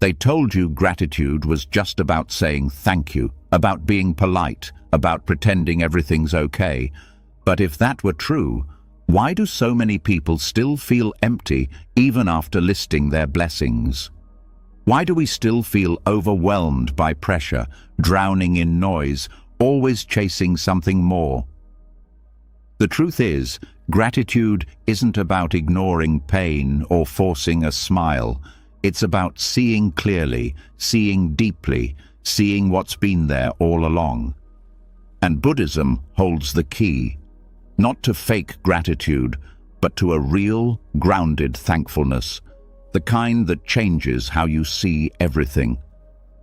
They told you gratitude was just about saying thank you, about being polite, about pretending everything's okay. But if that were true, why do so many people still feel empty even after listing their blessings? Why do we still feel overwhelmed by pressure, drowning in noise, always chasing something more? The truth is, gratitude isn't about ignoring pain or forcing a smile. It's about seeing clearly, seeing deeply, seeing what's been there all along. And Buddhism holds the key, not to fake gratitude, but to a real, grounded thankfulness, the kind that changes how you see everything,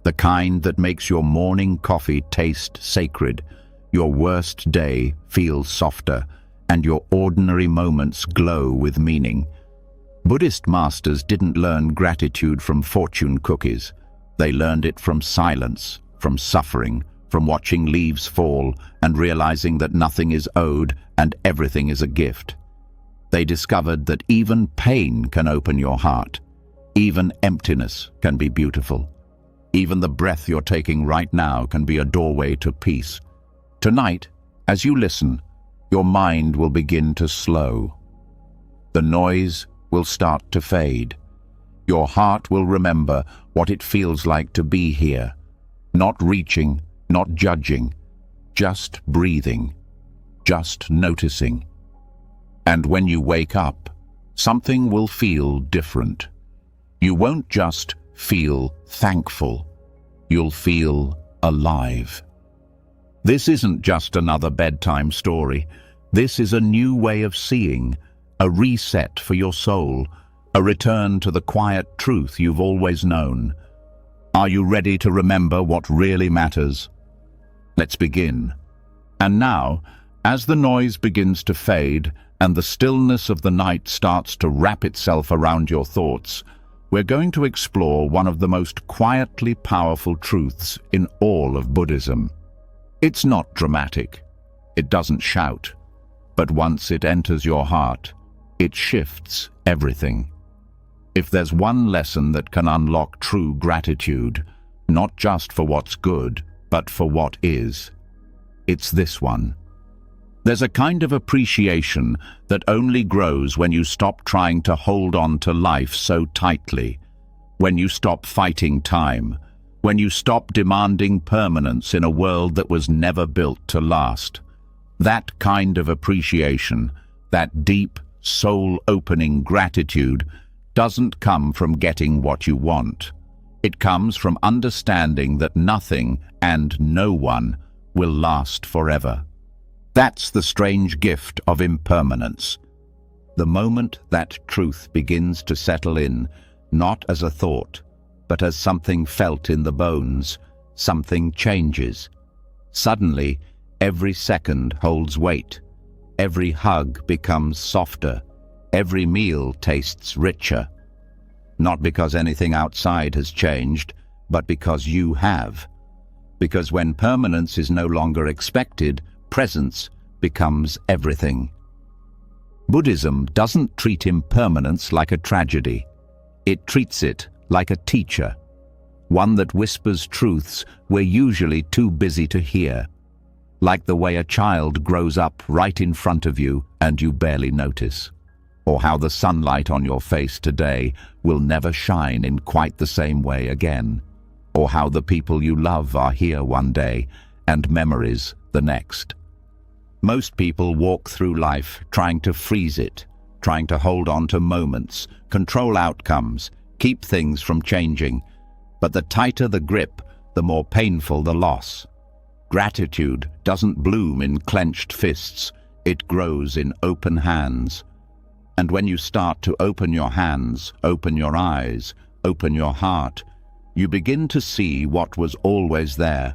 the kind that makes your morning coffee taste sacred, your worst day feel softer, and your ordinary moments glow with meaning. Buddhist masters didn't learn gratitude from fortune cookies. They learned it from silence, from suffering, from watching leaves fall and realizing that nothing is owed and everything is a gift. They discovered that even pain can open your heart. Even emptiness can be beautiful. Even the breath you're taking right now can be a doorway to peace. Tonight, as you listen, your mind will begin to slow. The noise will start to fade. Your heart will remember what it feels like to be here, not reaching, not judging, just breathing, just noticing. And when you wake up, something will feel different. You won't just feel thankful, you'll feel alive. This isn't just another bedtime story. This is a new way of seeing, a reset for your soul, a return to the quiet truth you've always known. Are you ready to remember what really matters? Let's begin. And now, as the noise begins to fade and the stillness of the night starts to wrap itself around your thoughts, we're going to explore one of the most quietly powerful truths in all of Buddhism. It's not dramatic. It doesn't shout. But once it enters your heart, it shifts everything. If there's one lesson that can unlock true gratitude, not just for what's good, but for what is, it's this one. There's a kind of appreciation that only grows when you stop trying to hold on to life so tightly, when you stop fighting time, when you stop demanding permanence in a world that was never built to last. That kind of appreciation, that deep, soul-opening gratitude, doesn't come from getting what you want. It comes from understanding that nothing and no one will last forever. That's the strange gift of impermanence. The moment that truth begins to settle in, not as a thought, but as something felt in the bones, something changes. Suddenly, every second holds weight. Every hug becomes softer. Every meal tastes richer. Not because anything outside has changed, but because you have. Because when permanence is no longer expected, presence becomes everything. Buddhism doesn't treat impermanence like a tragedy. It treats it like a teacher, one that whispers truths we're usually too busy to hear, like the way a child grows up right in front of you and you barely notice, or how the sunlight on your face today will never shine in quite the same way again, or how the people you love are here one day and memories the next. Most people walk through life trying to freeze it, trying to hold on to moments, control outcomes, keep things from changing. But the tighter the grip, the more painful the loss. Gratitude doesn't bloom in clenched fists, it grows in open hands. And when you start to open your hands, open your eyes, open your heart, you begin to see what was always there.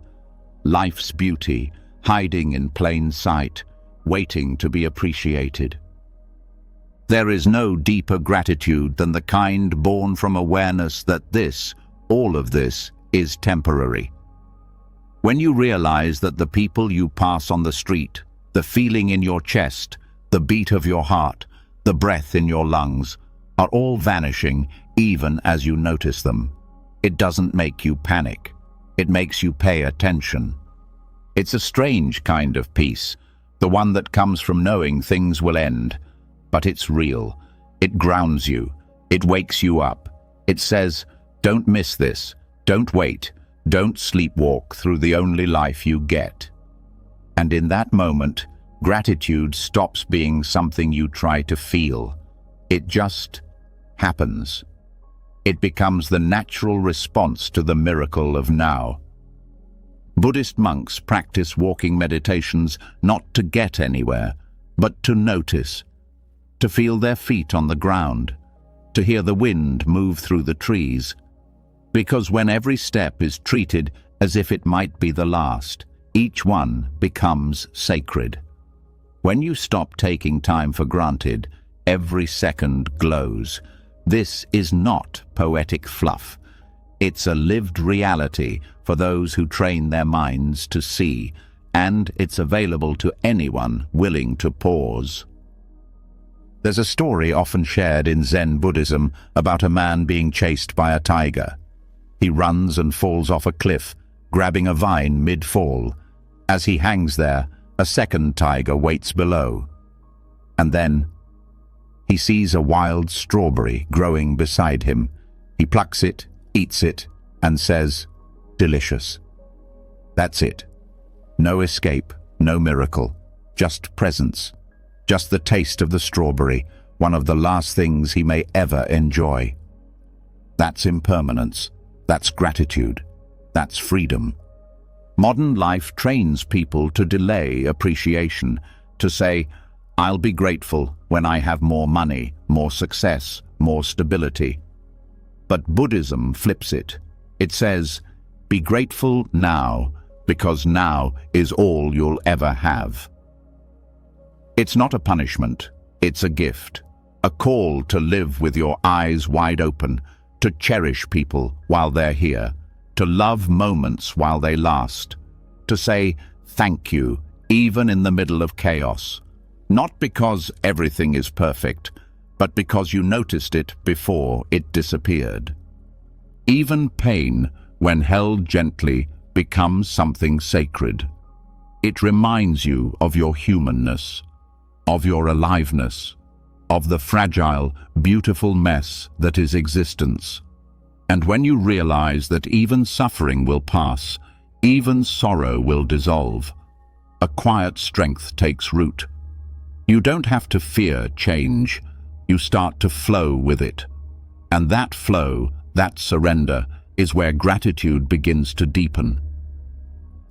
Life's beauty, hiding in plain sight, waiting to be appreciated. There is no deeper gratitude than the kind born from awareness that this, all of this, is temporary. When you realize that the people you pass on the street, the feeling in your chest, the beat of your heart, the breath in your lungs, are all vanishing even as you notice them, It doesn't make you panic. It makes you pay attention. It's a strange kind of peace, the one that comes from knowing things will end. But it's real. It grounds you. It wakes you up. It says, don't miss this. Don't wait. Don't sleepwalk through the only life you get. And in that moment, gratitude stops being something you try to feel. It just happens. It becomes the natural response to the miracle of now. Buddhist monks practice walking meditations not to get anywhere, but to notice, to feel their feet on the ground, to hear the wind move through the trees. Because when every step is treated as if it might be the last, each one becomes sacred. When you stop taking time for granted, every second glows. This is not poetic fluff. It's a lived reality for those who train their minds to see, and it's available to anyone willing to pause. There's a story often shared in Zen Buddhism about a man being chased by a tiger. He runs and falls off a cliff, grabbing a vine mid-fall. As he hangs there, a second tiger waits below. And then he sees a wild strawberry growing beside him. He plucks it, eats it, and says, "Delicious." That's it. No escape, no miracle, just presence. Just the taste of the strawberry, one of the last things he may ever enjoy. That's impermanence. That's gratitude. That's freedom. Modern life trains people to delay appreciation, to say, I'll be grateful when I have more money, more success, more stability. But Buddhism flips it. It says, be grateful now, because now is all you'll ever have. It's not a punishment, it's a gift, a call to live with your eyes wide open, to cherish people while they're here, to love moments while they last, to say thank you even in the middle of chaos. Not because everything is perfect, but because you noticed it before it disappeared. Even pain, when held gently, becomes something sacred. It reminds you of your humanness, of your aliveness, of the fragile, beautiful mess that is existence. And when you realize that even suffering will pass, even sorrow will dissolve, a quiet strength takes root. You don't have to fear change. You start to flow with it. And that flow, that surrender, is where gratitude begins to deepen.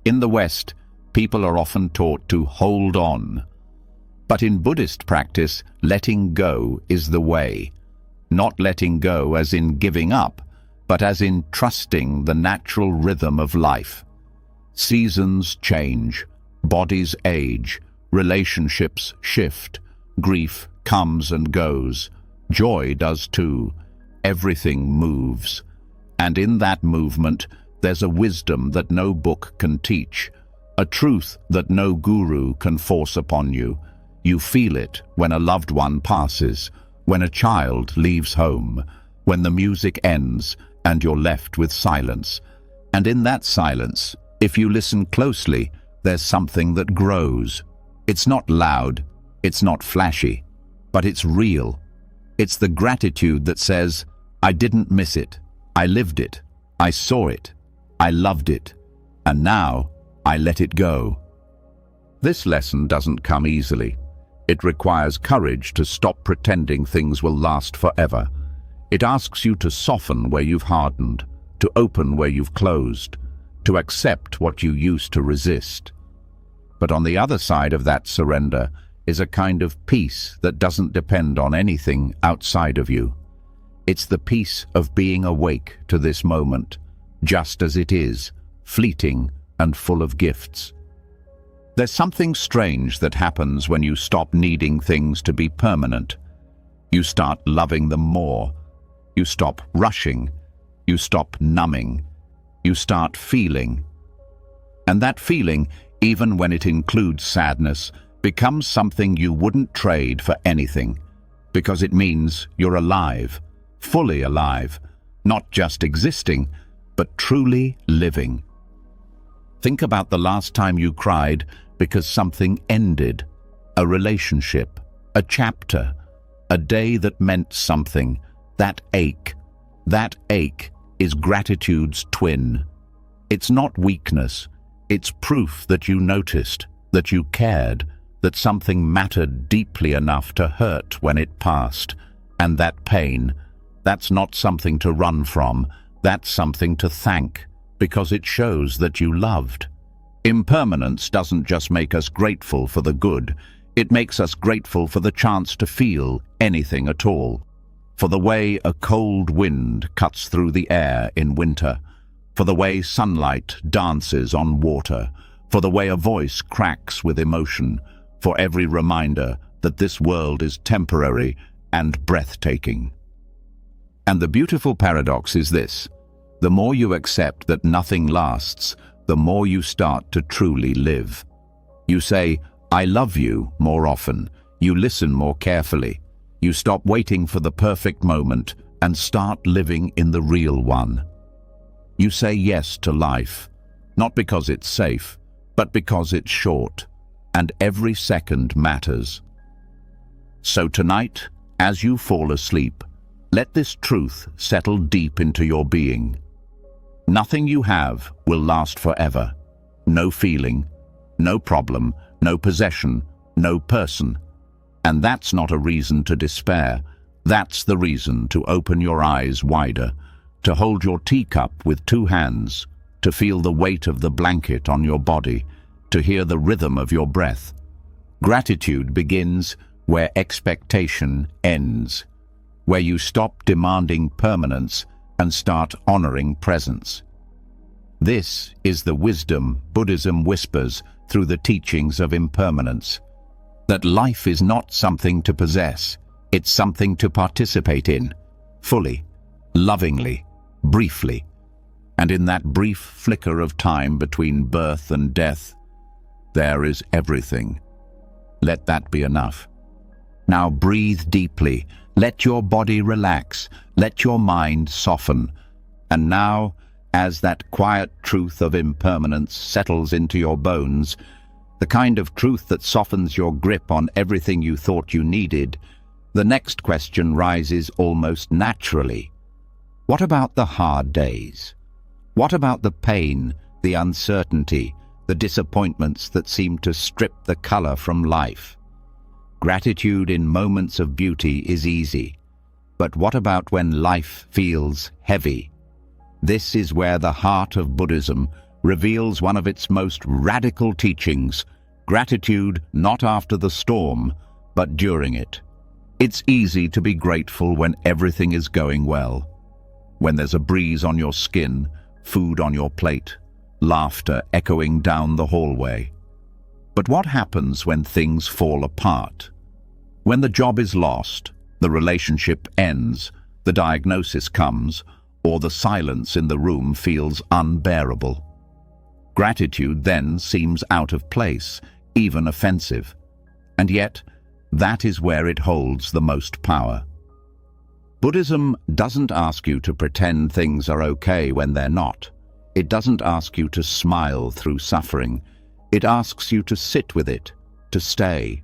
In the West, people are often taught to hold on. But in Buddhist practice, letting go is the way. Not letting go as in giving up, but as in trusting the natural rhythm of life. Seasons change, bodies age, relationships shift, grief comes and goes, joy does too, everything moves. And in that movement, there's a wisdom that no book can teach, a truth that no guru can force upon you. You feel it when a loved one passes, when a child leaves home, when the music ends and you're left with silence. And in that silence, if you listen closely, there's something that grows. It's not loud, it's not flashy, but it's real. It's the gratitude that says, I didn't miss it, I lived it, I saw it, I loved it, and now I let it go. This lesson doesn't come easily. It requires courage to stop pretending things will last forever. It asks you to soften where you've hardened, to open where you've closed, to accept what you used to resist. But on the other side of that surrender is a kind of peace that doesn't depend on anything outside of you. It's the peace of being awake to this moment, just as it is, fleeting and full of gifts. There's something strange that happens when you stop needing things to be permanent. You start loving them more. You stop rushing. You stop numbing. You start feeling. And that feeling, even when it includes sadness, becomes something you wouldn't trade for anything, because it means you're alive, fully alive, not just existing, but truly living. Think about the last time you cried because something ended, a relationship, a chapter, a day that meant something. That ache is gratitude's twin. It's not weakness, it's proof that you noticed, that you cared, that something mattered deeply enough to hurt when it passed. And that pain, that's not something to run from, that's something to thank, because it shows that you loved. Impermanence doesn't just make us grateful for the good, it makes us grateful for the chance to feel anything at all. For the way a cold wind cuts through the air in winter, for the way sunlight dances on water, for the way a voice cracks with emotion, for every reminder that this world is temporary and breathtaking. And the beautiful paradox is this: the more you accept that nothing lasts, the more you start to truly live. You say, "I love you," more often. You listen more carefully. You stop waiting for the perfect moment and start living in the real one. You say yes to life, not because it's safe, but because it's short, and every second matters. So tonight, as you fall asleep, let this truth settle deep into your being. Nothing you have will last forever. No feeling, no problem, no possession, no person. And that's not a reason to despair. That's the reason to open your eyes wider, to hold your teacup with two hands, to feel the weight of the blanket on your body, to hear the rhythm of your breath. Gratitude begins where expectation ends, where you stop demanding permanence and start honoring presence. This is the wisdom Buddhism whispers through the teachings of impermanence, that life is not something to possess, it's something to participate in, fully, lovingly, briefly. And in that brief flicker of time between birth and death, there is everything. Let that be enough. Now breathe deeply, let your body relax, let your mind soften. And now, as that quiet truth of impermanence settles into your bones, the kind of truth that softens your grip on everything you thought you needed, the next question rises almost naturally. What about the hard days? What about the pain, the uncertainty, the disappointments that seem to strip the color from life? Gratitude in moments of beauty is easy. But what about when life feels heavy? This is where the heart of Buddhism reveals one of its most radical teachings: gratitude not after the storm, but during it. It's easy to be grateful when everything is going well. When there's a breeze on your skin, food on your plate, laughter echoing down the hallway. But what happens when things fall apart? When the job is lost, the relationship ends, the diagnosis comes, or the silence in the room feels unbearable. Gratitude then seems out of place, even offensive. And yet, that is where it holds the most power. Buddhism doesn't ask you to pretend things are okay when they're not. It doesn't ask you to smile through suffering. It asks you to sit with it, to stay,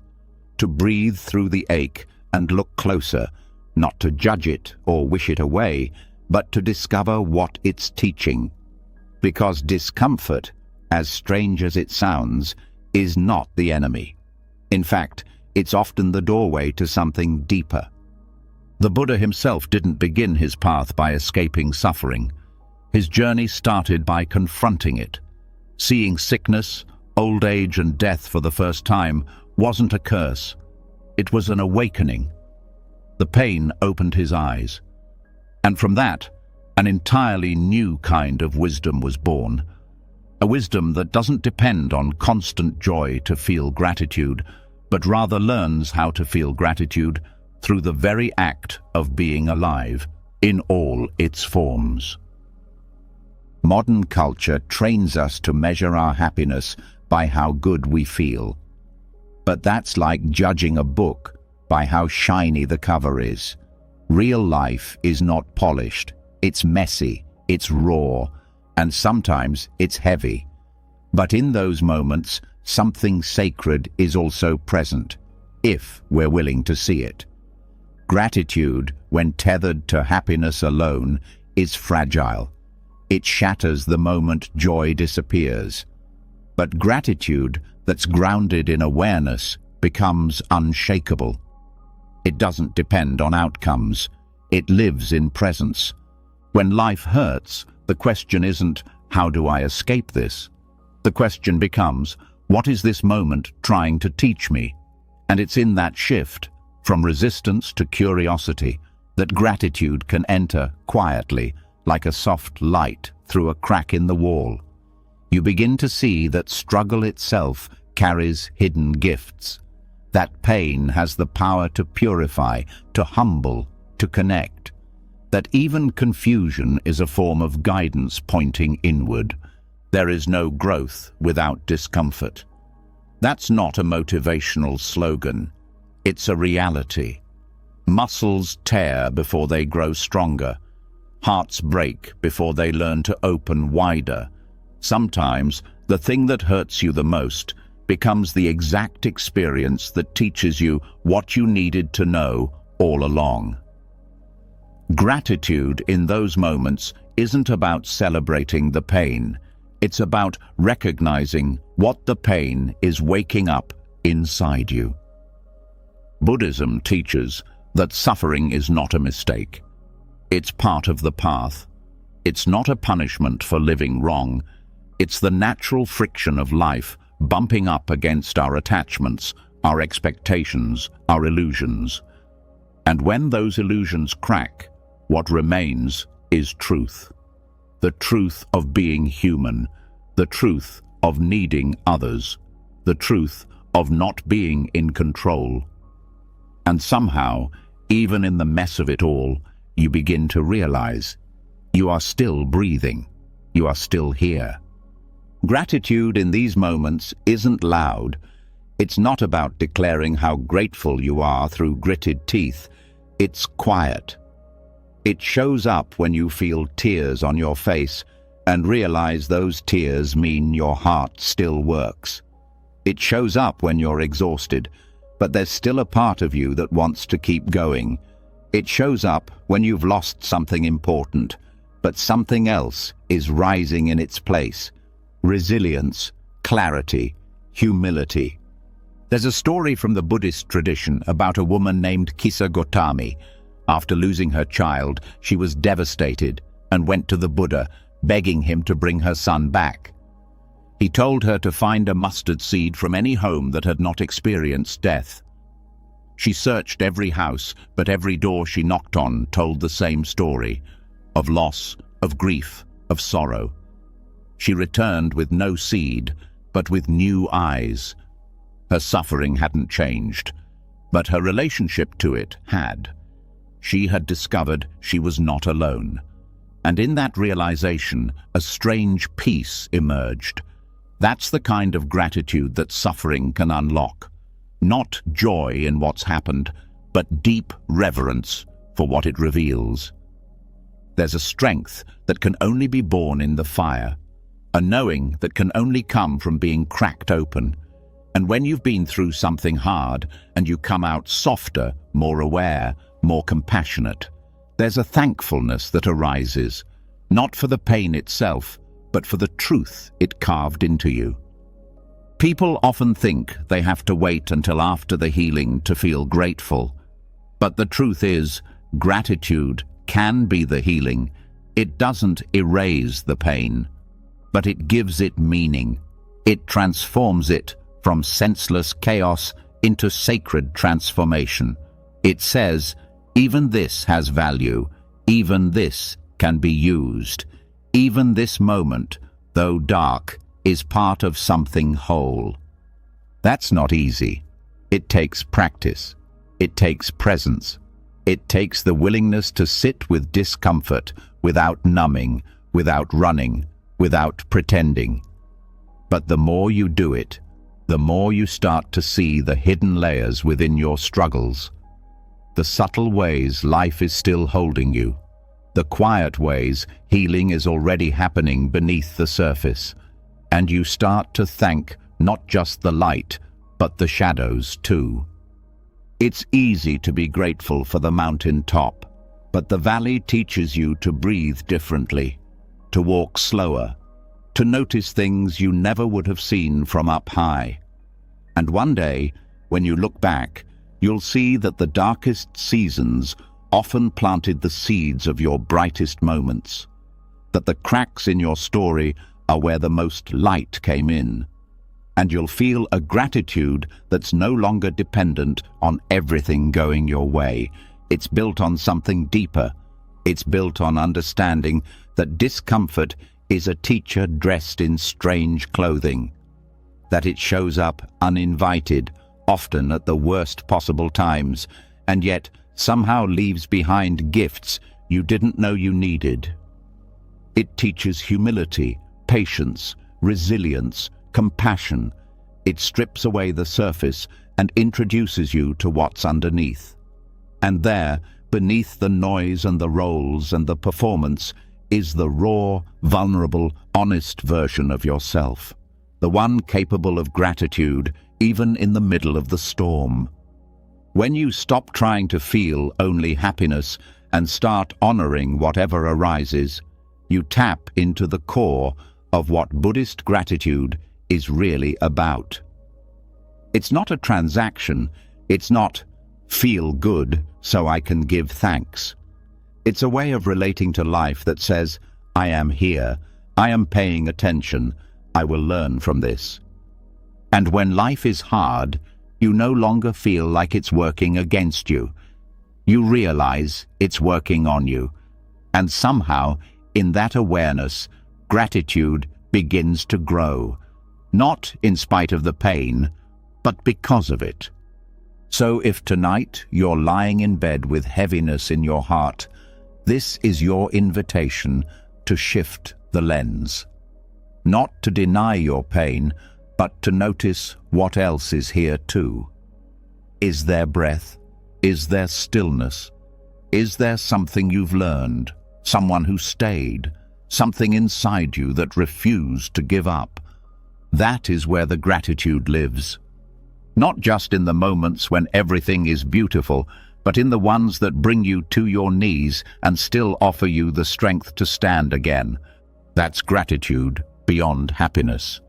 to breathe through the ache and look closer, not to judge it or wish it away, but to discover what it's teaching. Because discomfort, as strange as it sounds, is not the enemy. In fact, it's often the doorway to something deeper. The Buddha himself didn't begin his path by escaping suffering. His journey started by confronting it. Seeing sickness, old age, and death for the first time wasn't a curse. It was an awakening. The pain opened his eyes. And from that, an entirely new kind of wisdom was born. A wisdom that doesn't depend on constant joy to feel gratitude, but rather learns how to feel gratitude through the very act of being alive, in all its forms. Modern culture trains us to measure our happiness by how good we feel. But that's like judging a book by how shiny the cover is. Real life is not polished. It's messy, it's raw, and sometimes it's heavy. But in those moments, something sacred is also present, if we're willing to see it. Gratitude, when tethered to happiness alone, is fragile. It shatters the moment joy disappears. But gratitude that's grounded in awareness becomes unshakable. It doesn't depend on outcomes. It lives in presence. When life hurts, the question isn't, how do I escape this? The question becomes, what is this moment trying to teach me? And it's in that shift, from resistance to curiosity, that gratitude can enter quietly, like a soft light through a crack in the wall. You begin to see that struggle itself carries hidden gifts. That pain has the power to purify, to humble, to connect. That even confusion is a form of guidance pointing inward. There is no growth without discomfort. That's not a motivational slogan. It's a reality. Muscles tear before they grow stronger. Hearts break before they learn to open wider. Sometimes, the thing that hurts you the most becomes the exact experience that teaches you what you needed to know all along. Gratitude in those moments isn't about celebrating the pain. It's about recognizing what the pain is waking up inside you. Buddhism teaches that suffering is not a mistake. It's part of the path. It's not a punishment for living wrong. It's the natural friction of life bumping up against our attachments, our expectations, our illusions. And when those illusions crack, what remains is truth. The truth of being human, the truth of needing others, the truth of not being in control. And somehow, even in the mess of it all, you begin to realize you are still breathing, you are still here. Gratitude in these moments isn't loud. It's not about declaring how grateful you are through gritted teeth. It's quiet. It shows up when you feel tears on your face and realize those tears mean your heart still works. It shows up when you're exhausted, but there's still a part of you that wants to keep going. It shows up when you've lost something important, but something else is rising in its place. Resilience, clarity, humility. There's a story from the Buddhist tradition about a woman named Kisa Gotami. After losing her child, she was devastated and went to the Buddha, begging him to bring her son back. He told her to find a mustard seed from any home that had not experienced death. She searched every house, but every door she knocked on told the same story, of loss, of grief, of sorrow. She returned with no seed, but with new eyes. Her suffering hadn't changed, but her relationship to it had. She had discovered she was not alone. And in that realization, a strange peace emerged. That's the kind of gratitude that suffering can unlock. Not joy in what's happened, but deep reverence for what it reveals. There's a strength that can only be born in the fire, a knowing that can only come from being cracked open. And when you've been through something hard and you come out softer, more aware, more compassionate, there's a thankfulness that arises, not for the pain itself, but for the truth it carved into you. People often think they have to wait until after the healing to feel grateful. But the truth is, gratitude can be the healing. It doesn't erase the pain, but it gives it meaning. It transforms it from senseless chaos into sacred transformation. It says, even this has value, even this can be used. Even this moment, though dark, is part of something whole. That's not easy. It takes practice. It takes presence. It takes the willingness to sit with discomfort without numbing, without running, without pretending. But the more you do it, the more you start to see the hidden layers within your struggles, the subtle ways life is still holding you, The quiet ways, healing is already happening beneath the surface, and you start to thank not just the light, but the shadows too. It's easy to be grateful for the mountain top, but the valley teaches you to breathe differently, to walk slower, to notice things you never would have seen from up high. And one day, when you look back, you'll see that the darkest seasons often planted the seeds of your brightest moments, that the cracks in your story are where the most light came in, and you'll feel a gratitude that's no longer dependent on everything going your way. It's built on something deeper. It's built on understanding that discomfort is a teacher dressed in strange clothing, that it shows up uninvited, often at the worst possible times, and yet somehow leaves behind gifts you didn't know you needed. It teaches humility, patience, resilience, compassion. It strips away the surface and introduces you to what's underneath. And there, beneath the noise and the roles and the performance, is the raw, vulnerable, honest version of yourself, the one capable of gratitude even in the middle of the storm. When you stop trying to feel only happiness and start honoring whatever arises, you tap into the core of what Buddhist gratitude is really about. It's not a transaction. It's not feel good so I can give thanks. It's a way of relating to life that says, I am here, I am paying attention, I will learn from this. And when life is hard, you no longer feel like it's working against you. You realize it's working on you. And somehow, in that awareness, gratitude begins to grow, not in spite of the pain, but because of it. So if tonight you're lying in bed with heaviness in your heart, this is your invitation to shift the lens. Not to deny your pain, but to notice what else is here too. Is there breath? Is there stillness? Is there something you've learned, someone who stayed, something inside you that refused to give up? That is where the gratitude lives. Not just in the moments when everything is beautiful, but in the ones that bring you to your knees and still offer you the strength to stand again. That's gratitude beyond happiness.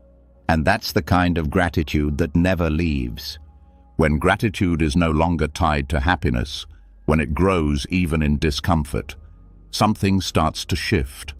And that's the kind of gratitude that never leaves. When gratitude is no longer tied to happiness, when it grows even in discomfort, something starts to shift.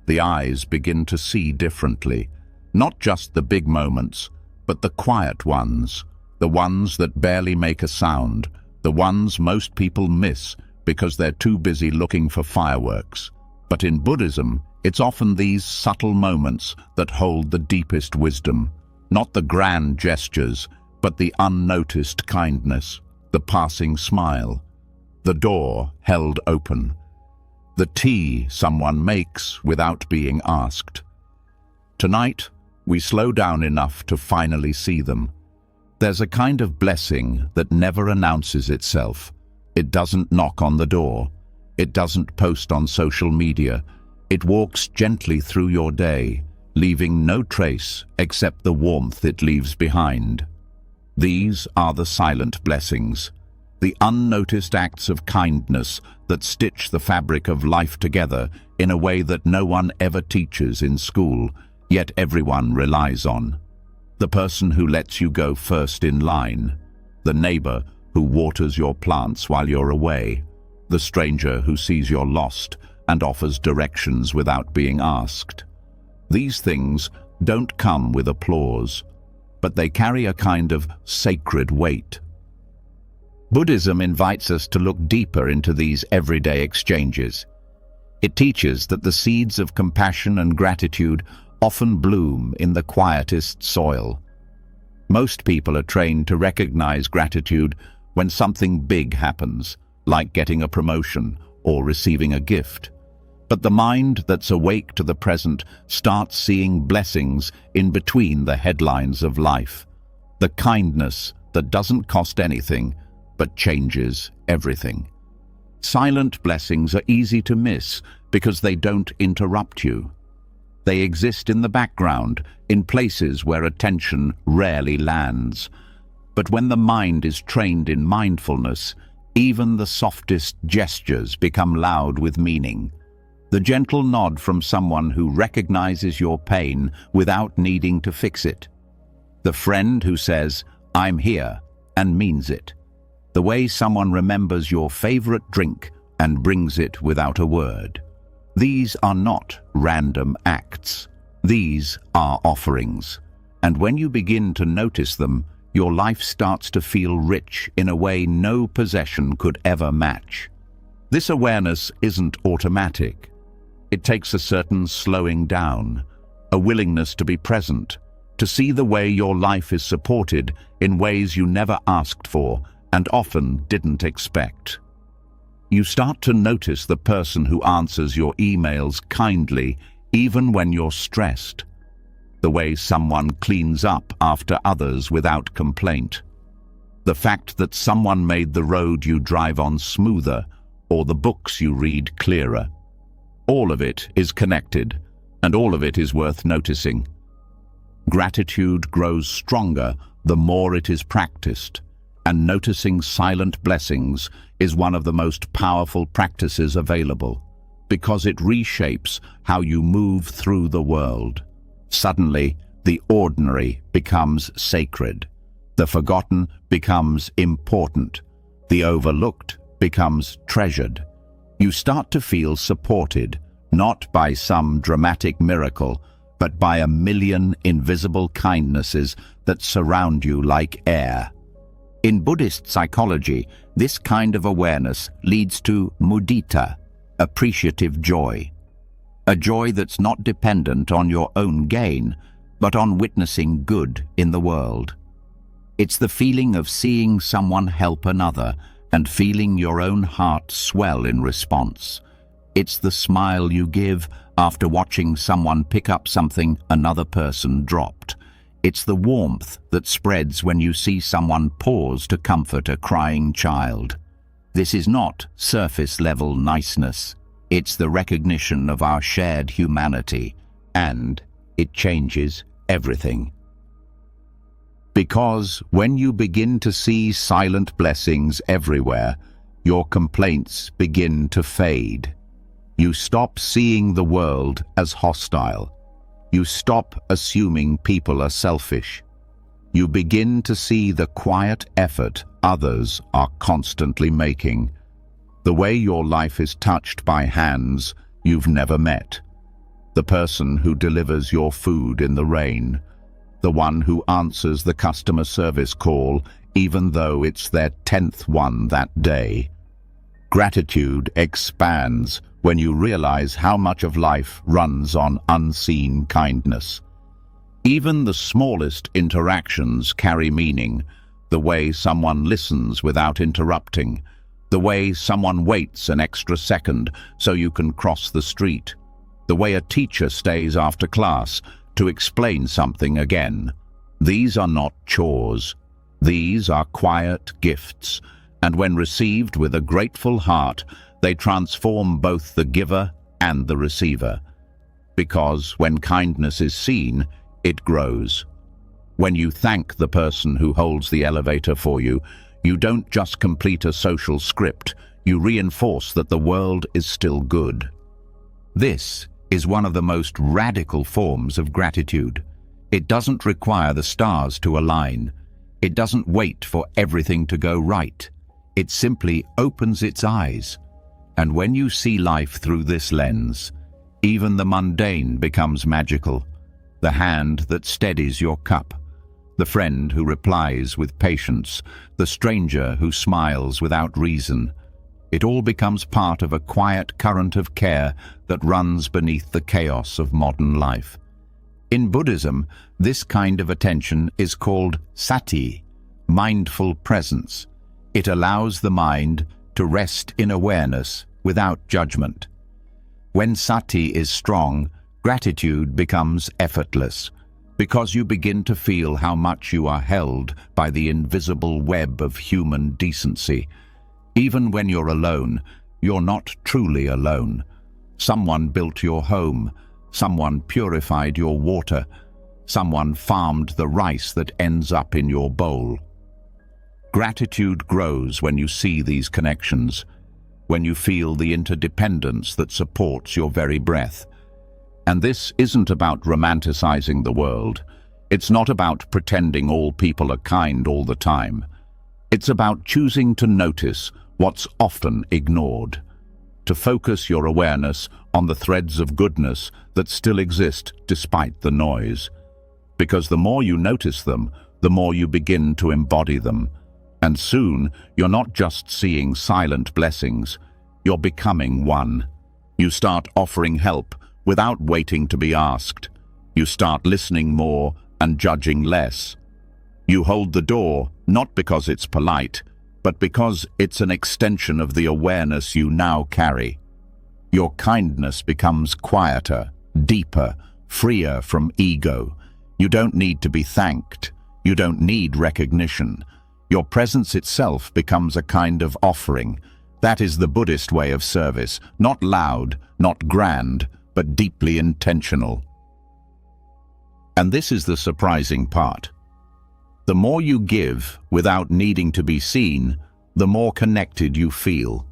The eyes begin to see differently, not just the big moments, but the quiet ones, the ones that barely make a sound, the ones most people miss because they're too busy looking for fireworks. But in Buddhism, it's often these subtle moments that hold the deepest wisdom, not the grand gestures, but the unnoticed kindness, the passing smile, the door held open, the tea someone makes without being asked. Tonight, we slow down enough to finally see them. There's a kind of blessing that never announces itself. It doesn't knock on the door. It doesn't post on social media. It walks gently through your day, leaving no trace except the warmth it leaves behind. These are the silent blessings, the unnoticed acts of kindness that stitch the fabric of life together in a way that no one ever teaches in school, yet everyone relies on. The person who lets you go first in line, the neighbor who waters your plants while you're away, the stranger who sees you're lost and offers directions without being asked. These things don't come with applause, but they carry a kind of sacred weight. Buddhism invites us to look deeper into these everyday exchanges. It teaches that the seeds of compassion and gratitude often bloom in the quietest soil. Most people are trained to recognize gratitude when something big happens, like getting a promotion or receiving a gift. But the mind that's awake to the present starts seeing blessings in between the headlines of life. The kindness that doesn't cost anything, but changes everything. Silent blessings are easy to miss because they don't interrupt you. They exist in the background, in places where attention rarely lands. But when the mind is trained in mindfulness, even the softest gestures become loud with meaning. The gentle nod from someone who recognizes your pain without needing to fix it. The friend who says, "I'm here," and means it. The way someone remembers your favorite drink and brings it without a word. These are not random acts. These are offerings. And when you begin to notice them, your life starts to feel rich in a way no possession could ever match. This awareness isn't automatic. It takes a certain slowing down, a willingness to be present, to see the way your life is supported in ways you never asked for and often didn't expect. You start to notice the person who answers your emails kindly even when you're stressed. The way someone cleans up after others without complaint. The fact that someone made the road you drive on smoother or the books you read clearer. All of it is connected, and all of it is worth noticing. Gratitude grows stronger the more it is practiced, and noticing silent blessings is one of the most powerful practices available, because it reshapes how you move through the world. Suddenly, the ordinary becomes sacred. The forgotten becomes important. The overlooked becomes treasured. You start to feel supported, not by some dramatic miracle, but by a million invisible kindnesses that surround you like air. In Buddhist psychology, this kind of awareness leads to mudita, appreciative joy. A joy that's not dependent on your own gain, but on witnessing good in the world. It's the feeling of seeing someone help another and feeling your own heart swell in response. It's the smile you give after watching someone pick up something another person dropped. It's the warmth that spreads when you see someone pause to comfort a crying child. This is not surface-level niceness. It's the recognition of our shared humanity, and it changes everything. Because when you begin to see silent blessings everywhere, your complaints begin to fade. You stop seeing the world as hostile. You stop assuming people are selfish. You begin to see the quiet effort others are constantly making. The way your life is touched by hands you've never met. The person who delivers your food in the rain. The one who answers the customer service call even though it's their 10th one that day. Gratitude expands when you realize how much of life runs on unseen kindness. Even the smallest interactions carry meaning. The way someone listens without interrupting. The way someone waits an extra second so you can cross the street. The way a teacher stays after class to explain something again. These are not chores. These are quiet gifts, and when received with a grateful heart, they transform both the giver and the receiver. Because when kindness is seen, it grows. When you thank the person who holds the elevator for you, you don't just complete a social script, you reinforce that the world is still good. This is one of the most radical forms of gratitude. It doesn't require the stars to align. It doesn't wait for everything to go right. It simply opens its eyes. And when you see life through this lens, even the mundane becomes magical. The hand that steadies your cup, the friend who replies with patience, the stranger who smiles without reason. It all becomes part of a quiet current of care that runs beneath the chaos of modern life. In Buddhism, this kind of attention is called sati, mindful presence. It allows the mind to rest in awareness without judgment. When sati is strong, gratitude becomes effortless, because you begin to feel how much you are held by the invisible web of human decency. Even when you're alone, you're not truly alone. Someone built your home, someone purified your water, someone farmed the rice that ends up in your bowl. Gratitude grows when you see these connections, when you feel the interdependence that supports your very breath. And this isn't about romanticizing the world. It's not about pretending all people are kind all the time. It's about choosing to notice what's often ignored, to focus your awareness on the threads of goodness that still exist despite the noise. Because the more you notice them, the more you begin to embody them. And soon, you're not just seeing silent blessings, you're becoming one. You start offering help without waiting to be asked. You start listening more and judging less. You hold the door, not because it's polite, but because it's an extension of the awareness you now carry. Your kindness becomes quieter, deeper, freer from ego. You don't need to be thanked. You don't need recognition. Your presence itself becomes a kind of offering. That is the Buddhist way of service, not loud, not grand, but deeply intentional. And this is the surprising part. The more you give without needing to be seen, the more connected you feel.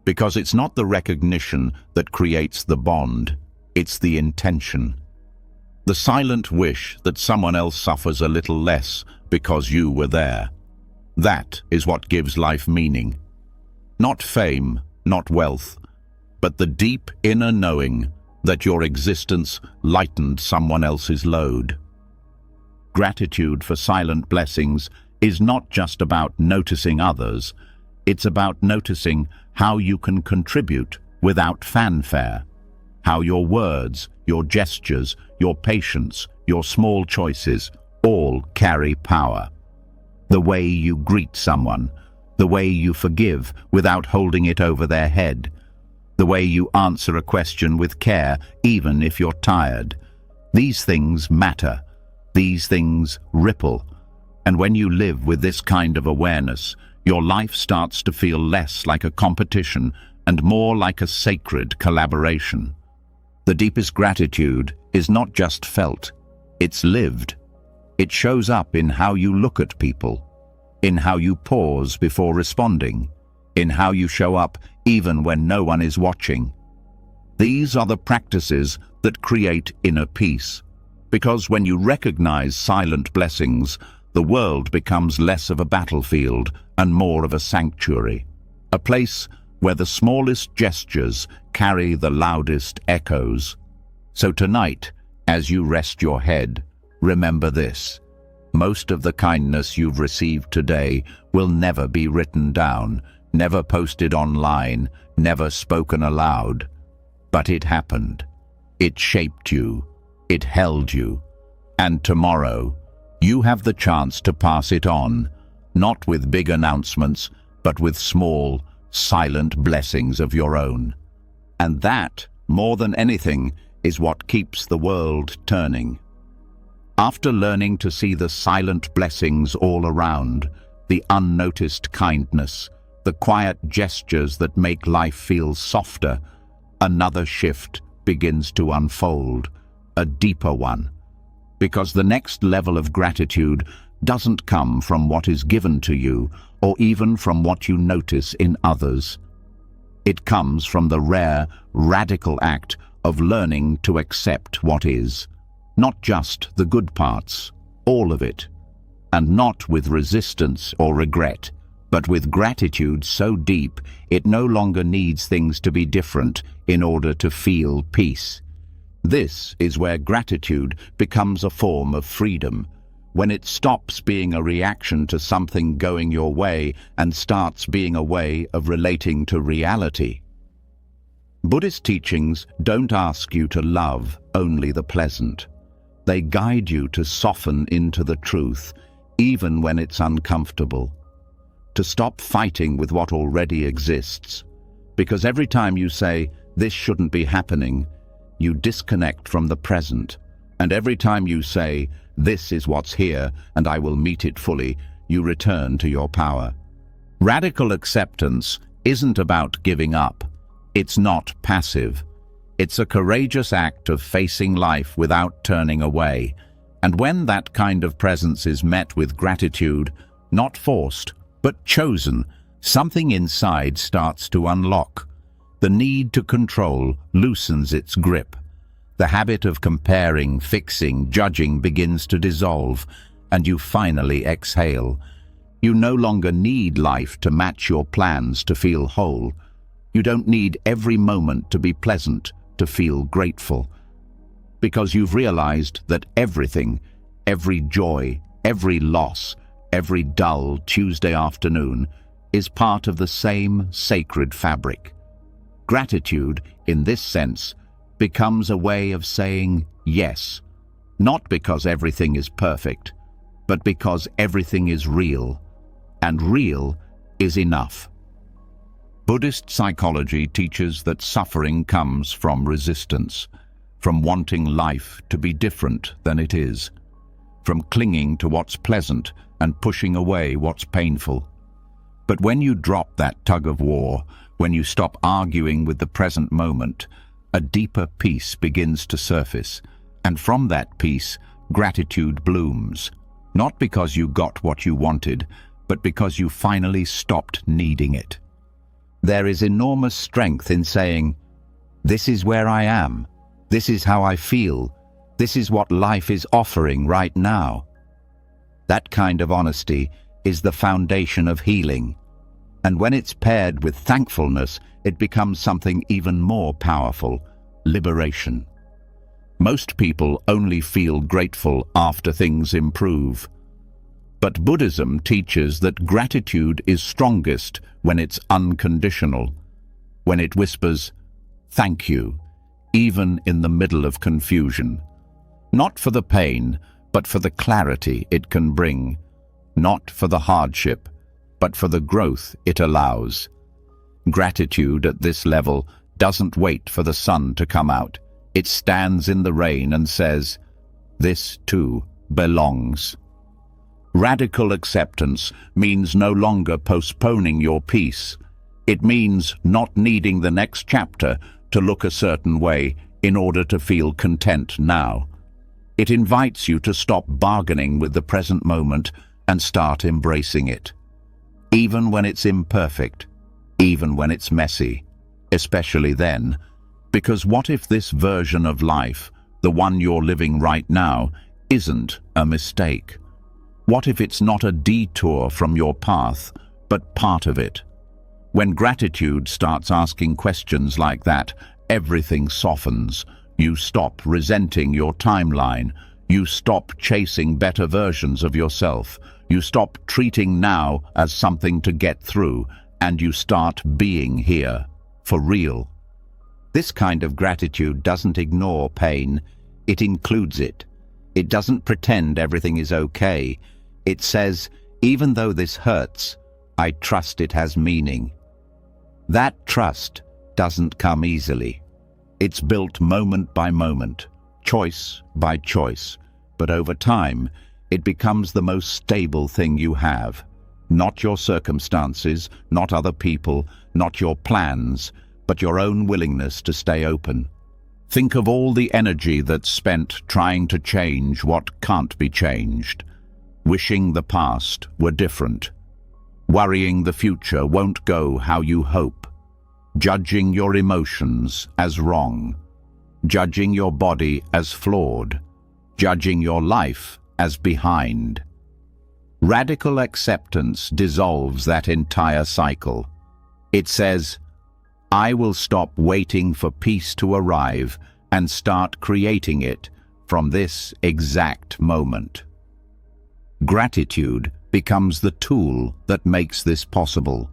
Because it's not the recognition that creates the bond, it's the intention. The silent wish that someone else suffers a little less because you were there. That is what gives life meaning. Not fame, not wealth, but the deep inner knowing that your existence lightened someone else's load. Gratitude for silent blessings is not just about noticing others, it's about noticing how you can contribute without fanfare, how your words, your gestures, your patience, your small choices all carry power. The way you greet someone, the way you forgive without holding it over their head, the way you answer a question with care even if you're tired. These things matter. These things ripple. And when you live with this kind of awareness, your life starts to feel less like a competition and more like a sacred collaboration. The deepest gratitude is not just felt, it's lived. It shows up in how you look at people, in how you pause before responding, in how you show up even when no one is watching. These are the practices that create inner peace. Because when you recognize silent blessings, the world becomes less of a battlefield and more of a sanctuary, a place where the smallest gestures carry the loudest echoes. So tonight, as you rest your head, remember this. Most of the kindness you've received today will never be written down, never posted online, never spoken aloud. But it happened. It shaped you. It held you. And tomorrow, you have the chance to pass it on, not with big announcements, but with small, silent blessings of your own. And that, more than anything, is what keeps the world turning. After learning to see the silent blessings all around, the unnoticed kindness, the quiet gestures that make life feel softer, another shift begins to unfold, a deeper one. Because the next level of gratitude doesn't come from what is given to you or even from what you notice in others. It comes from the rare, radical act of learning to accept what is. Not just the good parts, all of it. And not with resistance or regret, but with gratitude so deep it no longer needs things to be different in order to feel peace. This is where gratitude becomes a form of freedom, when it stops being a reaction to something going your way and starts being a way of relating to reality. Buddhist teachings don't ask you to love only the pleasant. They guide you to soften into the truth, even when it's uncomfortable. To stop fighting with what already exists. Because every time you say, "This shouldn't be happening," you disconnect from the present. And every time you say, "This is what's here, and I will meet it fully," you return to your power. Radical acceptance isn't about giving up. It's not passive. It's a courageous act of facing life without turning away. And when that kind of presence is met with gratitude, not forced, but chosen, something inside starts to unlock. The need to control loosens its grip. The habit of comparing, fixing, judging begins to dissolve, and you finally exhale. You no longer need life to match your plans to feel whole. You don't need every moment to be pleasant to feel grateful. Because you've realized that everything, every joy, every loss, every dull Tuesday afternoon is part of the same sacred fabric. Gratitude, in this sense, becomes a way of saying yes, not because everything is perfect, but because everything is real, and real is enough. Buddhist psychology teaches that suffering comes from resistance, from wanting life to be different than it is, from clinging to what's pleasant and pushing away what's painful. But when you drop that tug-of-war, when you stop arguing with the present moment, a deeper peace begins to surface, and from that peace, gratitude blooms, not because you got what you wanted, but because you finally stopped needing it. There is enormous strength in saying, "This is where I am, this is how I feel, this is what life is offering right now." That kind of honesty is the foundation of healing, and when it's paired with thankfulness, it becomes something even more powerful: liberation. Most people only feel grateful after things improve. But Buddhism teaches that gratitude is strongest when it's unconditional, when it whispers, "Thank you," even in the middle of confusion. Not for the pain, but for the clarity it can bring. Not for the hardship, but for the growth it allows. Gratitude at this level doesn't wait for the sun to come out. It stands in the rain and says, "This too belongs." Radical acceptance means no longer postponing your peace. It means not needing the next chapter to look a certain way in order to feel content now. It invites you to stop bargaining with the present moment and start embracing it. Even when it's imperfect, even when it's messy, especially then, because what if this version of life, the one you're living right now, isn't a mistake? What if it's not a detour from your path, but part of it? When gratitude starts asking questions like that, everything softens. You stop resenting your timeline. You stop chasing better versions of yourself. You stop treating now as something to get through, and you start being here, for real. This kind of gratitude doesn't ignore pain, it includes it. It doesn't pretend everything is okay. It says, even though this hurts, I trust it has meaning. That trust doesn't come easily. It's built moment by moment, choice by choice, but over time, it becomes the most stable thing you have. Not your circumstances, not other people, not your plans, but your own willingness to stay open. Think of all the energy that's spent trying to change what can't be changed. Wishing the past were different. Worrying the future won't go how you hope. Judging your emotions as wrong. Judging your body as flawed. Judging your life as behind. Radical acceptance dissolves that entire cycle. It says, I will stop waiting for peace to arrive and start creating it from this exact moment. Gratitude becomes the tool that makes this possible.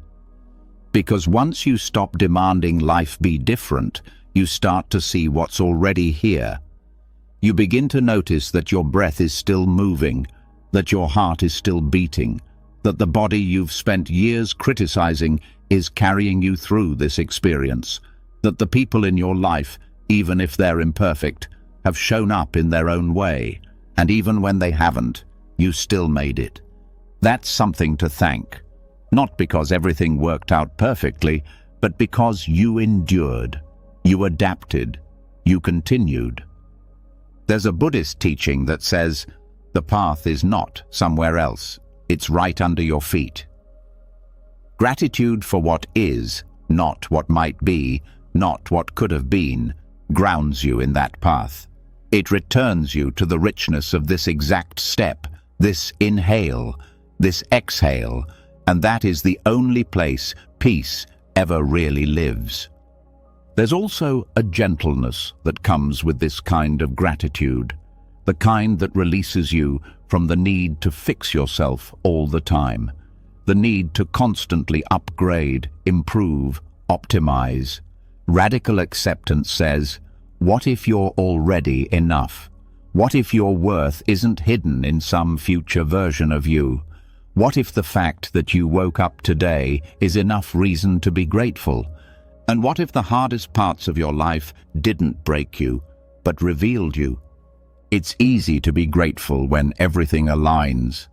Because once you stop demanding life be different, you start to see what's already here. You begin to notice that your breath is still moving, that your heart is still beating, that the body you've spent years criticizing is carrying you through this experience, that the people in your life, even if they're imperfect, have shown up in their own way, and even when they haven't, you still made it. That's something to thank, not because everything worked out perfectly, but because you endured, you adapted, you continued. There's a Buddhist teaching that says, the path is not somewhere else, it's right under your feet. Gratitude for what is, not what might be, not what could have been, grounds you in that path. It returns you to the richness of this exact step, this inhale, this exhale, and that is the only place peace ever really lives. There's also a gentleness that comes with this kind of gratitude, the kind that releases you from the need to fix yourself all the time, the need to constantly upgrade, improve, optimize. Radical acceptance says, what if you're already enough? What if your worth isn't hidden in some future version of you? What if the fact that you woke up today is enough reason to be grateful? And what if the hardest parts of your life didn't break you, but revealed you? It's easy to be grateful when everything aligns.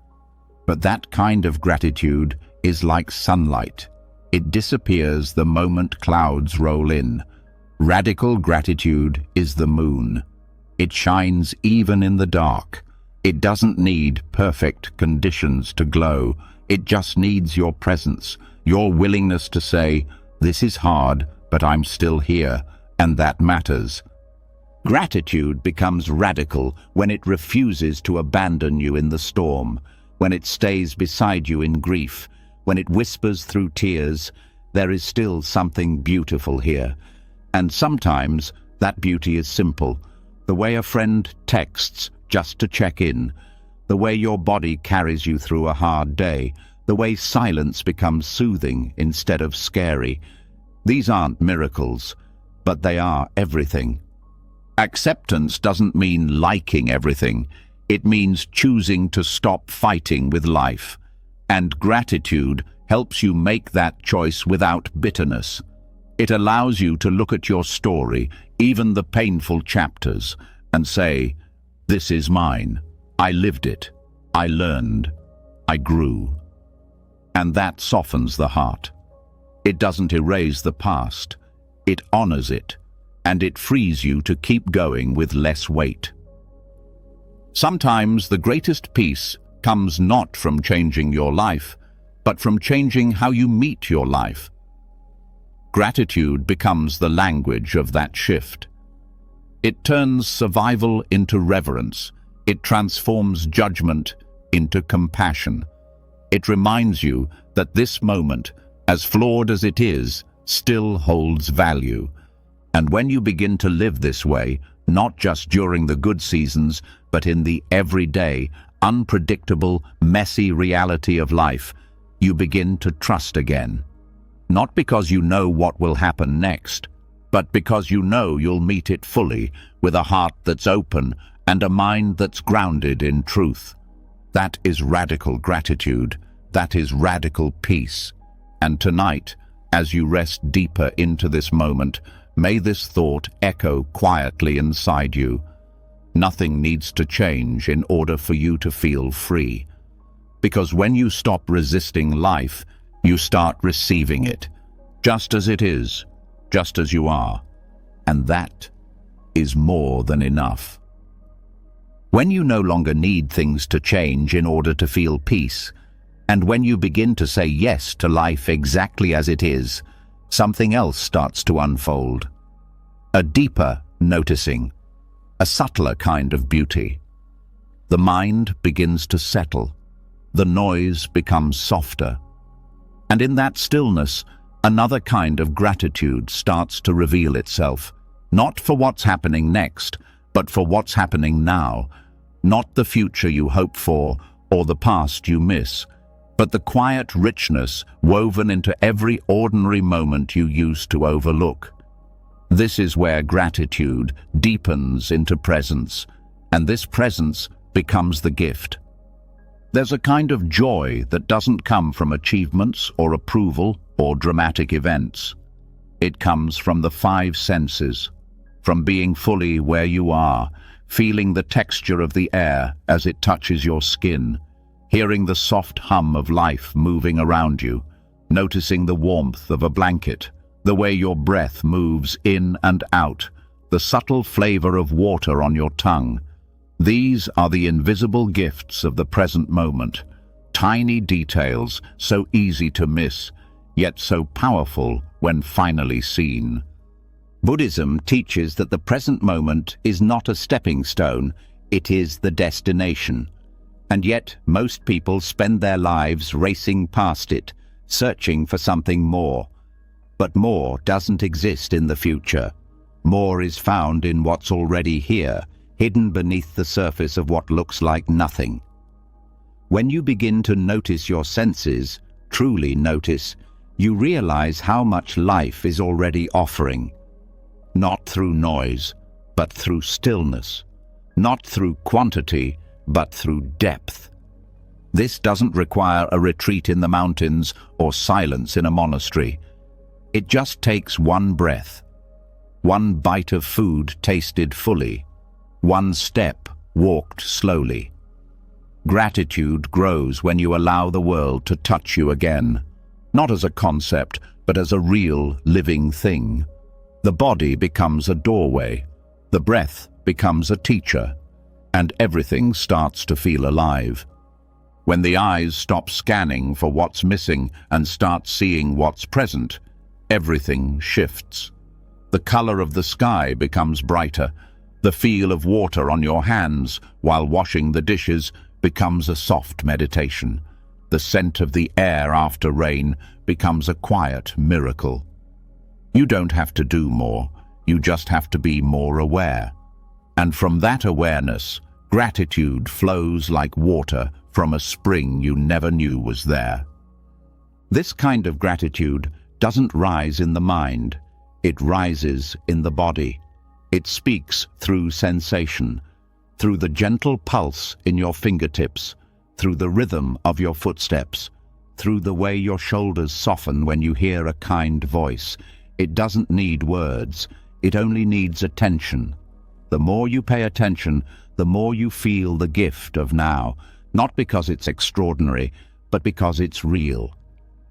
But that kind of gratitude is like sunlight. It disappears the moment clouds roll in. Radical gratitude is the moon. It shines even in the dark. It doesn't need perfect conditions to glow. It just needs your presence, your willingness to say, this is hard, but I'm still here, and that matters. Gratitude becomes radical when it refuses to abandon you in the storm, when it stays beside you in grief, when it whispers through tears, there is still something beautiful here. And sometimes that beauty is simple, the way a friend texts just to check in, the way your body carries you through a hard day, the way silence becomes soothing instead of scary. These aren't miracles, but they are everything. Acceptance doesn't mean liking everything. It means choosing to stop fighting with life. And gratitude helps you make that choice without bitterness. It allows you to look at your story, even the painful chapters, and say, this is mine. I lived it. I learned. I grew. And that softens the heart. It doesn't erase the past. It honors it, and it frees you to keep going with less weight. Sometimes the greatest peace comes not from changing your life, but from changing how you meet your life. Gratitude becomes the language of that shift. It turns survival into reverence. It transforms judgment into compassion. It reminds you that this moment, as flawed as it is, still holds value. And when you begin to live this way, not just during the good seasons, but in the everyday, unpredictable, messy reality of life, you begin to trust again. Not because you know what will happen next, but because you know you'll meet it fully, with a heart that's open and a mind that's grounded in truth. That is radical gratitude. That is radical peace. And tonight, as you rest deeper into this moment, may this thought echo quietly inside you. Nothing needs to change in order for you to feel free. Because when you stop resisting life, you start receiving it, just as it is, just as you are. And that is more than enough. When you no longer need things to change in order to feel peace, and when you begin to say yes to life exactly as it is, something else starts to unfold. A deeper noticing, a subtler kind of beauty. The mind begins to settle. The noise becomes softer. And in that stillness, another kind of gratitude starts to reveal itself, not for what's happening next, but for what's happening now. Not the future you hope for or the past you miss, but the quiet richness woven into every ordinary moment you used to overlook. This is where gratitude deepens into presence, and this presence becomes the gift. There's a kind of joy that doesn't come from achievements or approval or dramatic events. It comes from the five senses, from being fully where you are, feeling the texture of the air as it touches your skin, hearing the soft hum of life moving around you, noticing the warmth of a blanket, the way your breath moves in and out, the subtle flavor of water on your tongue. These are the invisible gifts of the present moment, tiny details so easy to miss, yet so powerful when finally seen. Buddhism teaches that the present moment is not a stepping stone, it is the destination. And yet most people spend their lives racing past it, searching for something more. But more doesn't exist in the future. More is found in what's already here, hidden beneath the surface of what looks like nothing. When you begin to notice your senses, truly notice, you realize how much life is already offering. Not through noise, but through stillness. Not through quantity, but through depth. This doesn't require a retreat in the mountains or silence in a monastery. It just takes one breath, one bite of food tasted fully, one step walked slowly. Gratitude grows when you allow the world to touch you again, not as a concept, but as a real, living thing. The body becomes a doorway, the breath becomes a teacher, and everything starts to feel alive. When the eyes stop scanning for what's missing and start seeing what's present, everything shifts. The color of the sky becomes brighter. The feel of water on your hands while washing the dishes becomes a soft meditation. The scent of the air after rain becomes a quiet miracle. You don't have to do more, you just have to be more aware. And from that awareness, gratitude flows like water from a spring you never knew was there. This kind of gratitude doesn't rise in the mind, it rises in the body. It speaks through sensation, through the gentle pulse in your fingertips, through the rhythm of your footsteps, through the way your shoulders soften when you hear a kind voice. It doesn't need words, it only needs attention. The more you pay attention, the more you feel the gift of now, not because it's extraordinary, but because it's real.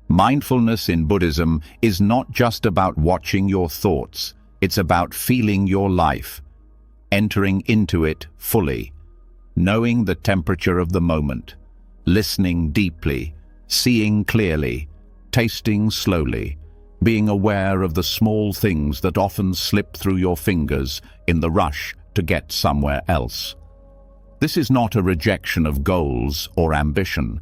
Mindfulness in Buddhism is not just about watching your thoughts, it's about feeling your life, entering into it fully, knowing the temperature of the moment, listening deeply, seeing clearly, tasting slowly, being aware of the small things that often slip through your fingers in the rush to get somewhere else. This is not a rejection of goals or ambition.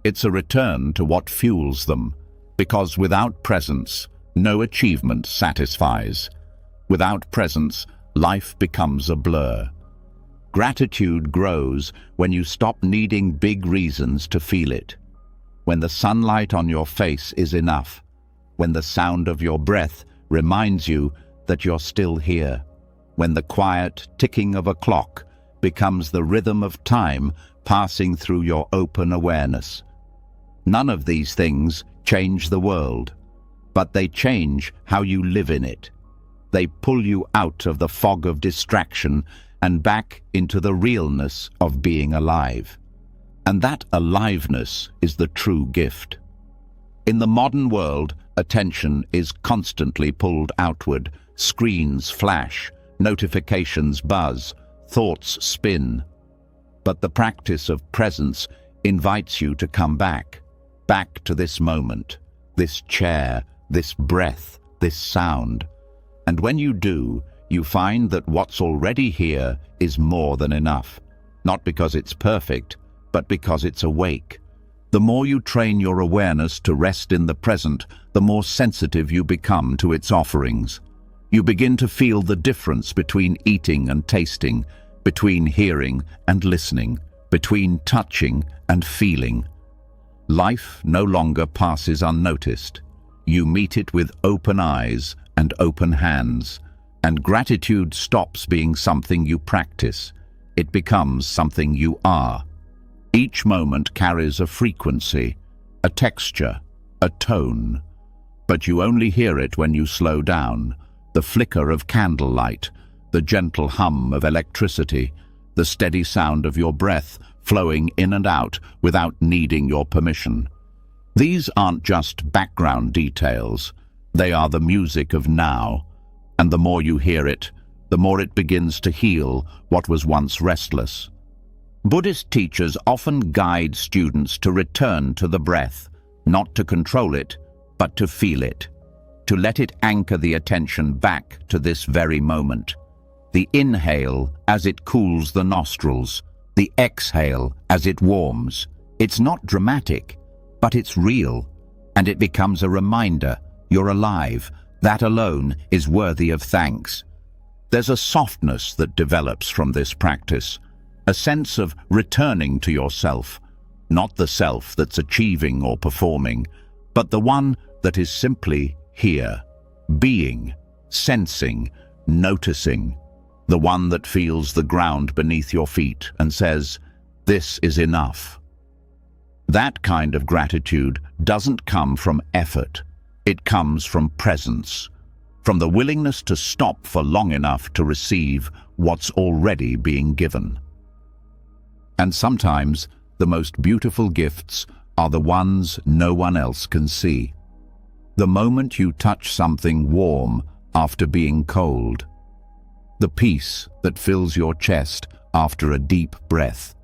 It's a return to what fuels them, because without presence, no achievement satisfies. Without presence, life becomes a blur. Gratitude grows when you stop needing big reasons to feel it. When the sunlight on your face is enough. When the sound of your breath reminds you that you're still here. When the quiet ticking of a clock becomes the rhythm of time passing through your open awareness. None of these things change the world, but they change how you live in it. They pull you out of the fog of distraction and back into the realness of being alive. And that aliveness is the true gift. In the modern world, attention is constantly pulled outward. Screens flash, notifications buzz, thoughts spin. But the practice of presence invites you to come back to this moment, this chair, this breath, this sound. And when you do, you find that what's already here is more than enough. Not because it's perfect, but because it's awake. The more you train your awareness to rest in the present, the more sensitive you become to its offerings. You begin to feel the difference between eating and tasting, between hearing and listening, between touching and feeling. Life no longer passes unnoticed. You meet it with open eyes and open hands, and gratitude stops being something you practice. It becomes something you are. Each moment carries a frequency, a texture, a tone, but you only hear it when you slow down. The flicker of candlelight, the gentle hum of electricity, the steady sound of your breath flowing in and out without needing your permission. These aren't just background details. They are the music of now, and the more you hear it, the more it begins to heal what was once restless. Buddhist teachers often guide students to return to the breath, not to control it, but to feel it, to let it anchor the attention back to this very moment. The inhale as it cools the nostrils, the exhale as it warms. It's not dramatic, but it's real, and it becomes a reminder you're alive. That alone is worthy of thanks. There's a softness that develops from this practice, a sense of returning to yourself, not the self that's achieving or performing, but the one that is simply here, being, sensing, noticing, the one that feels the ground beneath your feet and says, "This is enough." That kind of gratitude doesn't come from effort. It comes from presence, from the willingness to stop for long enough to receive what's already being given. And sometimes the most beautiful gifts are the ones no one else can see. The moment you touch something warm after being cold. The peace that fills your chest after a deep breath.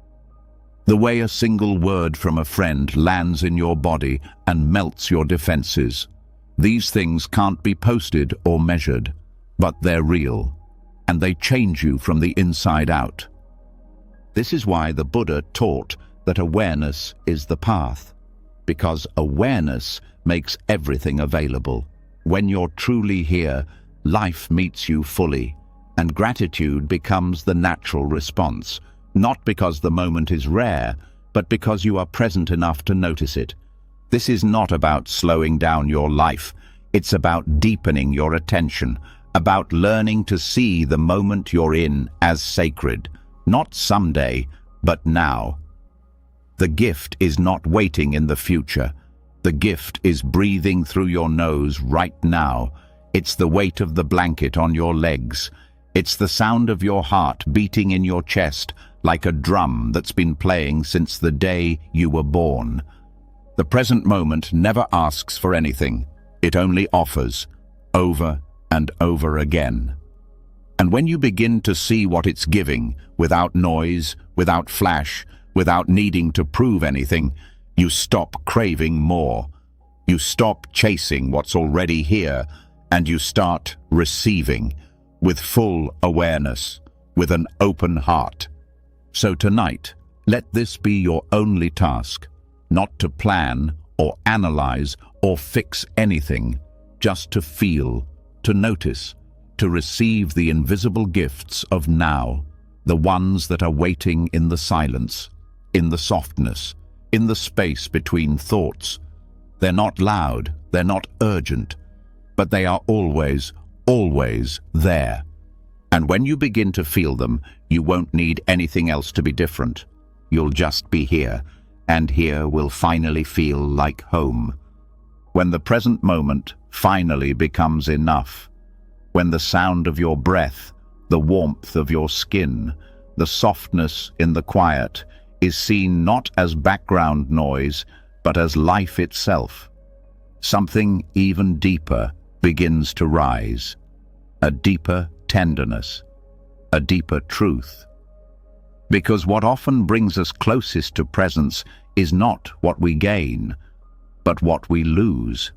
The way a single word from a friend lands in your body and melts your defenses. These things can't be posted or measured, but they're real, and they change you from the inside out. This is why the Buddha taught that awareness is the path, because awareness makes everything available. When you're truly here, life meets you fully, and gratitude becomes the natural response, not because the moment is rare, but because you are present enough to notice it. This is not about slowing down your life. It's about deepening your attention, about learning to see the moment you're in as sacred, not someday, but now. The gift is not waiting in the future. The gift is breathing through your nose right now. It's the weight of the blanket on your legs. It's the sound of your heart beating in your chest like a drum that's been playing since the day you were born. The present moment never asks for anything. It only offers, over and over again. And when you begin to see what it's giving, without noise, without flash, without needing to prove anything, you stop craving more. You stop chasing what's already here, and you start receiving with full awareness, with an open heart. So tonight, let this be your only task, not to plan or analyze or fix anything, just to feel, to notice, to receive the invisible gifts of now, the ones that are waiting in the silence, in the softness, in the space between thoughts. They're not loud, they're not urgent, but they are always, always there. And when you begin to feel them, you won't need anything else to be different. You'll just be here, and here will finally feel like home. When the present moment finally becomes enough, when the sound of your breath, the warmth of your skin, the softness in the quiet is seen not as background noise, but as life itself, something even deeper begins to rise, a deeper tenderness, a deeper truth. Because what often brings us closest to presence is not what we gain, but what we lose.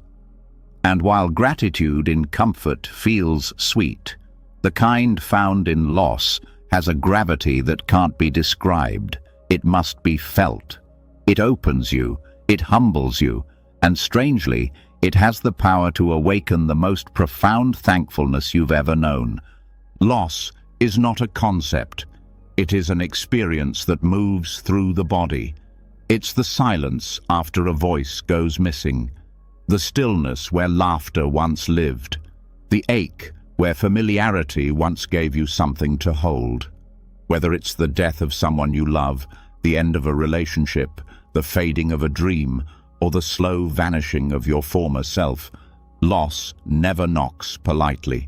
And while gratitude in comfort feels sweet, the kind found in loss has a gravity that can't be described. It must be felt. It opens you, it humbles you, and strangely, it has the power to awaken the most profound thankfulness you've ever known. Loss is not a concept. It is an experience that moves through the body. It's the silence after a voice goes missing, the stillness where laughter once lived, the ache where familiarity once gave you something to hold. Whether it's the death of someone you love, the end of a relationship, the fading of a dream, or the slow vanishing of your former self, loss never knocks politely.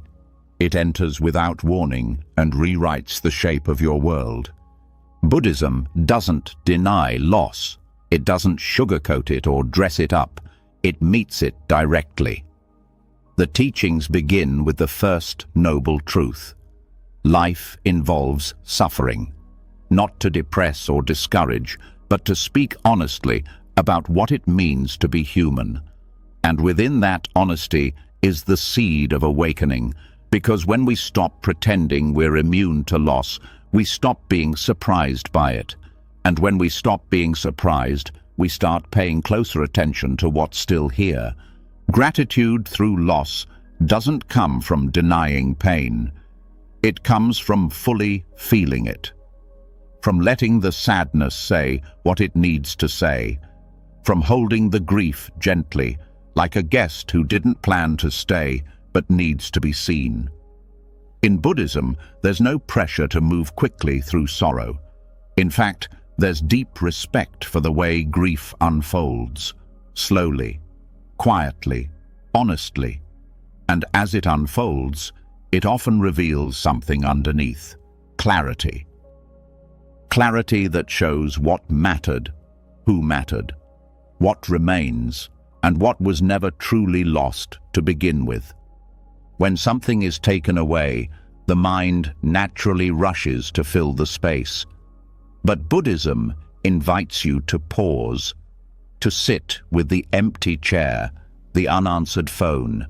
It enters without warning and rewrites the shape of your world. Buddhism doesn't deny loss. It doesn't sugarcoat it or dress it up. It meets it directly. The teachings begin with the first noble truth. Life involves suffering, not to depress or discourage, but to speak honestly about what it means to be human. And within that honesty is the seed of awakening, because when we stop pretending we're immune to loss, we stop being surprised by it. And when we stop being surprised, we start paying closer attention to what's still here. Gratitude through loss doesn't come from denying pain. It comes from fully feeling it. From letting the sadness say what it needs to say. From holding the grief gently, like a guest who didn't plan to stay but needs to be seen. In Buddhism, there's no pressure to move quickly through sorrow. In fact, there's deep respect for the way grief unfolds, slowly, quietly, honestly. And as it unfolds, it often reveals something underneath: clarity. Clarity that shows what mattered, who mattered, what remains, and what was never truly lost to begin with. When something is taken away, the mind naturally rushes to fill the space. But Buddhism invites you to pause, to sit with the empty chair, the unanswered phone,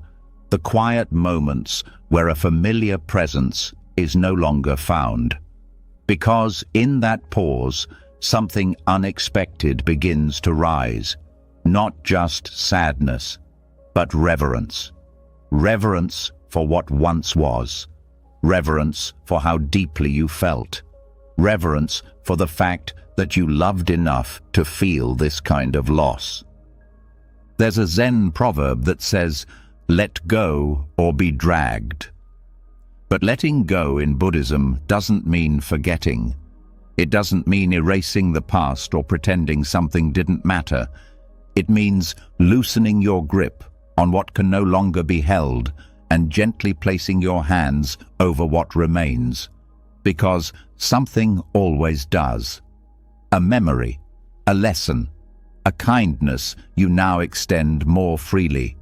the quiet moments where a familiar presence is no longer found. Because in that pause, something unexpected begins to rise. Not just sadness, but reverence. Reverence for what once was. Reverence for how deeply you felt. Reverence for the fact that you loved enough to feel this kind of loss. There's a Zen proverb that says, "Let go or be dragged." But letting go in Buddhism doesn't mean forgetting. It doesn't mean erasing the past or pretending something didn't matter. It means loosening your grip on what can no longer be held and gently placing your hands over what remains. Because something always does. A memory, a lesson, a kindness you now extend more freely.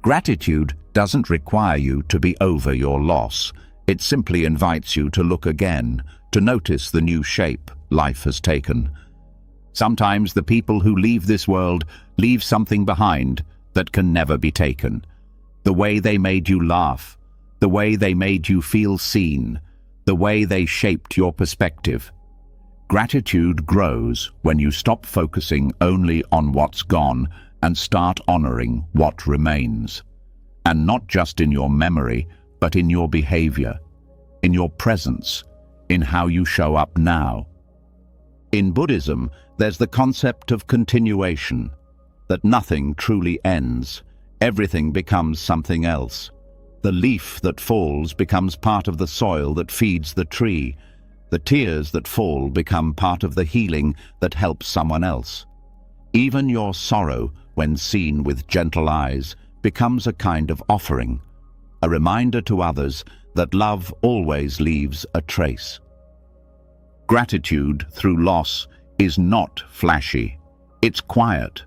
Gratitude doesn't require you to be over your loss. It simply invites you to look again, to notice the new shape life has taken. Sometimes the people who leave this world leave something behind that can never be taken. The way they made you laugh, the way they made you feel seen, the way they shaped your perspective. Gratitude grows when you stop focusing only on what's gone and start honoring what remains. And not just in your memory, but in your behavior, in your presence, in how you show up now. In Buddhism, there's the concept of continuation, that nothing truly ends. Everything becomes something else. The leaf that falls becomes part of the soil that feeds the tree. The tears that fall become part of the healing that helps someone else. Even your sorrow, when seen with gentle eyes, becomes a kind of offering, a reminder to others that love always leaves a trace. Gratitude through loss is not flashy. It's quiet.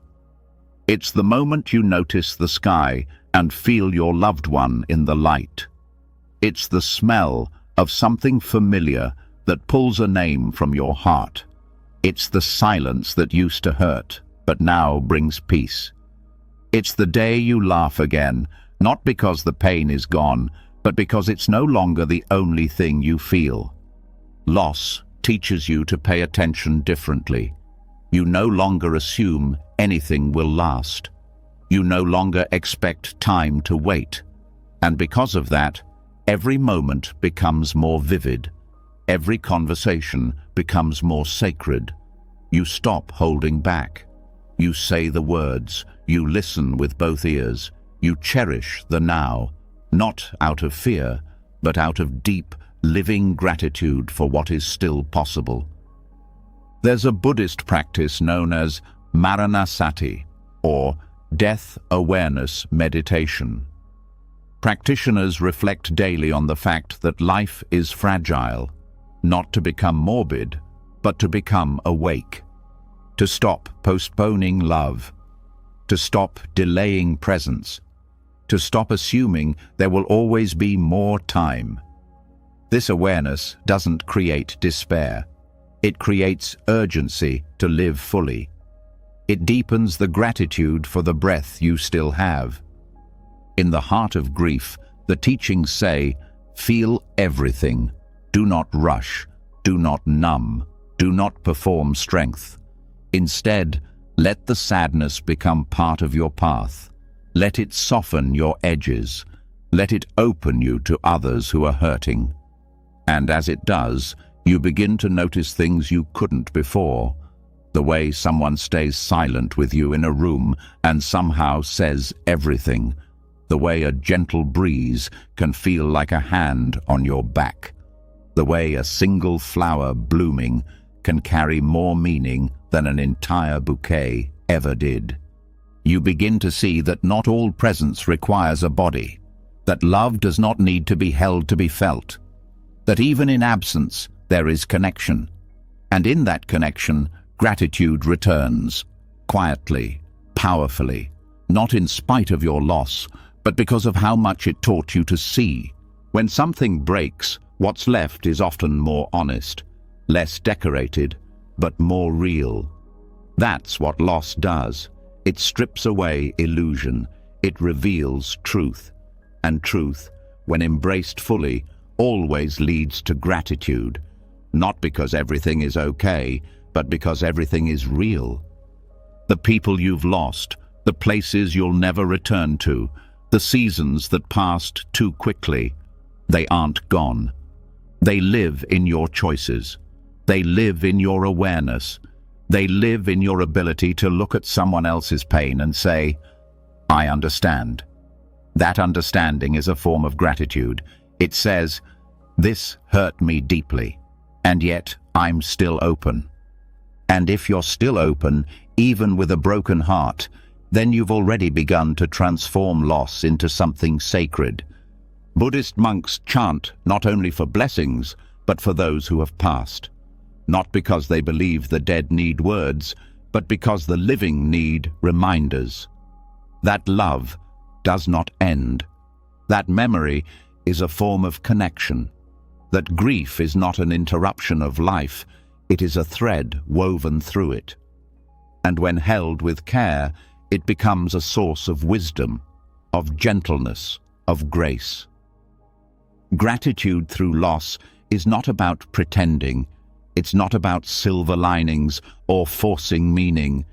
It's the moment you notice the sky and feel your loved one in the light. It's the smell of something familiar that pulls a name from your heart. It's the silence that used to hurt, but now brings peace. It's the day you laugh again, not because the pain is gone, but because it's no longer the only thing you feel. Loss teaches you to pay attention differently. You no longer assume anything will last. You no longer expect time to wait. And because of that, every moment becomes more vivid. Every conversation becomes more sacred. You stop holding back. You say the words. You listen with both ears. You cherish the now, not out of fear, but out of deep, living gratitude for what is still possible. There's a Buddhist practice known as Maranasati, or death awareness meditation. Practitioners reflect daily on the fact that life is fragile, not to become morbid, but to become awake, to stop postponing love, to stop delaying presence, to stop assuming there will always be more time. This awareness doesn't create despair. It creates urgency to live fully. It deepens the gratitude for the breath you still have. In the heart of grief, the teachings say, feel everything. Do not rush. Do not numb. Do not perform strength. Instead, let the sadness become part of your path. Let it soften your edges. Let it open you to others who are hurting. And as it does, you begin to notice things you couldn't before. The way someone stays silent with you in a room and somehow says everything. The way a gentle breeze can feel like a hand on your back. The way a single flower blooming can carry more meaning than an entire bouquet ever did. You begin to see that not all presence requires a body, that love does not need to be held to be felt, that even in absence there is connection, and in that connection gratitude returns, quietly, powerfully, not in spite of your loss, but because of how much it taught you to see. When something breaks, what's left is often more honest, less decorated, but more real. That's what loss does. It strips away illusion. It reveals truth. And truth, when embraced fully, always leads to gratitude. Not because everything is okay, but because everything is real. The people you've lost, the places you'll never return to, the seasons that passed too quickly, they aren't gone. They live in your choices. They live in your awareness. They live in your ability to look at someone else's pain and say, I understand. That understanding is a form of gratitude. It says, this hurt me deeply, and yet I'm still open. And if you're still open, even with a broken heart, then you've already begun to transform loss into something sacred. Buddhist monks chant not only for blessings, but for those who have passed. Not because they believe the dead need words, but because the living need reminders. That love does not end. That memory is a form of connection. That grief is not an interruption of life, it is a thread woven through it. And when held with care, it becomes a source of wisdom, of gentleness, of grace. Gratitude through loss is not about pretending. It's not about silver linings or forcing meaning.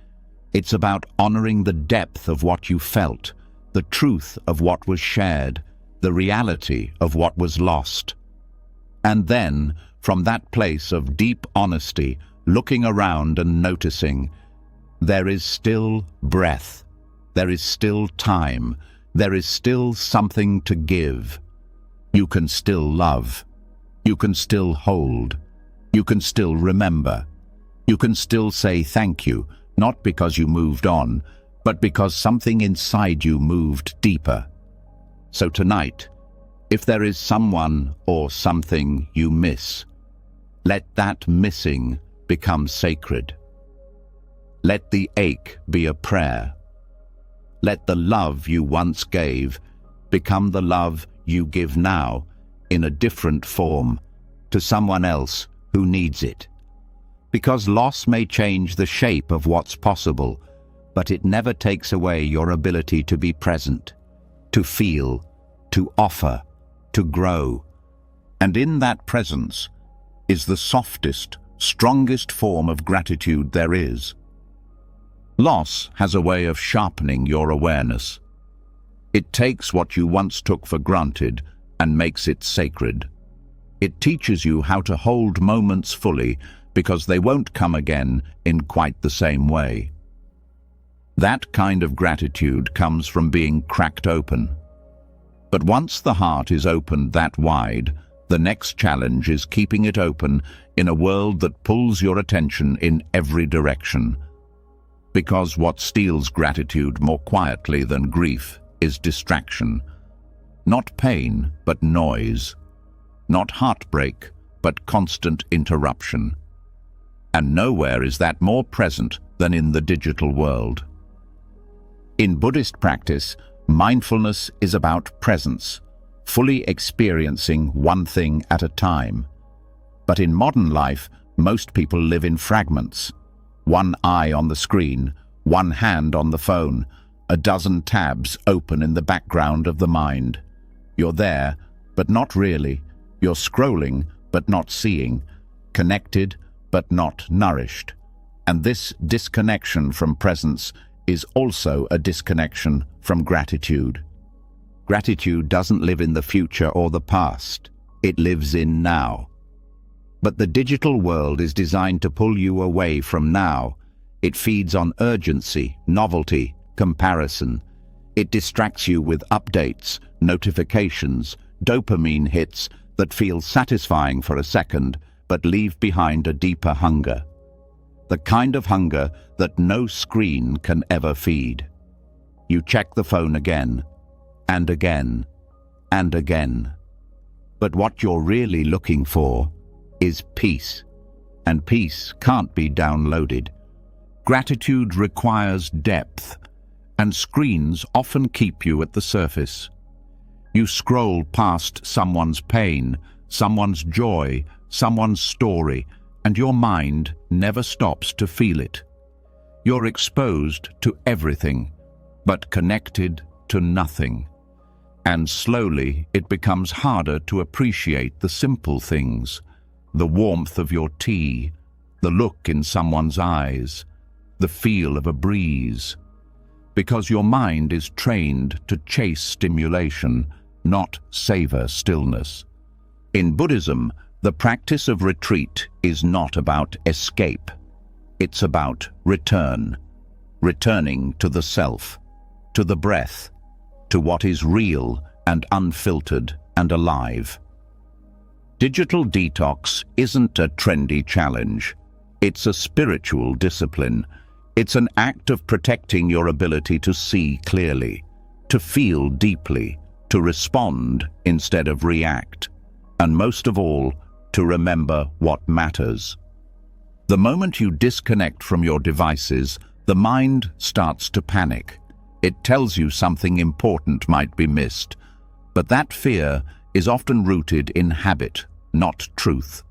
It's about honoring the depth of what you felt, the truth of what was shared, the reality of what was lost. And then, from that place of deep honesty, looking around and noticing, there is still breath, there is still time, there is still something to give. You can still love. You can still hold. You can still remember. You can still say thank you, not because you moved on, but because something inside you moved deeper. So tonight, if there is someone or something you miss, let that missing become sacred. Let the ache be a prayer. Let the love you once gave become the love you give now in a different form to someone else who needs it. Because loss may change the shape of what's possible, but it never takes away your ability to be present, to feel, to offer, to grow. And in that presence is the softest, strongest form of gratitude there is. Loss has a way of sharpening your awareness. It takes what you once took for granted and makes it sacred. It teaches you how to hold moments fully because they won't come again in quite the same way. That kind of gratitude comes from being cracked open. But once the heart is opened that wide, the next challenge is keeping it open in a world that pulls your attention in every direction. Because what steals gratitude more quietly than grief is distraction. Not pain, but noise. Not heartbreak, but constant interruption. And nowhere is that more present than in the digital world. In Buddhist practice, Mindfulness is about presence, fully experiencing one thing at a time. But in modern life, most people live in fragments. One eye on the screen, one hand on the phone, a dozen tabs open in the background of the mind. You're there, but not really. You're scrolling, but not seeing. Connected, but not nourished. And this disconnection from presence is also a disconnection from gratitude. Gratitude doesn't live in the future or the past. It lives in now. But the digital world is designed to pull you away from now. It feeds on urgency, novelty, comparison. It distracts you with updates, notifications, dopamine hits that feel satisfying for a second, but leave behind a deeper hunger. The kind of hunger that no screen can ever feed. You check the phone again, and again, and again. But what you're really looking for is peace, and peace can't be downloaded. Gratitude requires depth, and screens often keep you at the surface. You scroll past someone's pain, someone's joy, someone's story, and your mind never stops to feel it. You're exposed to everything, but connected to nothing. And slowly it becomes harder to appreciate the simple things. The warmth of your tea, the look in someone's eyes, the feel of a breeze. Because your mind is trained to chase stimulation, not savor stillness. In Buddhism, the practice of retreat is not about escape. It's about return. Returning to the self, to the breath, to what is real and unfiltered and alive. Digital detox isn't a trendy challenge. It's a spiritual discipline. It's an act of protecting your ability to see clearly, to feel deeply, to respond instead of react, and most of all, to remember what matters. The moment you disconnect from your devices, the mind starts to panic. It tells you something important might be missed, but that fear is often rooted in habit, not truth.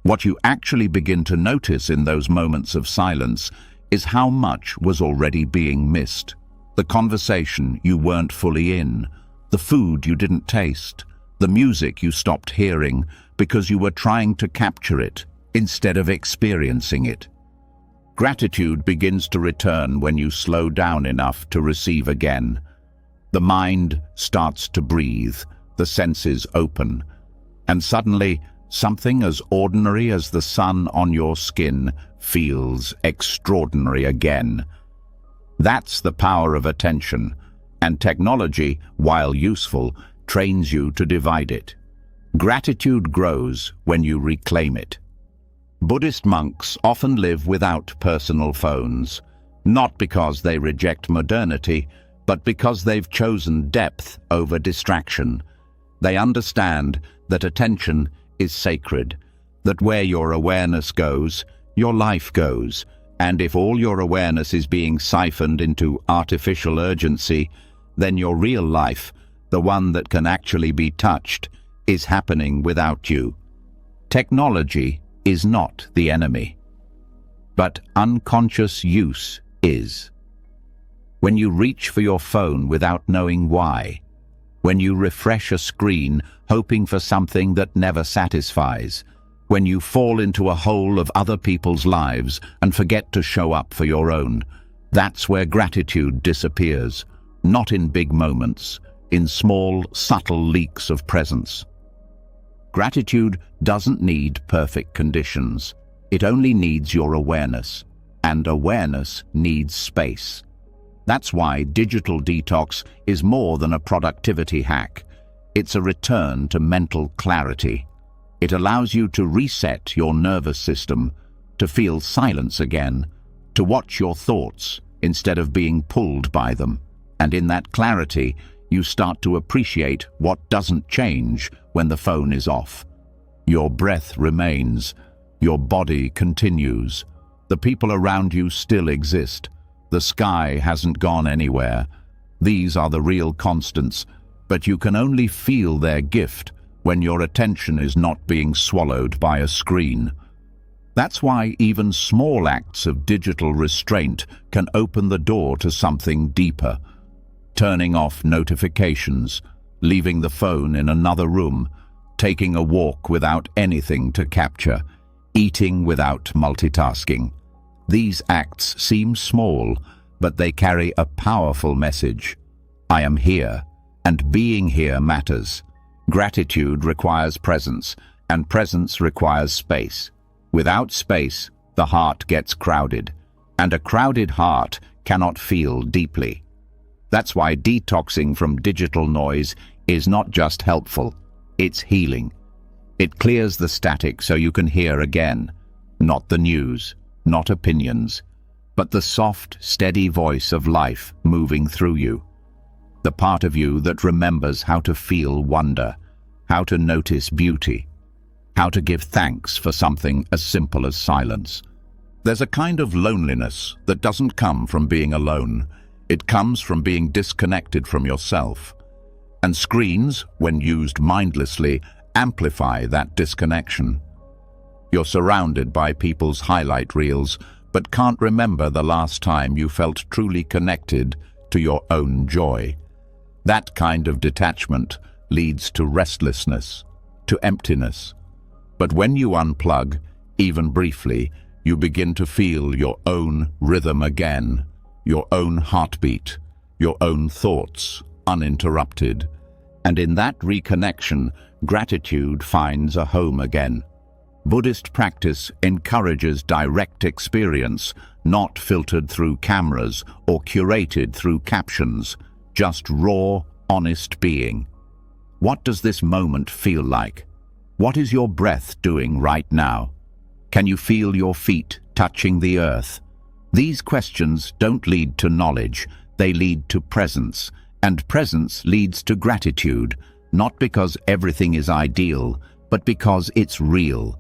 What you actually begin to notice in those moments of silence is how much was already being missed. The conversation you weren't fully in, the food you didn't taste, the music you stopped hearing because you were trying to capture it instead of experiencing it. Gratitude begins to return when you slow down enough to receive again. The mind starts to breathe, the senses open, and suddenly something as ordinary as the sun on your skin feels extraordinary again. That's the power of attention, and technology, while useful, trains you to divide it. Gratitude grows when you reclaim it. Buddhist monks often live without personal phones, not because they reject modernity, but because they've chosen depth over distraction. They understand that attention is sacred, that where your awareness goes, your life goes, and if all your awareness is being siphoned into artificial urgency, then your real life, the one that can actually be touched, is happening without you. Technology is not the enemy, but unconscious use is. When you reach for your phone without knowing why, when you refresh a screen hoping for something that never satisfies, when you fall into a hole of other people's lives and forget to show up for your own, that's where gratitude disappears, not in big moments, in small, subtle leaks of presence. Gratitude doesn't need perfect conditions. It only needs your awareness, and awareness needs space. That's why digital detox is more than a productivity hack. It's a return to mental clarity. It allows you to reset your nervous system, to feel silence again, to watch your thoughts instead of being pulled by them. And in that clarity, you start to appreciate what doesn't change when the phone is off. Your breath remains. Your body continues. The people around you still exist. The sky hasn't gone anywhere. These are the real constants, but you can only feel their gift when your attention is not being swallowed by a screen. That's why even small acts of digital restraint can open the door to something deeper. Turning off notifications, leaving the phone in another room, taking a walk without anything to capture, eating without multitasking. These acts seem small, but they carry a powerful message. I am here, and being here matters. Gratitude requires presence, and presence requires space. Without space, the heart gets crowded, and a crowded heart cannot feel deeply. That's why detoxing from digital noise is not just helpful, it's healing. It clears the static so you can hear again, not the news, not opinions, but the soft, steady voice of life moving through you. The part of you that remembers how to feel wonder, how to notice beauty, how to give thanks for something as simple as silence. There's a kind of loneliness that doesn't come from being alone. It comes from being disconnected from yourself. And screens, when used mindlessly, amplify that disconnection. You're surrounded by people's highlight reels, but can't remember the last time you felt truly connected to your own joy. That kind of detachment leads to restlessness, to emptiness. But when you unplug, even briefly, you begin to feel your own rhythm again, your own heartbeat, your own thoughts, uninterrupted. And in that reconnection, gratitude finds a home again. Buddhist practice encourages direct experience, not filtered through cameras or curated through captions, just raw, honest being. What does this moment feel like? What is your breath doing right now? Can you feel your feet touching the earth? These questions don't lead to knowledge, they lead to presence, and presence leads to gratitude, not because everything is ideal, but because it's real.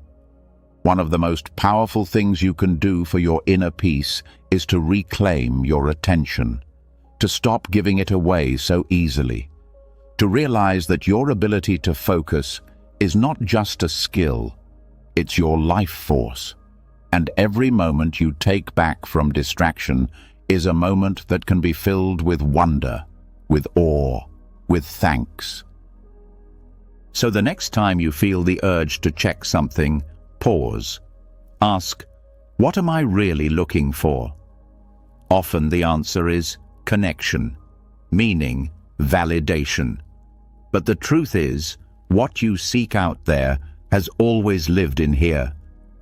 One of the most powerful things you can do for your inner peace is to reclaim your attention, to stop giving it away so easily, to realize that your ability to focus is not just a skill, it's your life force. And every moment you take back from distraction is a moment that can be filled with wonder, with awe, with thanks. So the next time you feel the urge to check something, pause. Ask, what am I really looking for? Often the answer is connection, meaning, validation. But the truth is, what you seek out there has always lived in here,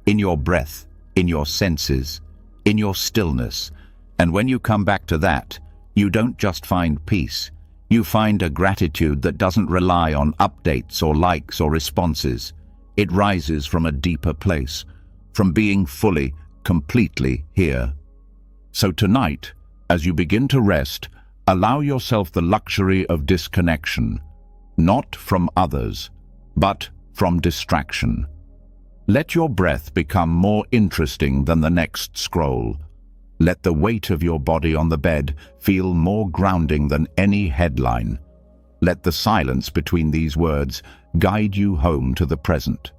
in your breath, in your senses, in your stillness. And when you come back to that, you don't just find peace, you find a gratitude that doesn't rely on updates or likes or responses. It rises from a deeper place, from being fully, completely here. So tonight, as you begin to rest, allow yourself the luxury of disconnection, not from others, but from distraction. Let your breath become more interesting than the next scroll. Let the weight of your body on the bed feel more grounding than any headline. Let the silence between these words guide you home to the present.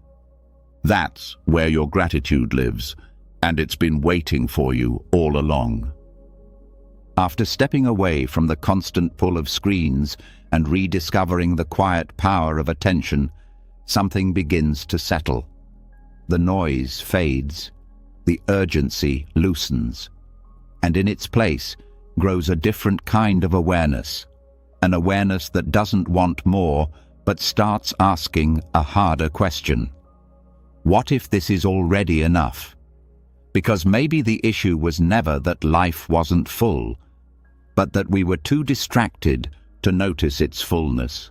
That's where your gratitude lives, and it's been waiting for you all along. After stepping away from the constant pull of screens and rediscovering the quiet power of attention, something begins to settle. The noise fades, the urgency loosens, and in its place grows a different kind of awareness, an awareness that doesn't want more, but starts asking a harder question. What if this is already enough? Because maybe the issue was never that life wasn't full, but that we were too distracted to notice its fullness.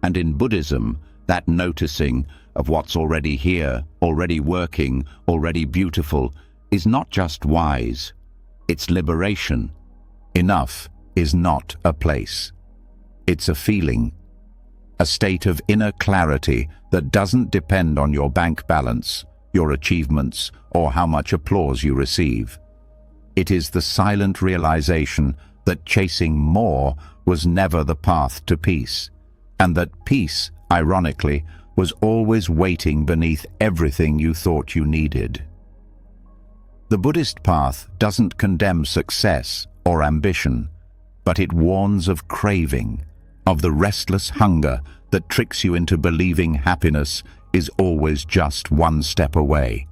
And in Buddhism, that noticing of what's already here, already working, already beautiful, is not just wise, it's liberation. Enough is not a place. It's a feeling, a state of inner clarity that doesn't depend on your bank balance, your achievements, or how much applause you receive. It is the silent realization that chasing more was never the path to peace, and that peace, ironically, was always waiting beneath everything you thought you needed. The Buddhist path doesn't condemn success or ambition, but it warns of craving, of the restless hunger that tricks you into believing happiness is always just one step away.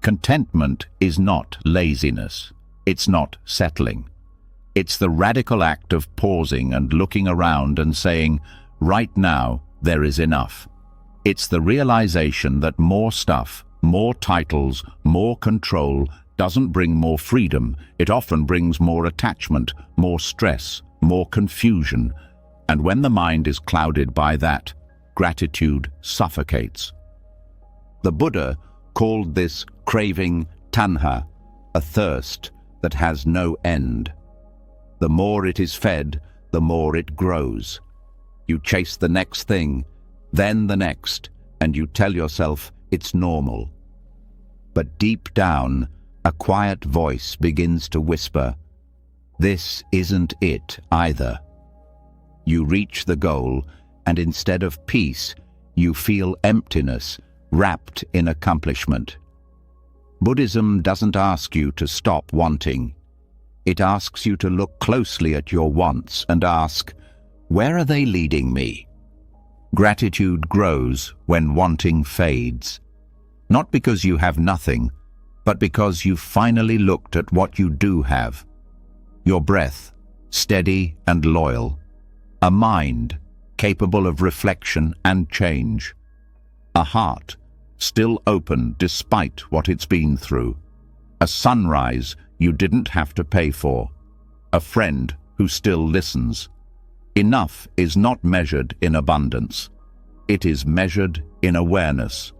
Contentment is not laziness. It's not settling. It's the radical act of pausing and looking around and saying, right now, there is enough. It's the realization that more stuff, more titles, more control doesn't bring more freedom. It often brings more attachment, more stress, more confusion. And when the mind is clouded by that, gratitude suffocates. The Buddha called this craving tanha, a thirst that has no end. The more it is fed, the more it grows. You chase the next thing, then the next, and you tell yourself it's normal. But deep down, a quiet voice begins to whisper, this isn't it either. You reach the goal, and instead of peace, you feel emptiness wrapped in accomplishment. Buddhism doesn't ask you to stop wanting. It asks you to look closely at your wants and ask, where are they leading me? Gratitude grows when wanting fades. Not because you have nothing, but because you've finally looked at what you do have. Your breath, steady and loyal. A mind, capable of reflection and change. A heart, still open despite what it's been through. A sunrise you didn't have to pay for. A friend who still listens. Enough is not measured in abundance. It is measured in awareness.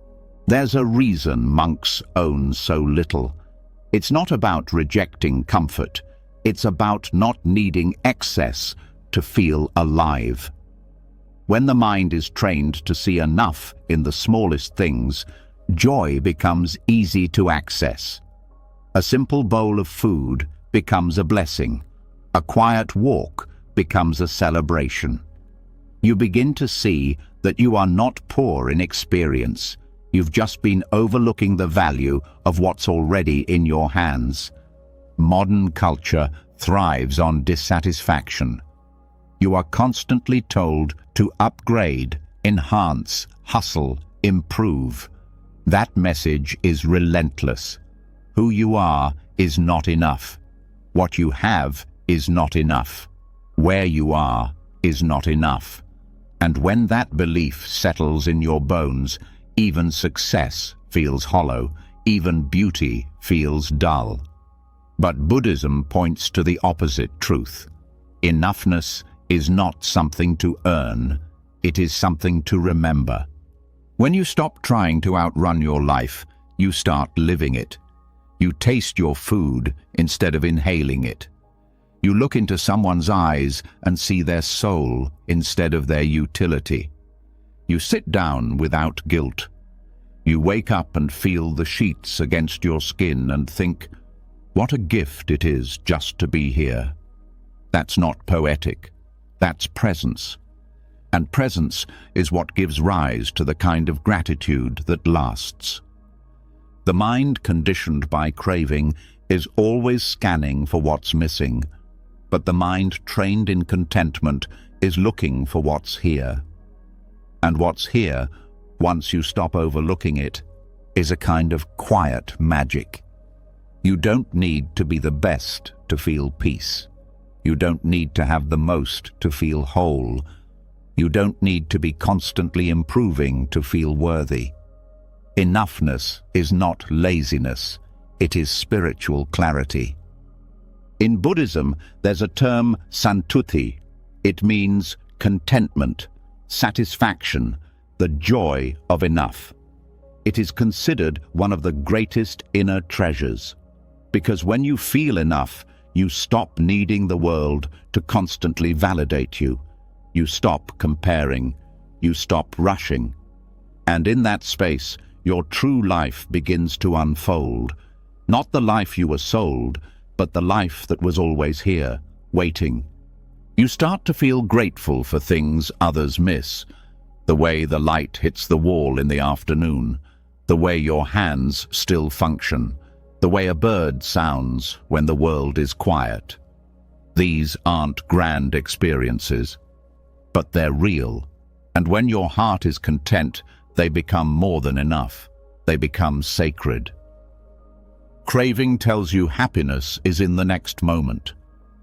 There's a reason monks own so little. It's not about rejecting comfort. It's about not needing excess to feel alive. When the mind is trained to see enough in the smallest things, joy becomes easy to access. A simple bowl of food becomes a blessing. A quiet walk becomes a celebration. You begin to see that you are not poor in experience. You've just been overlooking the value of what's already in your hands. Modern culture thrives on dissatisfaction. You are constantly told to upgrade, enhance, hustle, improve. That message is relentless. Who you are is not enough. What you have is not enough. Where you are is not enough. And when that belief settles in your bones, even success feels hollow, even beauty feels dull. But Buddhism points to the opposite truth. Enoughness is not something to earn, it is something to remember. When you stop trying to outrun your life, you start living it. You taste your food instead of inhaling it. You look into someone's eyes and see their soul instead of their utility. You sit down without guilt. You wake up and feel the sheets against your skin and think, what a gift it is just to be here. That's not poetic. That's presence. And presence is what gives rise to the kind of gratitude that lasts. The mind conditioned by craving is always scanning for what's missing, but the mind trained in contentment is looking for what's here. And what's here, once you stop overlooking it, is a kind of quiet magic. You don't need to be the best to feel peace. You don't need to have the most to feel whole. You don't need to be constantly improving to feel worthy. Enoughness is not laziness, it is spiritual clarity. In Buddhism, there's a term santuti. It means contentment, satisfaction, the joy of enough. It is considered one of the greatest inner treasures, because when you feel enough, you stop needing the world to constantly validate you. You stop comparing. You stop rushing. And in that space, your true life begins to unfold. Not the life you were sold, but the life that was always here, waiting. You start to feel grateful for things others miss, the way the light hits the wall in the afternoon, the way your hands still function, the way a bird sounds when the world is quiet. These aren't grand experiences, but they're real, and when your heart is content, they become more than enough. They become sacred. Craving tells you happiness is in the next moment.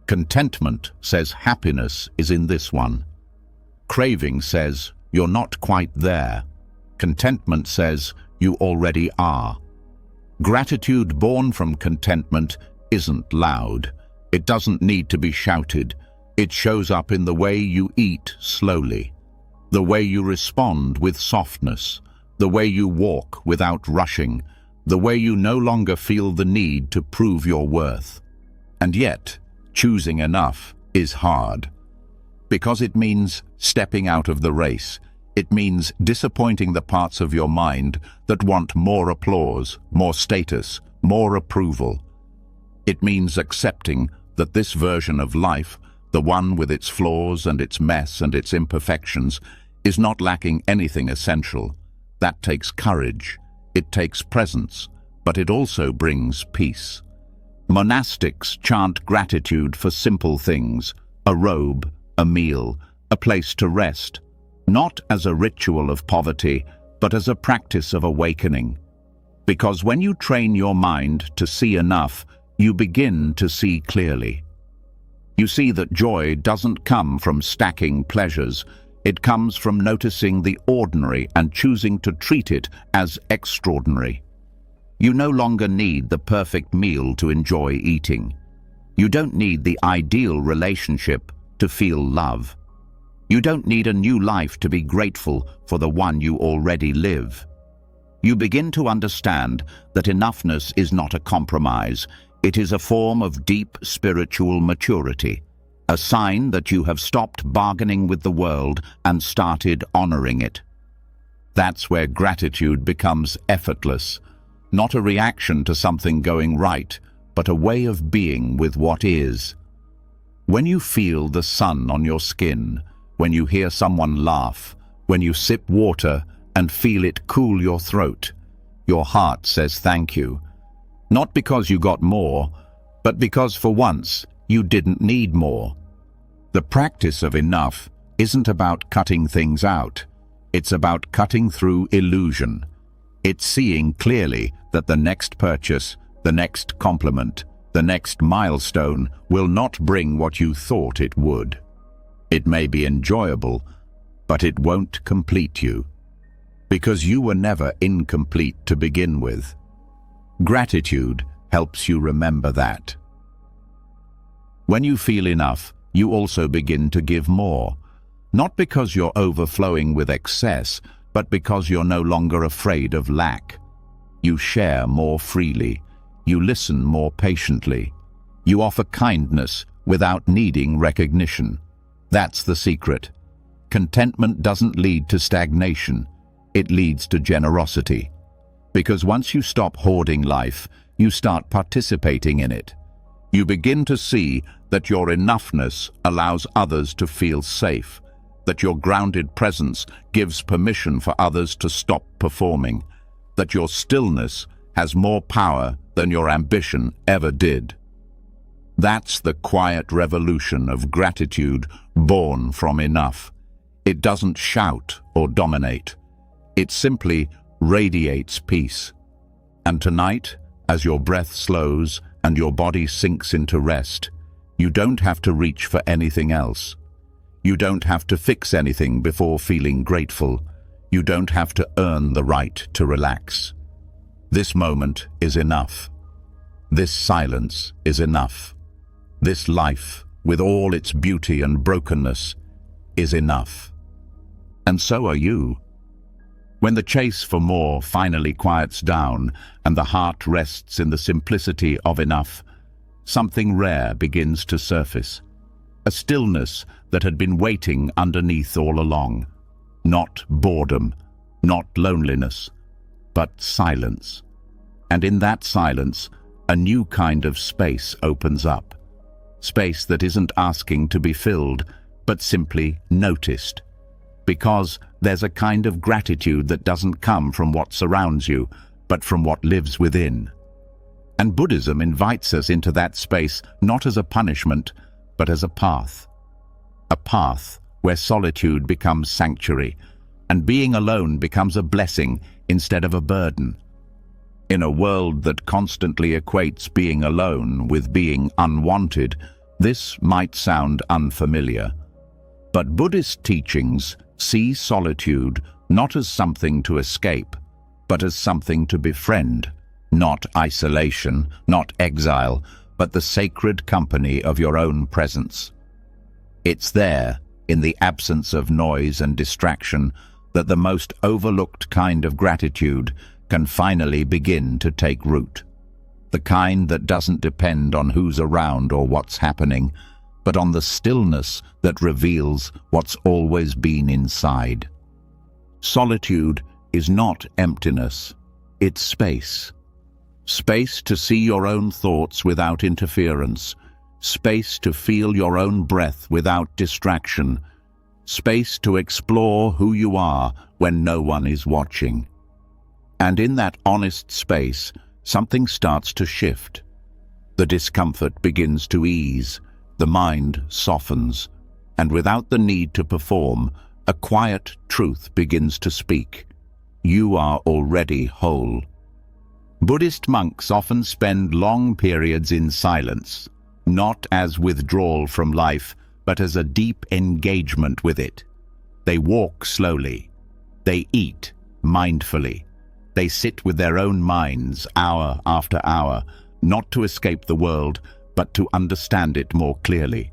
Contentment says happiness is in this one. Craving says you're not quite there. Contentment says you already are. Gratitude born from contentment isn't loud. It doesn't need to be shouted. It shows up in the way you eat slowly, the way you respond with softness, the way you walk without rushing, the way you no longer feel the need to prove your worth. And yet, choosing enough is hard, because it means stepping out of the race. It means disappointing the parts of your mind that want more applause, more status, more approval. It means accepting that this version of life, the one with its flaws and its mess and its imperfections, is not lacking anything essential. That takes courage, it takes presence, but it also brings peace. Monastics chant gratitude for simple things, a robe, a meal, a place to rest, not as a ritual of poverty, but as a practice of awakening. Because when you train your mind to see enough, you begin to see clearly. You see that joy doesn't come from stacking pleasures. It comes from noticing the ordinary and choosing to treat it as extraordinary. You no longer need the perfect meal to enjoy eating. You don't need the ideal relationship to feel love. You don't need a new life to be grateful for the one you already live. You begin to understand that enoughness is not a compromise. It is a form of deep spiritual maturity, a sign that you have stopped bargaining with the world and started honoring it. That's where gratitude becomes effortless, not a reaction to something going right, but a way of being with what is. When you feel the sun on your skin, when you hear someone laugh, when you sip water and feel it cool your throat, your heart says thank you. Not because you got more, but because for once you didn't need more. The practice of enough isn't about cutting things out. It's about cutting through illusion. It's seeing clearly that the next purchase, the next compliment, the next milestone will not bring what you thought it would. It may be enjoyable, but it won't complete you, because you were never incomplete to begin with. Gratitude helps you remember that. When you feel enough, you also begin to give more, not because you're overflowing with excess, but because you're no longer afraid of lack. You share more freely. You listen more patiently. You offer kindness without needing recognition. That's the secret. Contentment doesn't lead to stagnation. It leads to generosity. Because once you stop hoarding life, you start participating in it. You begin to see that your enoughness allows others to feel safe, that your grounded presence gives permission for others to stop performing, that your stillness has more power than your ambition ever did. That's the quiet revolution of gratitude born from enough. It doesn't shout or dominate. It simply radiates peace. And tonight, as your breath slows and your body sinks into rest, you don't have to reach for anything else. You don't have to fix anything before feeling grateful. You don't have to earn the right to relax. This moment is enough. This silence is enough. This life, with all its beauty and brokenness, is enough. And so are you. When the chase for more finally quiets down and the heart rests in the simplicity of enough, something rare begins to surface. A stillness that had been waiting underneath all along. Not boredom, not loneliness, but silence. And in that silence, a new kind of space opens up. space that isn't asking to be filled, but simply noticed. Because there's a kind of gratitude that doesn't come from what surrounds you, but from what lives within. And Buddhism invites us into that space not as a punishment, but as a path. A path where solitude becomes sanctuary, and being alone becomes a blessing instead of a burden. In a world that constantly equates being alone with being unwanted, this might sound unfamiliar. But Buddhist teachings see solitude not as something to escape, but as something to befriend. Not isolation, not exile, but the sacred company of your own presence. It's there, in the absence of noise and distraction, that the most overlooked kind of gratitude can finally begin to take root. The kind that doesn't depend on who's around or what's happening, but on the stillness that reveals what's always been inside. Solitude is not emptiness, it's space. Space to see your own thoughts without interference, space to feel your own breath without distraction, space to explore who you are when no one is watching. And in that honest space, something starts to shift. The discomfort begins to ease, the mind softens, and without the need to perform, a quiet truth begins to speak. You are already whole. Buddhist monks often spend long periods in silence, not as withdrawal from life, but as a deep engagement with it. They walk slowly. They eat mindfully. They sit with their own minds hour after hour, not to escape the world, but to understand it more clearly.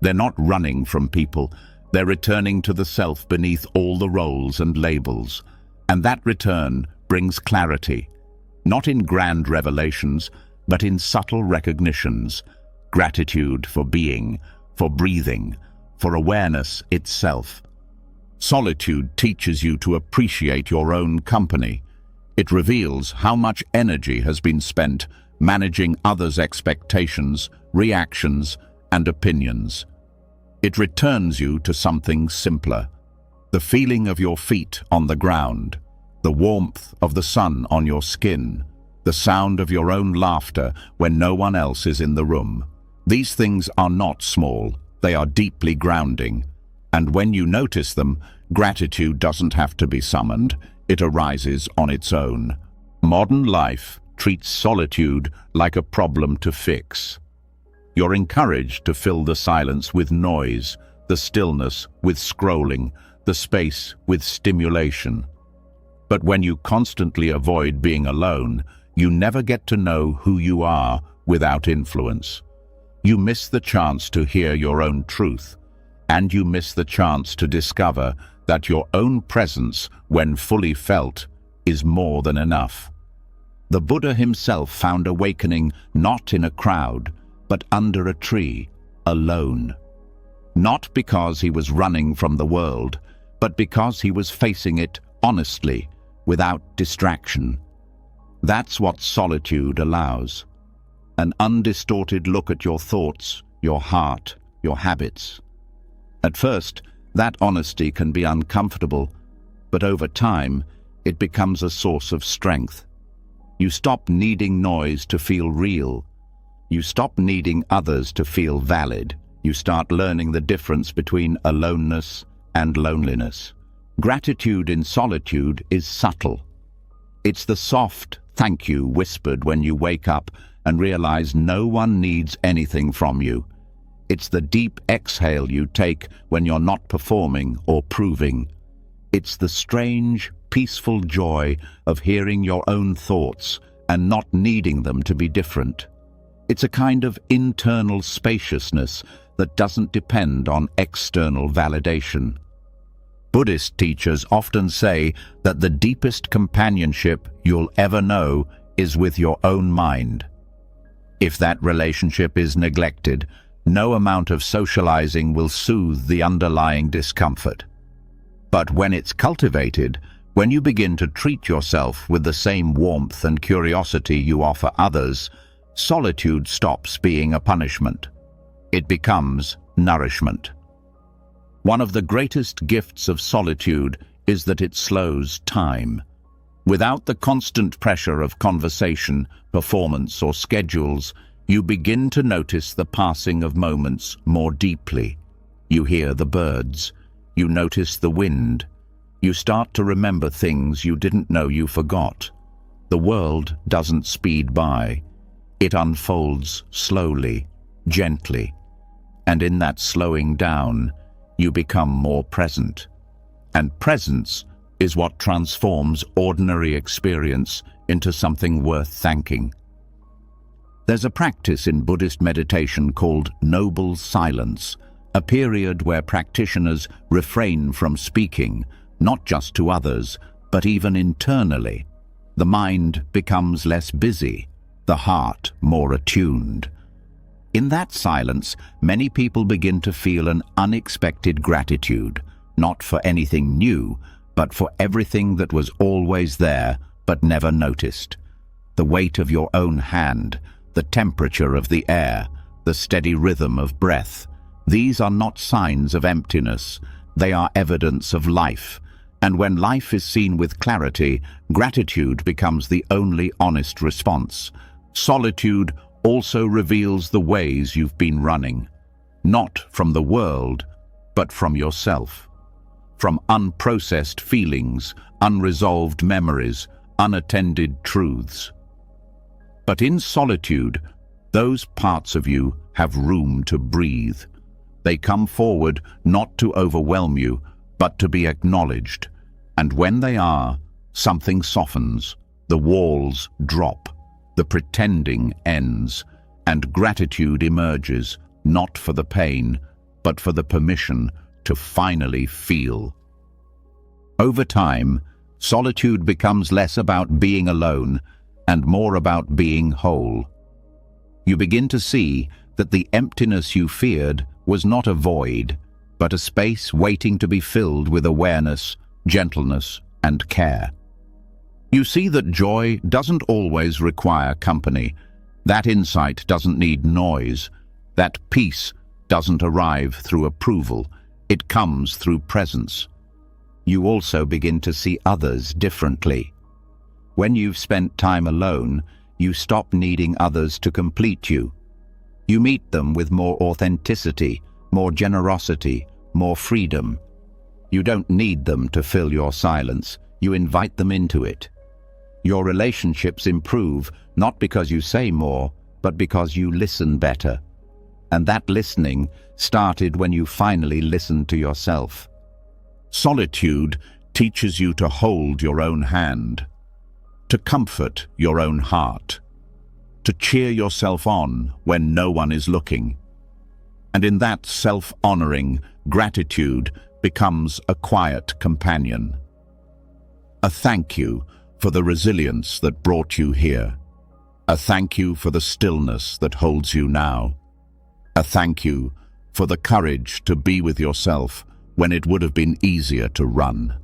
They're not running from people. They're returning to the self beneath all the roles and labels. And that return brings clarity, not in grand revelations, but in subtle recognitions. Gratitude for being, for breathing, for awareness itself. Solitude teaches you to appreciate your own company. It reveals how much energy has been spent managing others' expectations, reactions, and opinions. It returns you to something simpler. The feeling of your feet on the ground, the warmth of the sun on your skin, the sound of your own laughter when no one else is in the room. These things are not small, they are deeply grounding. And when you notice them, gratitude doesn't have to be summoned, it arises on its own. Modern life treats solitude like a problem to fix. You're encouraged to fill the silence with noise, the stillness with scrolling, the space with stimulation. But when you constantly avoid being alone, you never get to know who you are without influence. You miss the chance to hear your own truth, and you miss the chance to discover that your own presence, when fully felt, is more than enough. The Buddha himself found awakening not in a crowd, but under a tree, alone. Not because he was running from the world, but because he was facing it honestly, without distraction. That's what solitude allows. An undistorted look at your thoughts, your heart, your habits. At first, that honesty can be uncomfortable, but over time, it becomes a source of strength. You stop needing noise to feel real. You stop needing others to feel valid. You start learning the difference between aloneness and loneliness. Gratitude in solitude is subtle. It's the soft thank you whispered when you wake up and realize no one needs anything from you. It's the deep exhale you take when you're not performing or proving. It's the strange, peaceful joy of hearing your own thoughts and not needing them to be different. It's a kind of internal spaciousness that doesn't depend on external validation. Buddhist teachers often say that the deepest companionship you'll ever know is with your own mind. If that relationship is neglected, no amount of socializing will soothe the underlying discomfort. But when it's cultivated, when you begin to treat yourself with the same warmth and curiosity you offer others, solitude stops being a punishment. It becomes nourishment. One of the greatest gifts of solitude is that it slows time. Without the constant pressure of conversation, performance, or schedules, you begin to notice the passing of moments more deeply. You hear the birds. You notice the wind. You start to remember things you didn't know you forgot. The world doesn't speed by. It unfolds slowly, gently. And in that slowing down, you become more present. And presence is what transforms ordinary experience into something worth thanking. There's a practice in Buddhist meditation called noble silence, a period where practitioners refrain from speaking, not just to others, but even internally. The mind becomes less busy, the heart more attuned. In that silence, many people begin to feel an unexpected gratitude, not for anything new, but for everything that was always there but never noticed. The weight of your own hand, the temperature of the air, the steady rhythm of breath. These are not signs of emptiness, they are evidence of life. And when life is seen with clarity, gratitude becomes the only honest response. Solitude also reveals the ways you've been running, not from the world, but from yourself. From unprocessed feelings, unresolved memories, unattended truths. But in solitude, those parts of you have room to breathe. They come forward not to overwhelm you, but to be acknowledged. And when they are, something softens, the walls drop, the pretending ends, and gratitude emerges, not for the pain, but for the permission to finally feel. Over time, solitude becomes less about being alone and more about being whole. You begin to see that the emptiness you feared was not a void, but a space waiting to be filled with awareness, gentleness, and care. You see that joy doesn't always require company. That insight doesn't need noise. That peace doesn't arrive through approval. It comes through presence. You also begin to see others differently. When you've spent time alone, you stop needing others to complete you. You meet them with more authenticity, more generosity, more freedom. You don't need them to fill your silence. You invite them into it. Your relationships improve, not because you say more, but because you listen better. And that listening started when you finally listened to yourself. Solitude teaches you to hold your own hand, to comfort your own heart, to cheer yourself on when no one is looking. And in that self-honoring, gratitude becomes a quiet companion. A thank you for the resilience that brought you here. A thank you for the stillness that holds you now. A thank you for the courage to be with yourself when it would have been easier to run.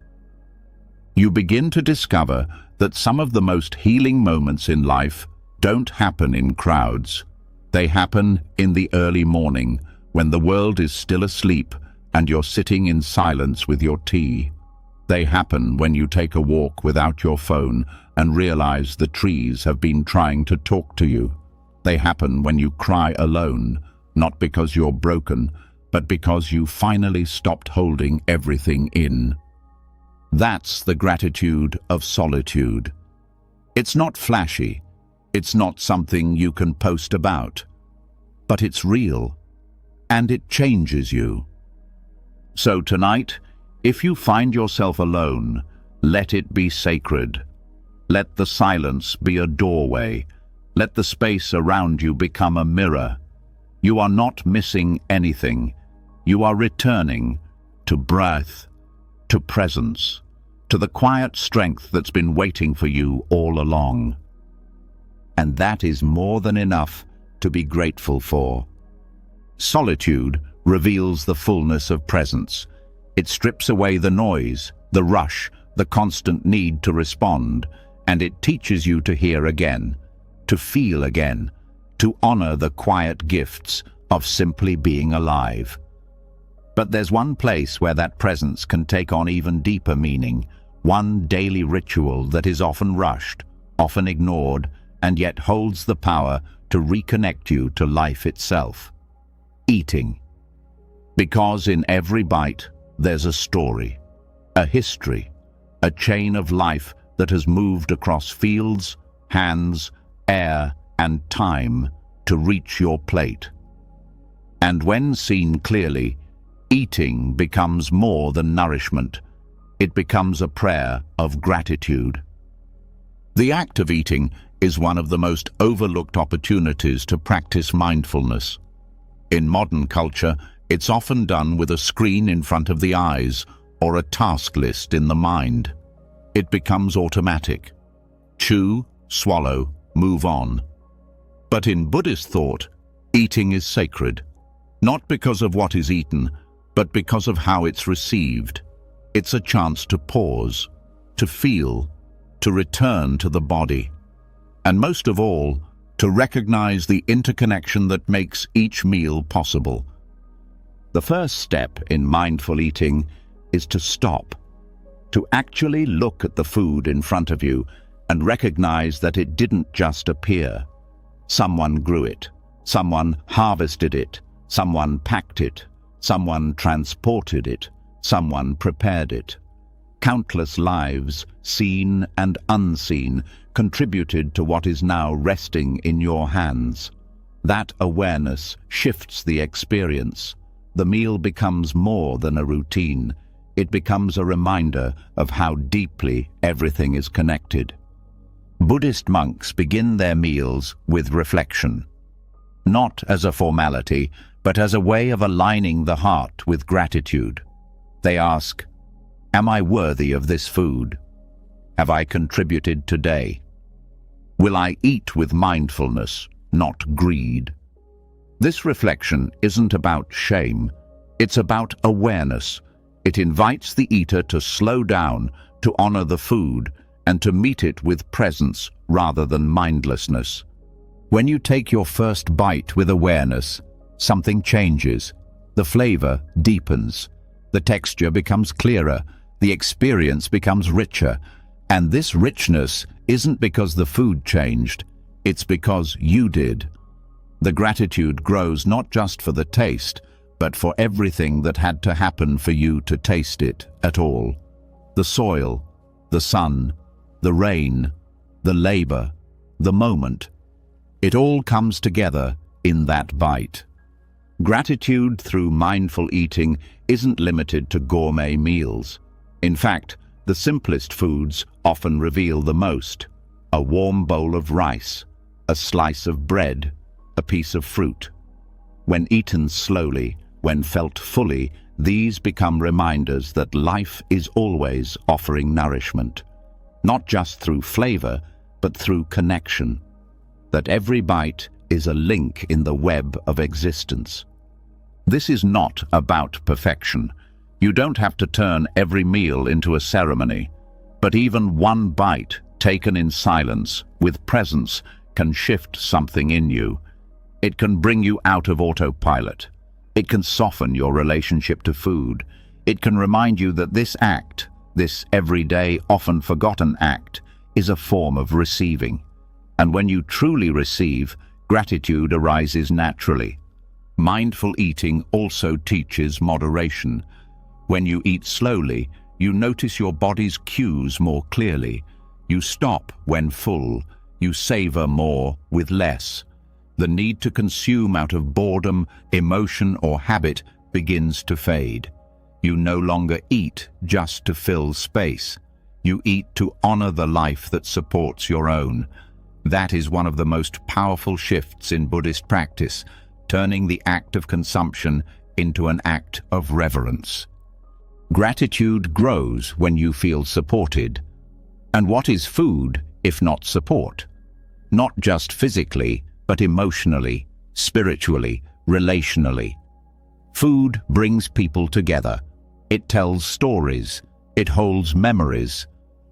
You begin to discover that some of the most healing moments in life don't happen in crowds. They happen in the early morning, when the world is still asleep and you're sitting in silence with your tea. They happen when you take a walk without your phone and realize the trees have been trying to talk to you. They happen when you cry alone, not because you're broken, but because you finally stopped holding everything in. That's the gratitude of solitude. It's not flashy. It's not something you can post about. But it's real, and it changes you. So tonight, if you find yourself alone, let it be sacred. Let the silence be a doorway. Let the space around you become a mirror. You are not missing anything. You are returning to breath, to presence, to the quiet strength that's been waiting for you all along. And that is more than enough to be grateful for. Solitude reveals the fullness of presence. It strips away the noise, the rush, the constant need to respond, and it teaches you to hear again, to feel again, to honor the quiet gifts of simply being alive. But there's one place where that presence can take on even deeper meaning, one daily ritual that is often rushed, often ignored, and yet holds the power to reconnect you to life itself. Eating. Because in every bite, there's a story, a history, a chain of life that has moved across fields, hands, air, and time to reach your plate. And when seen clearly, eating becomes more than nourishment. It becomes a prayer of gratitude. The act of eating is one of the most overlooked opportunities to practice mindfulness. In modern culture, it's often done with a screen in front of the eyes or a task list in the mind. It becomes automatic. Chew, swallow, move on. But in Buddhist thought, eating is sacred, not because of what is eaten, but because of how it's received. It's a chance to pause, to feel, to return to the body, and most of all, to recognize the interconnection that makes each meal possible. The first step in mindful eating is to stop, to actually look at the food in front of you and recognize that it didn't just appear. Someone grew it, someone harvested it, someone packed it, someone transported it, someone prepared it. Countless lives, seen and unseen, contributed to what is now resting in your hands. That awareness shifts the experience. The meal becomes more than a routine. It becomes a reminder of how deeply everything is connected. Buddhist monks begin their meals with reflection, not as a formality, but as a way of aligning the heart with gratitude. They ask, "Am I worthy of this food? Have I contributed today? Will I eat with mindfulness, not greed?" This reflection isn't about shame, it's about awareness. It invites the eater to slow down, to honor the food, and to meet it with presence rather than mindlessness. When you take your first bite with awareness, something changes. The flavor deepens, the texture becomes clearer, the experience becomes richer, and this richness isn't because the food changed, it's because you did. The gratitude grows not just for the taste, but for everything that had to happen for you to taste it at all. The soil, the sun, the rain, the labor, the moment. It all comes together in that bite. Gratitude through mindful eating isn't limited to gourmet meals. In fact, the simplest foods often reveal the most. A warm bowl of rice, a slice of bread, a piece of fruit. When eaten slowly, when felt fully, these become reminders that life is always offering nourishment. Not just through flavor, but through connection. That every bite is a link in the web of existence. This is not about perfection. You don't have to turn every meal into a ceremony, but even one bite taken in silence, with presence, can shift something in you. It can bring you out of autopilot. It can soften your relationship to food. It can remind you that this act, this everyday, often forgotten act, is a form of receiving. And when you truly receive, gratitude arises naturally. Mindful eating also teaches moderation. When you eat slowly, you notice your body's cues more clearly. You stop when full. You savor more with less. The need to consume out of boredom, emotion, or habit begins to fade. You no longer eat just to fill space. You eat to honor the life that supports your own. That is one of the most powerful shifts in Buddhist practice, turning the act of consumption into an act of reverence. Gratitude grows when you feel supported. And what is food if not support? Not just physically, but emotionally, spiritually, relationally. Food brings people together. It tells stories. It holds memories.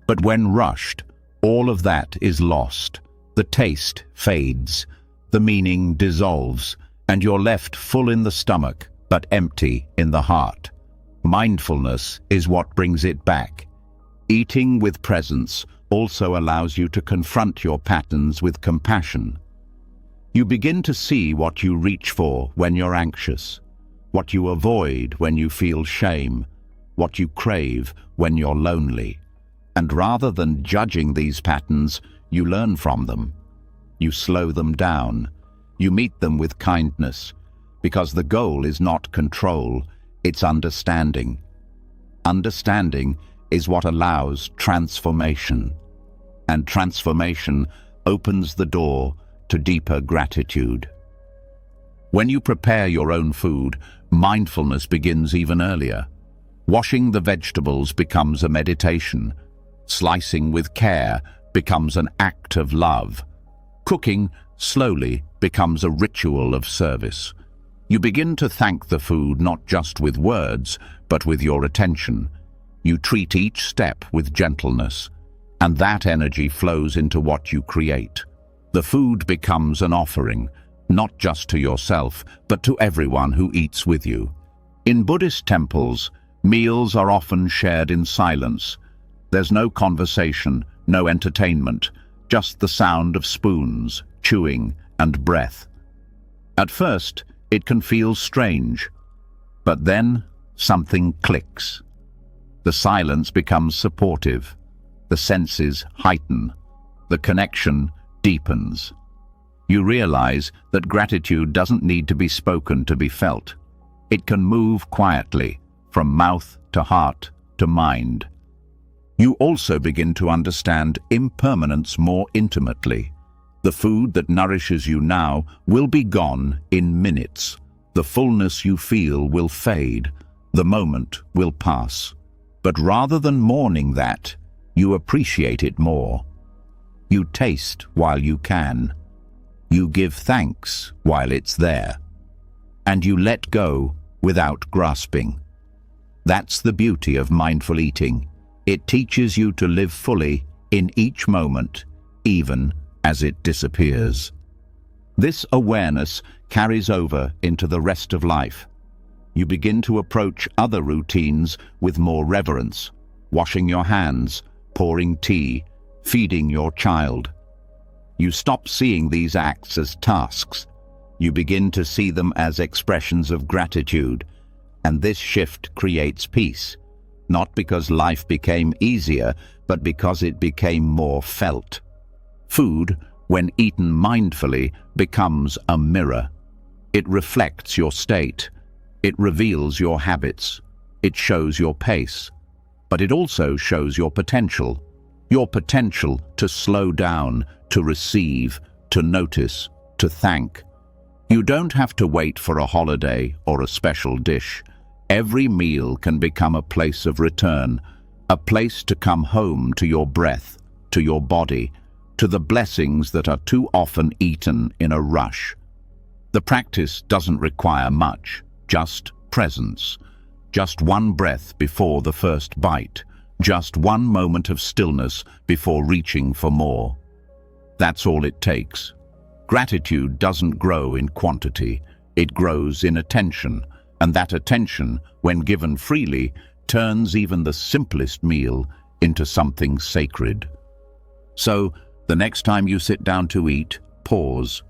But when rushed, all of that is lost. The taste fades. The meaning dissolves. and you're left full in the stomach, but empty in the heart. Mindfulness is what brings it back. Eating with presence also allows you to confront your patterns with compassion. You begin to see what you reach for when you're anxious, what you avoid when you feel shame, what you crave when you're lonely. And rather than judging these patterns, you learn from them. You slow them down. You meet them with kindness, because the goal is not control, it's understanding. Understanding is what allows transformation, and transformation opens the door to deeper gratitude. When you prepare your own food, mindfulness begins even earlier. Washing the vegetables becomes a meditation. Slicing with care becomes an act of love. Cooking slowly becomes a ritual of service. You begin to thank the food not just with words, but with your attention. You treat each step with gentleness, and that energy flows into what you create. The food becomes an offering, not just to yourself, but to everyone who eats with you. In Buddhist temples, meals are often shared in silence. There's no conversation, no entertainment, just the sound of spoons, chewing, and breath. At first, it can feel strange, but then something clicks. The silence becomes supportive, the senses heighten, the connection deepens. You realize that gratitude doesn't need to be spoken to be felt. It can move quietly, from mouth to heart to mind. You also begin to understand impermanence more intimately. The food that nourishes you now will be gone in minutes. The fullness you feel will fade. The moment will pass. But rather than mourning that, you appreciate it more. You taste while you can. You give thanks while it's there. And you let go without grasping. That's the beauty of mindful eating. It teaches you to live fully in each moment, even as it disappears. This awareness carries over into the rest of life. You begin to approach other routines with more reverence, washing your hands, pouring tea, feeding your child. You stop seeing these acts as tasks. You begin to see them as expressions of gratitude, and this shift creates peace, not because life became easier, but because it became more felt. Food, when eaten mindfully, becomes a mirror. It reflects your state. It reveals your habits. It shows your pace. But it also shows your potential to slow down, to receive, to notice, to thank. You don't have to wait for a holiday or a special dish. Every meal can become a place of return, a place to come home to your breath, to your body, to the blessings that are too often eaten in a rush. The practice doesn't require much, just presence, just one breath before the first bite, just one moment of stillness before reaching for more. That's all it takes. Gratitude doesn't grow in quantity, it grows in attention, and that attention, when given freely, turns even the simplest meal into something sacred. So, the next time you sit down to eat, pause.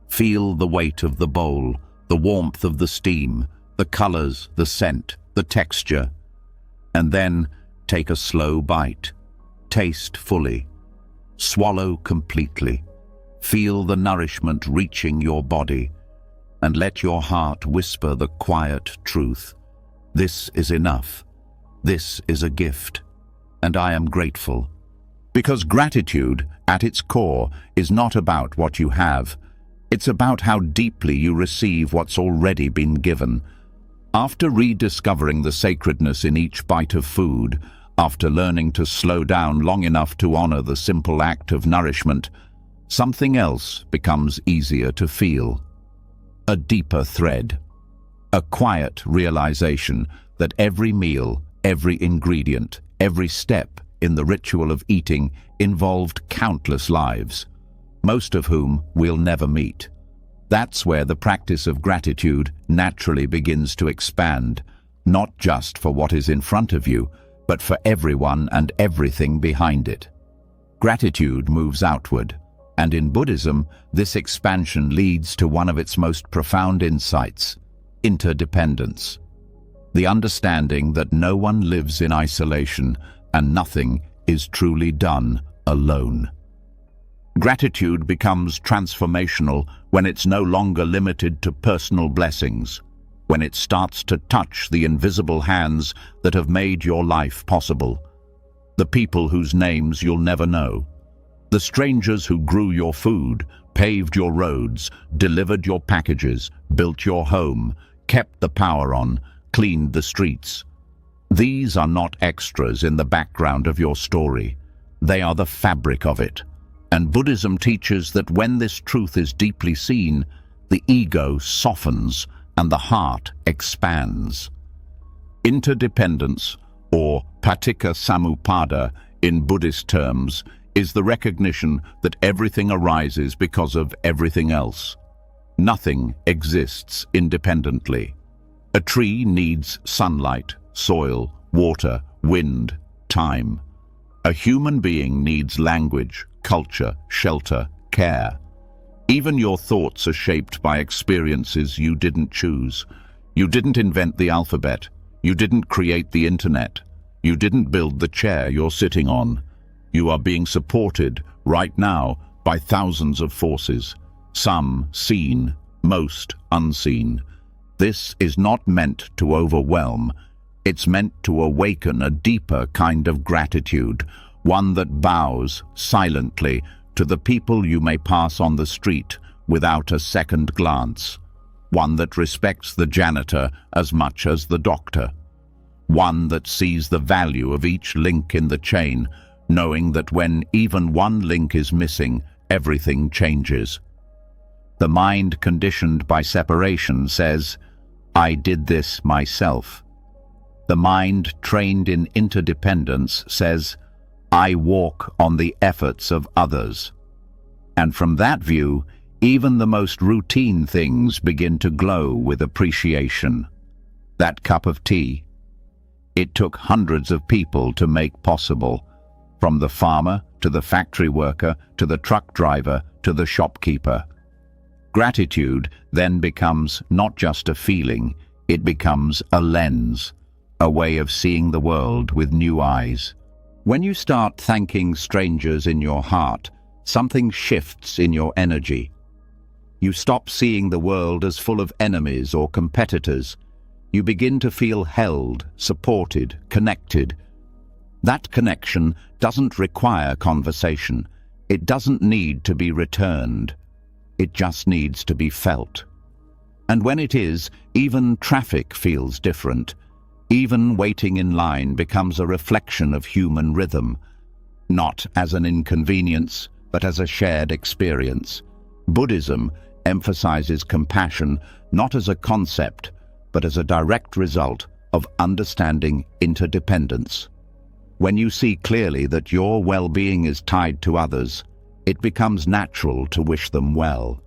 Feel the weight of the bowl, the warmth of the steam, the colors, the scent, the texture. And then take a slow bite. Taste fully. Swallow completely. Feel the nourishment reaching your body, and let your heart whisper the quiet truth. This is enough. This is a gift, and I am grateful. Because gratitude, at its core, is not about what you have. It's about how deeply you receive what's already been given. After rediscovering the sacredness in each bite of food, after learning to slow down long enough to honor the simple act of nourishment, something else becomes easier to feel. A deeper thread. A quiet realization that every meal, every ingredient, every step in the ritual of eating involved countless lives, most of whom we'll never meet. That's where the practice of gratitude naturally begins to expand, not just for what is in front of you, but for everyone and everything behind it. Gratitude moves outward, and in Buddhism, this expansion leads to one of its most profound insights: interdependence. The understanding that no one lives in isolation and nothing is truly done alone. Gratitude becomes transformational when it's no longer limited to personal blessings, when it starts to touch the invisible hands that have made your life possible, the people whose names you'll never know, the strangers who grew your food, paved your roads, delivered your packages, built your home, kept the power on, cleaned the streets. These are not extras in the background of your story. They are the fabric of it. And Buddhism teaches that when this truth is deeply seen, the ego softens and the heart expands. Interdependence, or paticca samuppada in Buddhist terms, is the recognition that everything arises because of everything else. Nothing exists independently. A tree needs sunlight, soil, water, wind, time. A human being needs language, culture, shelter, care. Even your thoughts are shaped by experiences you didn't choose. You didn't invent the alphabet. You didn't create the internet. You didn't build the chair you're sitting on. You are being supported right now by thousands of forces, some seen, most unseen. This is not meant to overwhelm. It's meant to awaken a deeper kind of gratitude, one that bows silently to the people you may pass on the street without a second glance, one that respects the janitor as much as the doctor, one that sees the value of each link in the chain, knowing that when even one link is missing, everything changes. The mind conditioned by separation says, "I did this myself." The mind trained in interdependence says, "I walk on the efforts of others." And from that view, even the most routine things begin to glow with appreciation. That cup of tea, it took hundreds of people to make possible, from the farmer to the factory worker to the truck driver to the shopkeeper. Gratitude then becomes not just a feeling, it becomes a lens, a way of seeing the world with new eyes. When you start thanking strangers in your heart, something shifts in your energy. You stop seeing the world as full of enemies or competitors. You begin to feel held, supported, connected. That connection doesn't require conversation. It doesn't need to be returned. It just needs to be felt. And when it is, even traffic feels different. Even waiting in line becomes a reflection of human rhythm, not as an inconvenience, but as a shared experience. Buddhism emphasizes compassion not as a concept, but as a direct result of understanding interdependence. When you see clearly that your well-being is tied to others, it becomes natural to wish them well.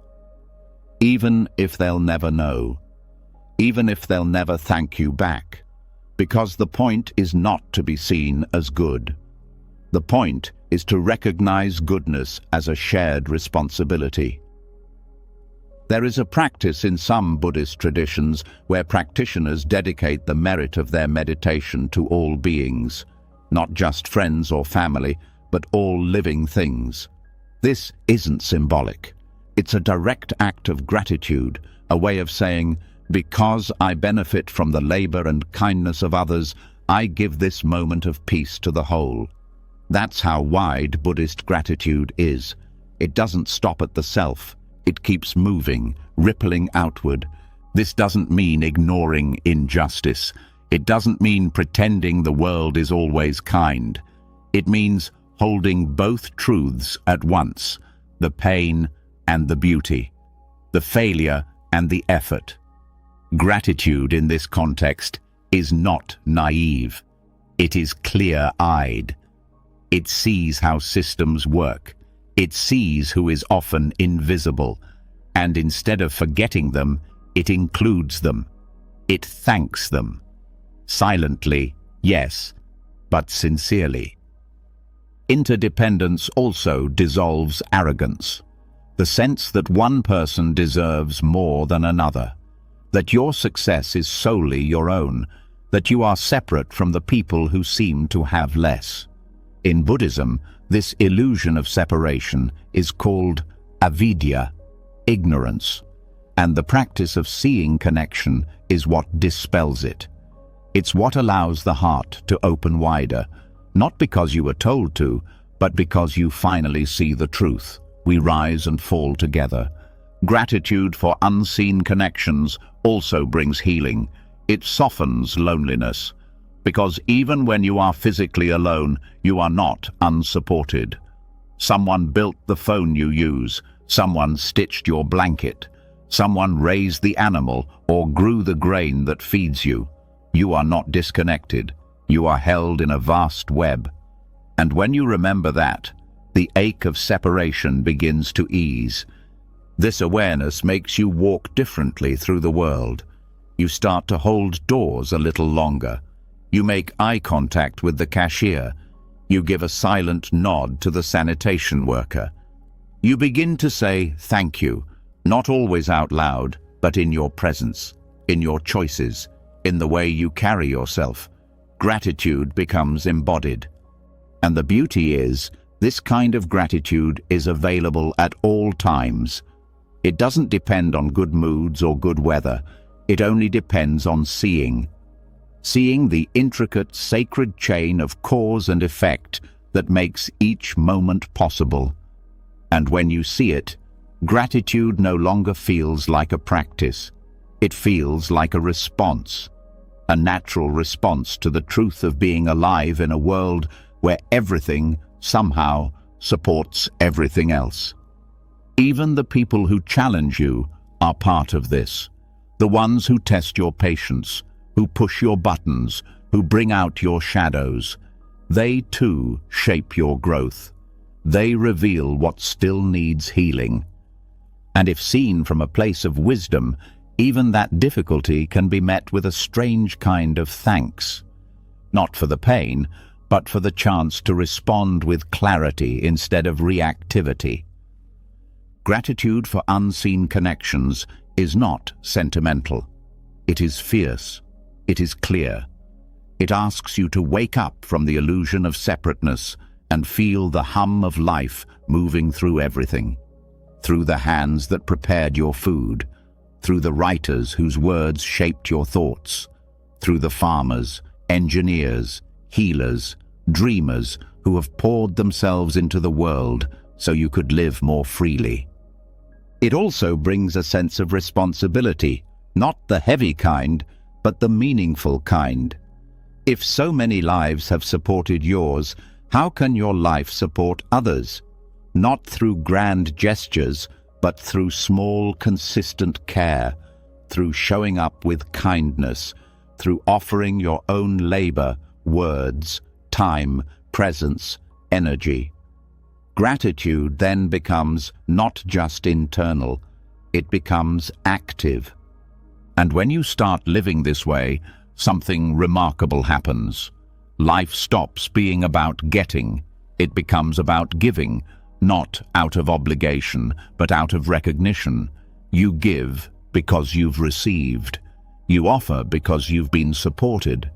Even if they'll never know, even if they'll never thank you back. Because the point is not to be seen as good. The point is to recognize goodness as a shared responsibility. There is a practice in some Buddhist traditions where practitioners dedicate the merit of their meditation to all beings, not just friends or family, but all living things. This isn't symbolic. It's a direct act of gratitude, a way of saying, "Because I benefit from the labor and kindness of others, I give this moment of peace to the whole." That's how wide Buddhist gratitude is. It doesn't stop at the self. It keeps moving, rippling outward. This doesn't mean ignoring injustice. It doesn't mean pretending the world is always kind. It means holding both truths at once, the pain and the beauty, the failure and the effort. Gratitude in this context is not naive. It is clear-eyed. It sees how systems work. It sees who is often invisible. And instead of forgetting them, it includes them. It thanks them. Silently, yes, but sincerely. Interdependence also dissolves arrogance. The sense that one person deserves more than another. That your success is solely your own. That you are separate from the people who seem to have less. In Buddhism, this illusion of separation is called avidya, ignorance, and the practice of seeing connection is what dispels it. It's what allows the heart to open wider, not because you were told to, but because you finally see the truth. We rise and fall together. Gratitude for unseen connections also brings healing. It softens loneliness, because even when you are physically alone, you are not unsupported. Someone built the phone you use, someone stitched your blanket, someone raised the animal or grew the grain that feeds you. You are not disconnected. You are held in a vast web. And when you remember that, the ache of separation begins to ease. This awareness makes you walk differently through the world. You start to hold doors a little longer. You make eye contact with the cashier. You give a silent nod to the sanitation worker. You begin to say thank you, not always out loud, but in your presence, in your choices, in the way you carry yourself. Gratitude becomes embodied. And the beauty is, this kind of gratitude is available at all times. It doesn't depend on good moods or good weather. It only depends on seeing. Seeing the intricate, sacred chain of cause and effect that makes each moment possible. And when you see it, gratitude no longer feels like a practice. It feels like a response. A natural response to the truth of being alive in a world where everything, somehow, supports everything else. Even the people who challenge you are part of this. The ones who test your patience, who push your buttons, who bring out your shadows. They too shape your growth. They reveal what still needs healing. And if seen from a place of wisdom, even that difficulty can be met with a strange kind of thanks. Not for the pain, but for the chance to respond with clarity instead of reactivity. Gratitude for unseen connections is not sentimental. It is fierce. It is clear. It asks you to wake up from the illusion of separateness and feel the hum of life moving through everything. Through the hands that prepared your food, through the writers whose words shaped your thoughts, through the farmers, engineers, healers, dreamers who have poured themselves into the world so you could live more freely. It also brings a sense of responsibility, not the heavy kind, but the meaningful kind. If so many lives have supported yours, how can your life support others? Not through grand gestures, but through small, consistent care, through showing up with kindness, through offering your own labor, words, time, presence, energy. Gratitude then becomes not just internal, it becomes active. And when you start living this way, something remarkable happens. Life stops being about getting. It becomes about giving, not out of obligation, but out of recognition. You give because you've received. You offer because you've been supported.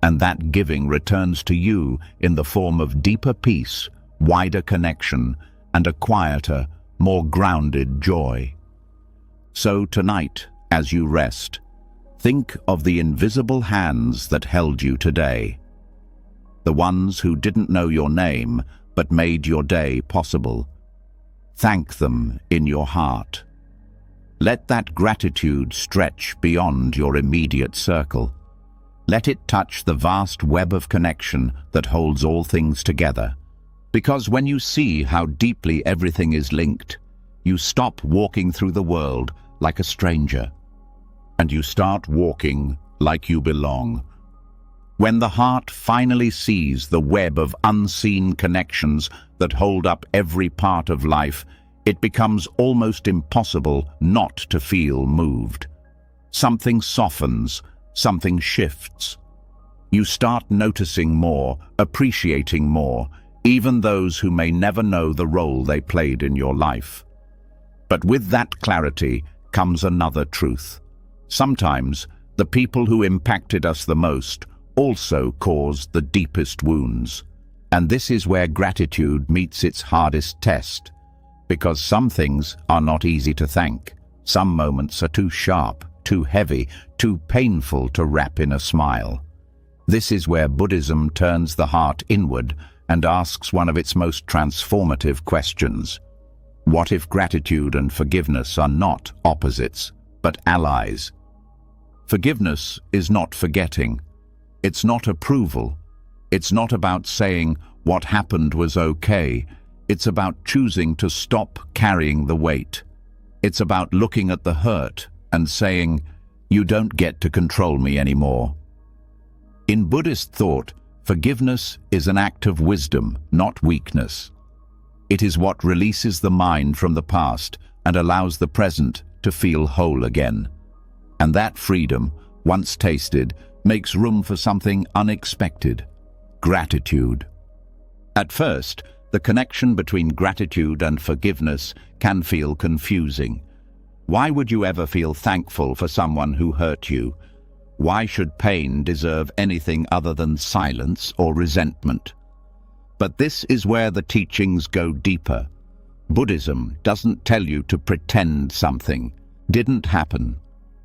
And that giving returns to you in the form of deeper peace, wider connection, and a quieter, more grounded joy. So tonight, as you rest, think of the invisible hands that held you today. The ones who didn't know your name, but made your day possible. Thank them in your heart. Let that gratitude stretch beyond your immediate circle. Let it touch the vast web of connection that holds all things together. Because when you see how deeply everything is linked, you stop walking through the world like a stranger, and you start walking like you belong. When the heart finally sees the web of unseen connections that hold up every part of life, it becomes almost impossible not to feel moved. Something softens, something shifts. You start noticing more, appreciating more, even those who may never know the role they played in your life. But with that clarity comes another truth. Sometimes the people who impacted us the most also caused the deepest wounds. And this is where gratitude meets its hardest test. Because some things are not easy to thank. Some moments are too sharp, too heavy, too painful to wrap in a smile. This is where Buddhism turns the heart inward and asks one of its most transformative questions. What if gratitude and forgiveness are not opposites, but allies? Forgiveness is not forgetting. It's not approval. It's not about saying what happened was okay. It's about choosing to stop carrying the weight. It's about looking at the hurt and saying, "You don't get to control me anymore." In Buddhist thought, forgiveness is an act of wisdom, not weakness. It is what releases the mind from the past and allows the present to feel whole again. And that freedom, once tasted, makes room for something unexpected: gratitude. At first, the connection between gratitude and forgiveness can feel confusing. Why would you ever feel thankful for someone who hurt you? Why should pain deserve anything other than silence or resentment? But this is where the teachings go deeper. Buddhism doesn't tell you to pretend something didn't happen.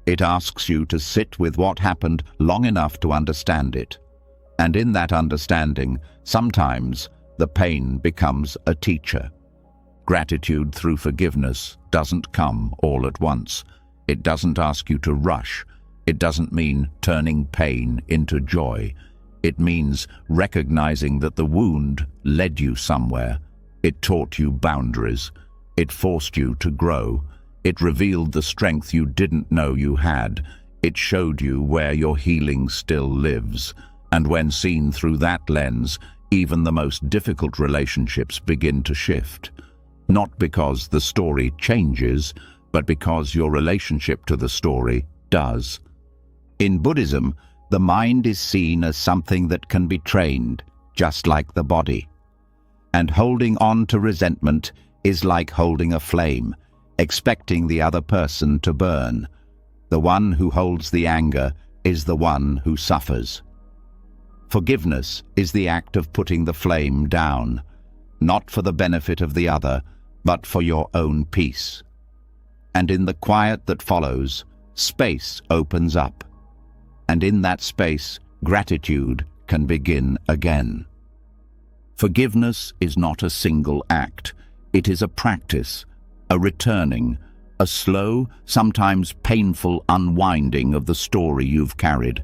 It asks you to sit with what happened long enough to understand it. And in that understanding, sometimes the pain becomes a teacher. Gratitude through forgiveness doesn't come all at once. It doesn't ask you to rush. It doesn't mean turning pain into joy. It means recognizing that the wound led you somewhere. It taught you boundaries. It forced you to grow. It revealed the strength you didn't know you had. It showed you where your healing still lives. And when seen through that lens, even the most difficult relationships begin to shift. Not because the story changes, but because your relationship to the story does. In Buddhism, the mind is seen as something that can be trained, just like the body. And holding on to resentment is like holding a flame, expecting the other person to burn. The one who holds the anger is the one who suffers. Forgiveness is the act of putting the flame down, not for the benefit of the other, but for your own peace. And in the quiet that follows, space opens up. And in that space, gratitude can begin again. Forgiveness is not a single act. It is a practice, a returning, a slow, sometimes painful unwinding of the story you've carried.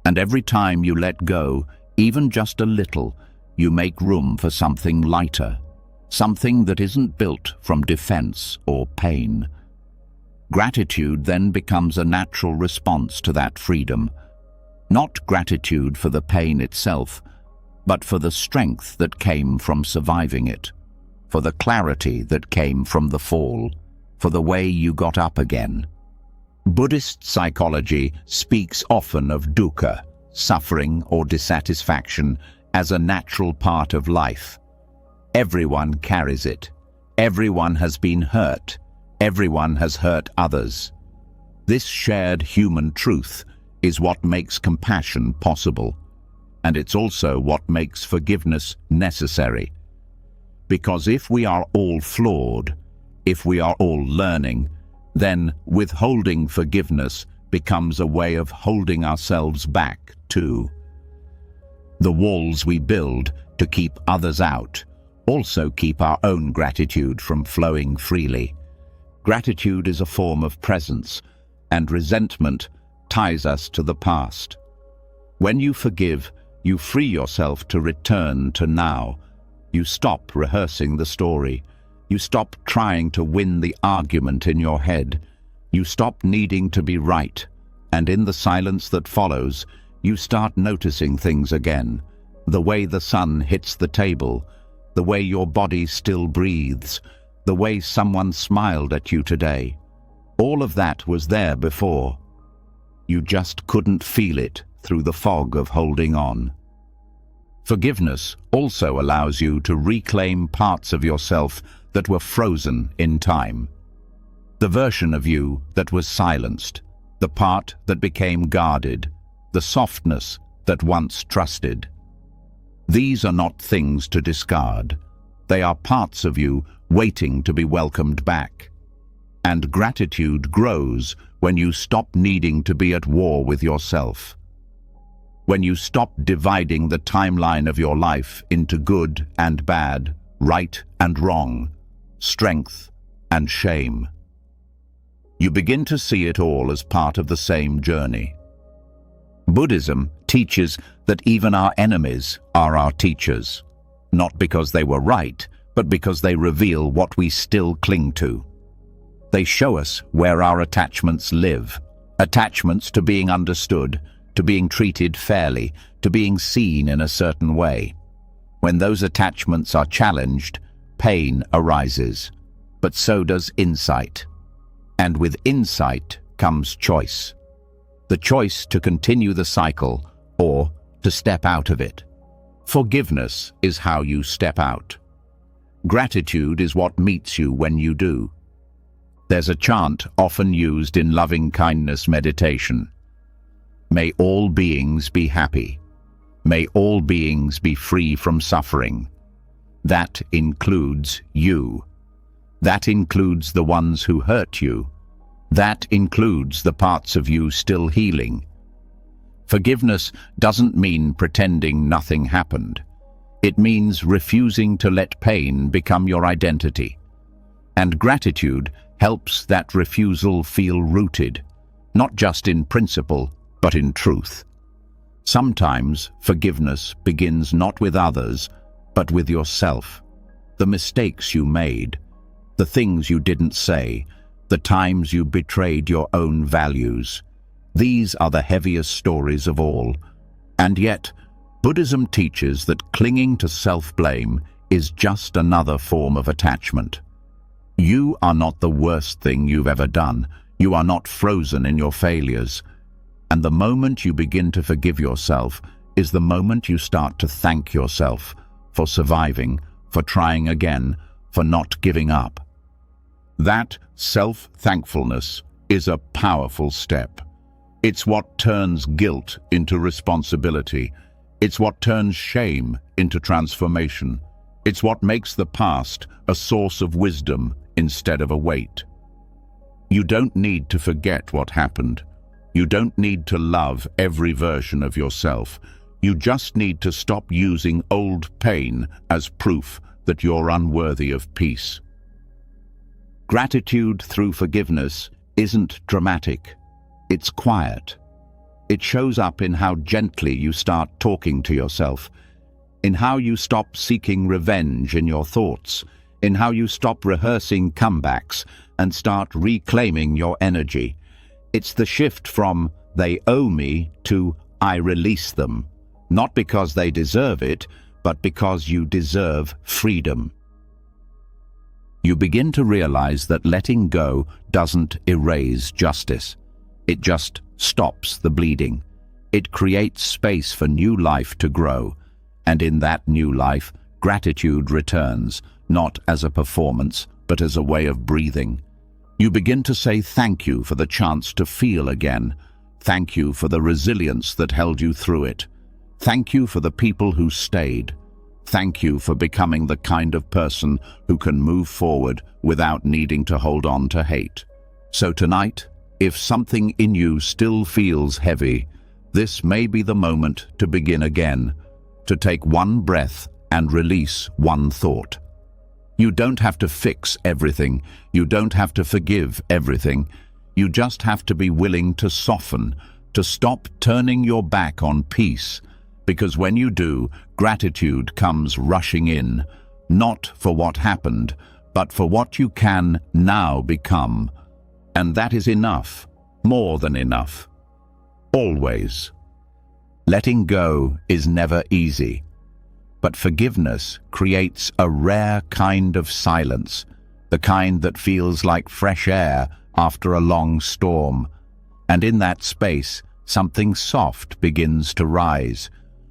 And every time you let go, even just a little, you make room for something lighter, something that isn't built from defense or pain. Gratitude then becomes a natural response to that freedom. Not gratitude for the pain itself, but for the strength that came from surviving it, for the clarity that came from the fall, for the way you got up again. Buddhist psychology speaks often of dukkha, suffering or dissatisfaction, as a natural part of life. Everyone carries it. Everyone has been hurt. Everyone has hurt others. This shared human truth is what makes compassion possible, and it's also what makes forgiveness necessary. Because if we are all flawed, if we are all learning, then withholding forgiveness becomes a way of holding ourselves back too. The walls we build to keep others out also keep our own gratitude from flowing freely. Gratitude is a form of presence, and resentment ties us to the past. When you forgive, you free yourself to return to now. You stop rehearsing the story. You stop trying to win the argument in your head. You stop needing to be right. And in the silence that follows, you start noticing things again. The way the sun hits the table, the way your body still breathes, the way someone smiled at you today. All of that was there before. You just couldn't feel it through the fog of holding on. Forgiveness also allows you to reclaim parts of yourself that were frozen in time. The version of you that was silenced, the part that became guarded, the softness that once trusted. These are not things to discard. They are parts of you waiting to be welcomed back. And gratitude grows when you stop needing to be at war with yourself. When you stop dividing the timeline of your life into good and bad, right and wrong, strength and shame. You begin to see it all as part of the same journey. Buddhism teaches that even our enemies are our teachers, not because they were right, but because they reveal what we still cling to. They show us where our attachments live, attachments to being understood, to being treated fairly, to being seen in a certain way. When those attachments are challenged, pain arises, but so does insight. And with insight comes choice. The choice to continue the cycle or to step out of it. Forgiveness is how you step out. Gratitude is what meets you when you do. There's a chant often used in loving-kindness meditation. May all beings be happy. May all beings be free from suffering. That includes you. That includes the ones who hurt you. That includes the parts of you still healing. Forgiveness doesn't mean pretending nothing happened. It means refusing to let pain become your identity. And gratitude helps that refusal feel rooted, not just in principle, but in truth. Sometimes forgiveness begins not with others, but with yourself. The mistakes you made, the things you didn't say, the times you betrayed your own values. These are the heaviest stories of all. And yet, Buddhism teaches that clinging to self-blame is just another form of attachment. You are not the worst thing you've ever done. You are not frozen in your failures. And the moment you begin to forgive yourself is the moment you start to thank yourself for surviving, for trying again, for not giving up. That self-thankfulness is a powerful step. It's what turns guilt into responsibility. It's what turns shame into transformation. It's what makes the past a source of wisdom instead of a weight. You don't need to forget what happened. You don't need to love every version of yourself. You just need to stop using old pain as proof that you're unworthy of peace. Gratitude through forgiveness isn't dramatic. It's quiet. It shows up in how gently you start talking to yourself, in how you stop seeking revenge in your thoughts, in how you stop rehearsing comebacks and start reclaiming your energy. It's the shift from "they owe me" to "I release them," not because they deserve it, but because you deserve freedom. You begin to realize that letting go doesn't erase justice. It just stops the bleeding. It creates space for new life to grow. And in that new life, gratitude returns, not as a performance, but as a way of breathing. You begin to say thank you for the chance to feel again. Thank you for the resilience that held you through it. Thank you for the people who stayed. Thank you for becoming the kind of person who can move forward without needing to hold on to hate. So tonight, if something in you still feels heavy, this may be the moment to begin again, to take one breath and release one thought. You don't have to fix everything. You don't have to forgive everything. You just have to be willing to soften, to stop turning your back on peace. Because when you do, gratitude comes rushing in, not for what happened, but for what you can now become. And that is enough, more than enough. Always. Letting go is never easy, but forgiveness creates a rare kind of silence the kind that feels like fresh air after a long storm. And in that space, something soft begins to rise,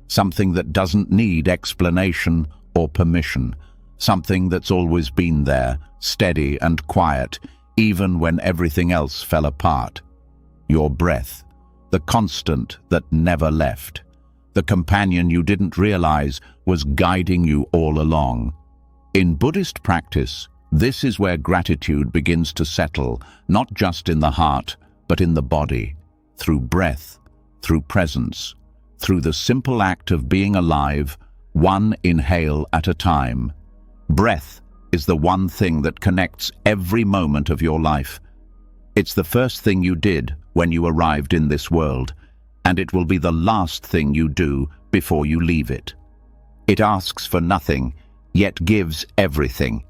something that doesn't need explanation or permission, something that's always been there, steady and quiet, even when everything else fell apart. Your breath, the constant that never left, the companion you didn't realize was guiding you all along. In Buddhist practice, this is where gratitude begins to settle, not just in the heart, but in the body, through breath, through presence, through the simple act of being alive, one inhale at a time. Breath is the one thing that connects every moment of your life. It's the first thing you did when you arrived in this world, and it will be the last thing you do before you leave it. It asks for nothing, yet gives everything.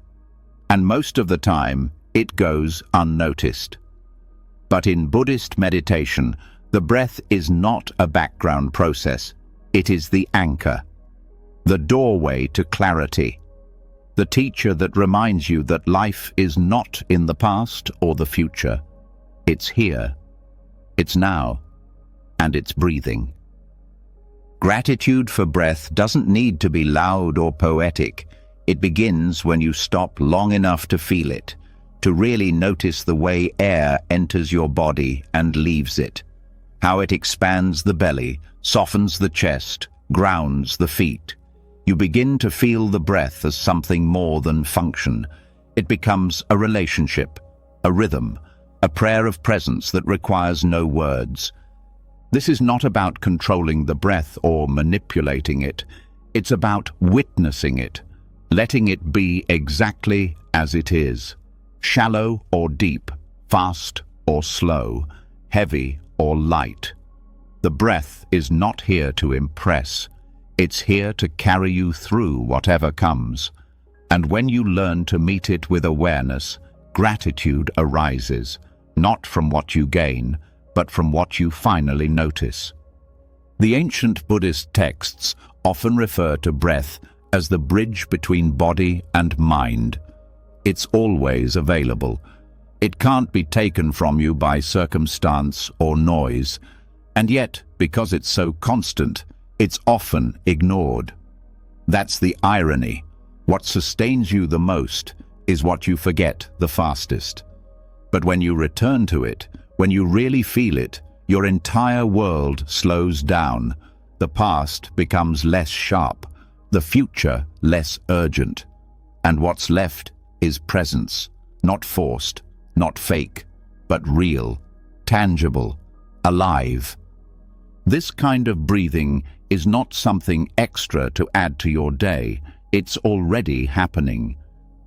And most of the time, it goes unnoticed. But in Buddhist meditation, the breath is not a background process. It is the anchor, the doorway to clarity, the teacher that reminds you that life is not in the past or the future. It's here, it's now, and it's breathing. Gratitude for breath doesn't need to be loud or poetic. It begins when you stop long enough to feel it, to really notice the way air enters your body and leaves it, how it expands the belly, softens the chest, grounds the feet. You begin to feel the breath as something more than function. It becomes a relationship, a rhythm, a prayer of presence that requires no words. This is not about controlling the breath or manipulating it. It's about witnessing it, letting it be exactly as it is. Shallow or deep, fast or slow, heavy or light. The breath is not here to impress. It's here to carry you through whatever comes. And when you learn to meet it with awareness, gratitude arises, not from what you gain, but from what you finally notice. The ancient Buddhist texts often refer to breath as the bridge between body and mind. It's always available. It can't be taken from you by circumstance or noise, and yet, because it's so constant, it's often ignored. That's the irony. What sustains you the most is what you forget the fastest. But when you return to it, when you really feel it, your entire world slows down. The past becomes less sharp, the future less urgent, and what's left is presence, not forced, not fake, but real, tangible, alive. This kind of breathing is not something extra to add to your day. It's already happening.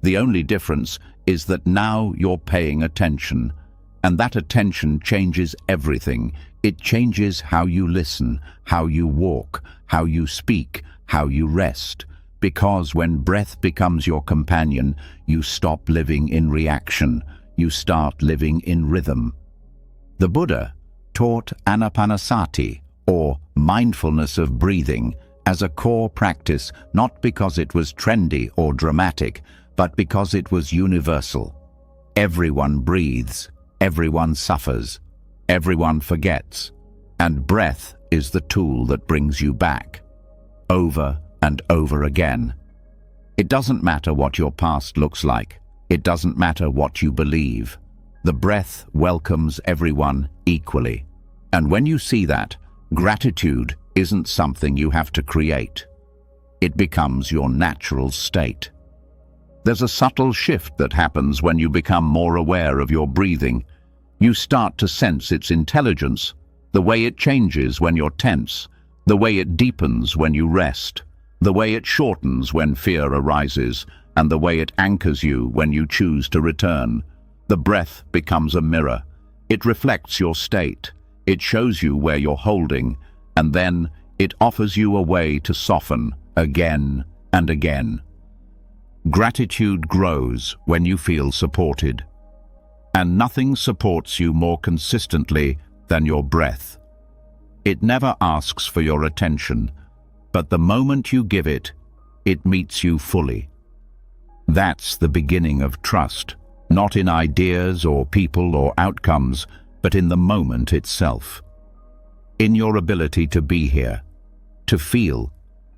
The only difference is that now you're paying attention, and that attention changes everything. It changes how you listen, how you walk, how you speak, how you rest. Because when breath becomes your companion, you stop living in reaction. You start living in rhythm. The Buddha taught anapanasati, or mindfulness of breathing, as a core practice, not because it was trendy or dramatic, but because it was universal. Everyone breathes, everyone suffers, everyone forgets, and breath is the tool that brings you back, over and over again. It doesn't matter what your past looks like. It doesn't matter what you believe. The breath welcomes everyone equally. And when you see that, gratitude isn't something you have to create. It becomes your natural state. There's a subtle shift that happens when you become more aware of your breathing. You start to sense its intelligence, the way it changes when you're tense, the way it deepens when you rest, the way it shortens when fear arises, and the way it anchors you when you choose to return. The breath becomes a mirror. It reflects your state. It shows you where you're holding, and then it offers you a way to soften again and again. Gratitude grows when you feel supported, and nothing supports you more consistently than your breath. It never asks for your attention, but the moment you give it, it meets you fully. That's the beginning of trust, not in ideas or people or outcomes, but in the moment itself. In your ability to be here, to feel,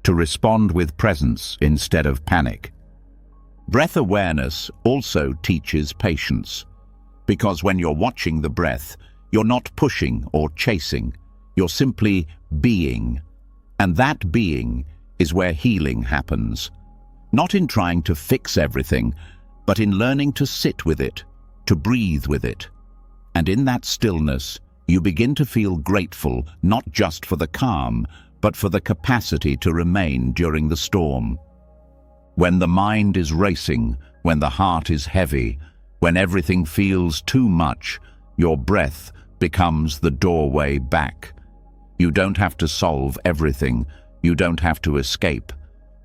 to respond with presence instead of panic. Breath awareness also teaches patience, because when you're watching the breath, you're not pushing or chasing, you're simply being. And that being is where healing happens. Not in trying to fix everything, but in learning to sit with it, to breathe with it. And in that stillness, you begin to feel grateful not just for the calm, but for the capacity to remain during the storm. When the mind is racing, when the heart is heavy, when everything feels too much, your breath becomes the doorway back. You don't have to solve everything. You don't have to escape.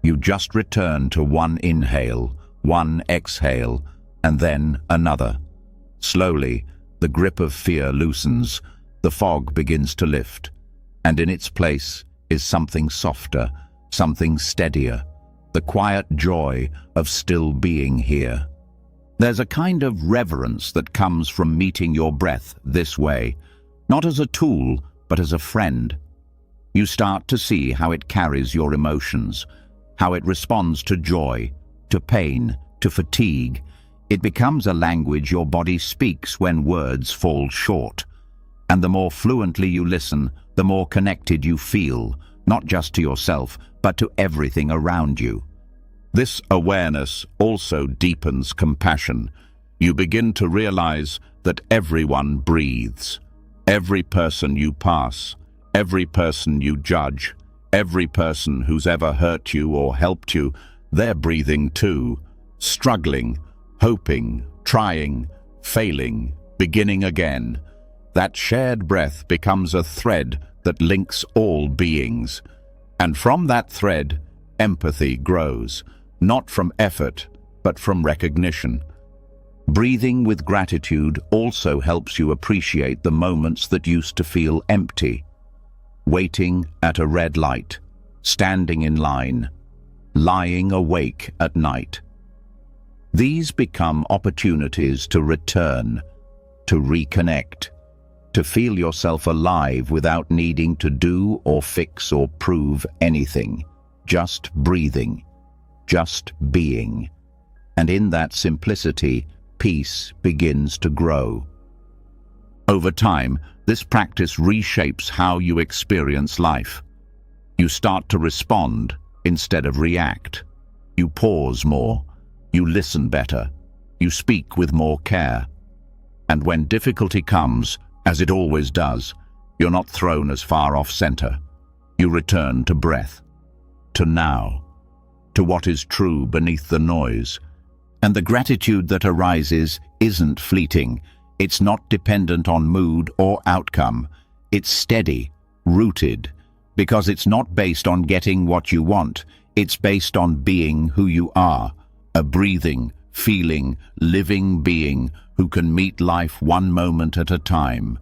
You just return to one inhale, one exhale, and then another. Slowly, the grip of fear loosens, the fog begins to lift, and in its place is something softer, something steadier, the quiet joy of still being here. There's a kind of reverence that comes from meeting your breath this way, not as a tool, but as a friend. You start to see how it carries your emotions, how it responds to joy, to pain, to fatigue. It becomes a language your body speaks when words fall short. And the more fluently you listen, the more connected you feel, not just to yourself, but to everything around you. This awareness also deepens compassion. You begin to realize that everyone breathes. Every person you pass, every person you judge, every person who's ever hurt you or helped you, they're breathing too, struggling, hoping, trying, failing, beginning again. That shared breath becomes a thread that links all beings. And from that thread, empathy grows, not from effort, but from recognition. Breathing with gratitude also helps you appreciate the moments that used to feel empty. Waiting at a red light, standing in line, lying awake at night. These become opportunities to return, to reconnect, to feel yourself alive without needing to do or fix or prove anything. Just breathing, just being. And in that simplicity, peace begins to grow. Over time, this practice reshapes how you experience life. You start to respond instead of react. You pause more. You listen better. You speak with more care. And when difficulty comes, as it always does, you're not thrown as far off center. You return to breath, to now, to what is true beneath the noise. And the gratitude that arises isn't fleeting. It's not dependent on mood or outcome. It's steady, rooted, because it's not based on getting what you want. It's based on being who you are, a breathing, feeling, living being who can meet life one moment at a time.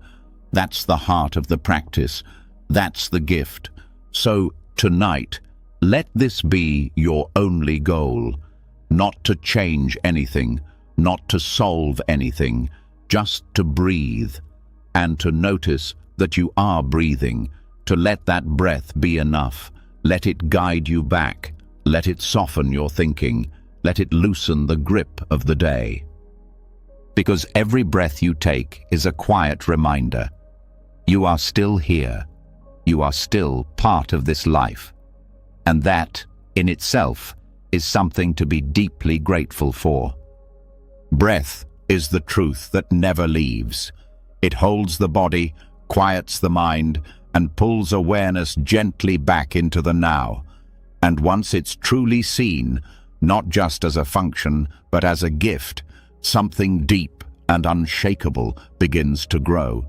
That's the heart of the practice. That's the gift. So tonight, let this be your only goal. Not to change anything, not to solve anything, just to breathe, and to notice that you are breathing, to let that breath be enough. Let it guide you back. Let it soften your thinking. Let it loosen the grip of the day. Because every breath you take is a quiet reminder. You are still here. You are still part of this life. And that, in itself, is something to be deeply grateful for. Breath is the truth that never leaves. It holds the body, quiets the mind, and pulls awareness gently back into the now. And once it's truly seen, not just as a function, but as a gift, something deep and unshakable begins to grow.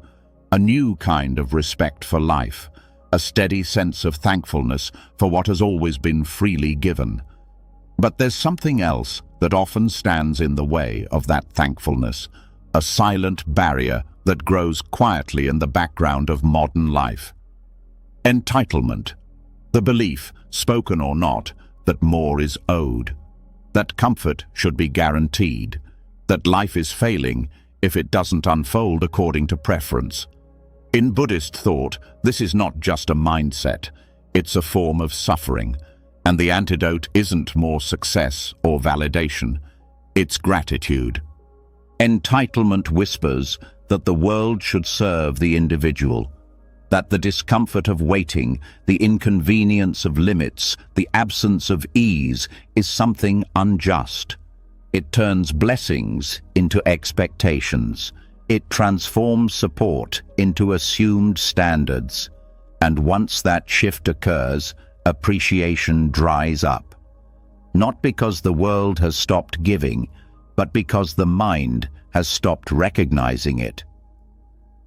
A new kind of respect for life, a steady sense of thankfulness for what has always been freely given. But there's something else that often stands in the way of that thankfulness, a silent barrier that grows quietly in the background of modern life. Entitlement, the belief, spoken or not, that more is owed. that comfort should be guaranteed, that life is failing if it doesn't unfold according to preference. In Buddhist thought, this is not just a mindset, it's a form of suffering, and the antidote isn't more success or validation, it's gratitude. Entitlement whispers that the world should serve the individual, that the discomfort of waiting, the inconvenience of limits, the absence of ease is something unjust. It turns blessings into expectations. It transforms support into assumed standards. And once that shift occurs, appreciation dries up. Not because the world has stopped giving, but because the mind has stopped recognizing it.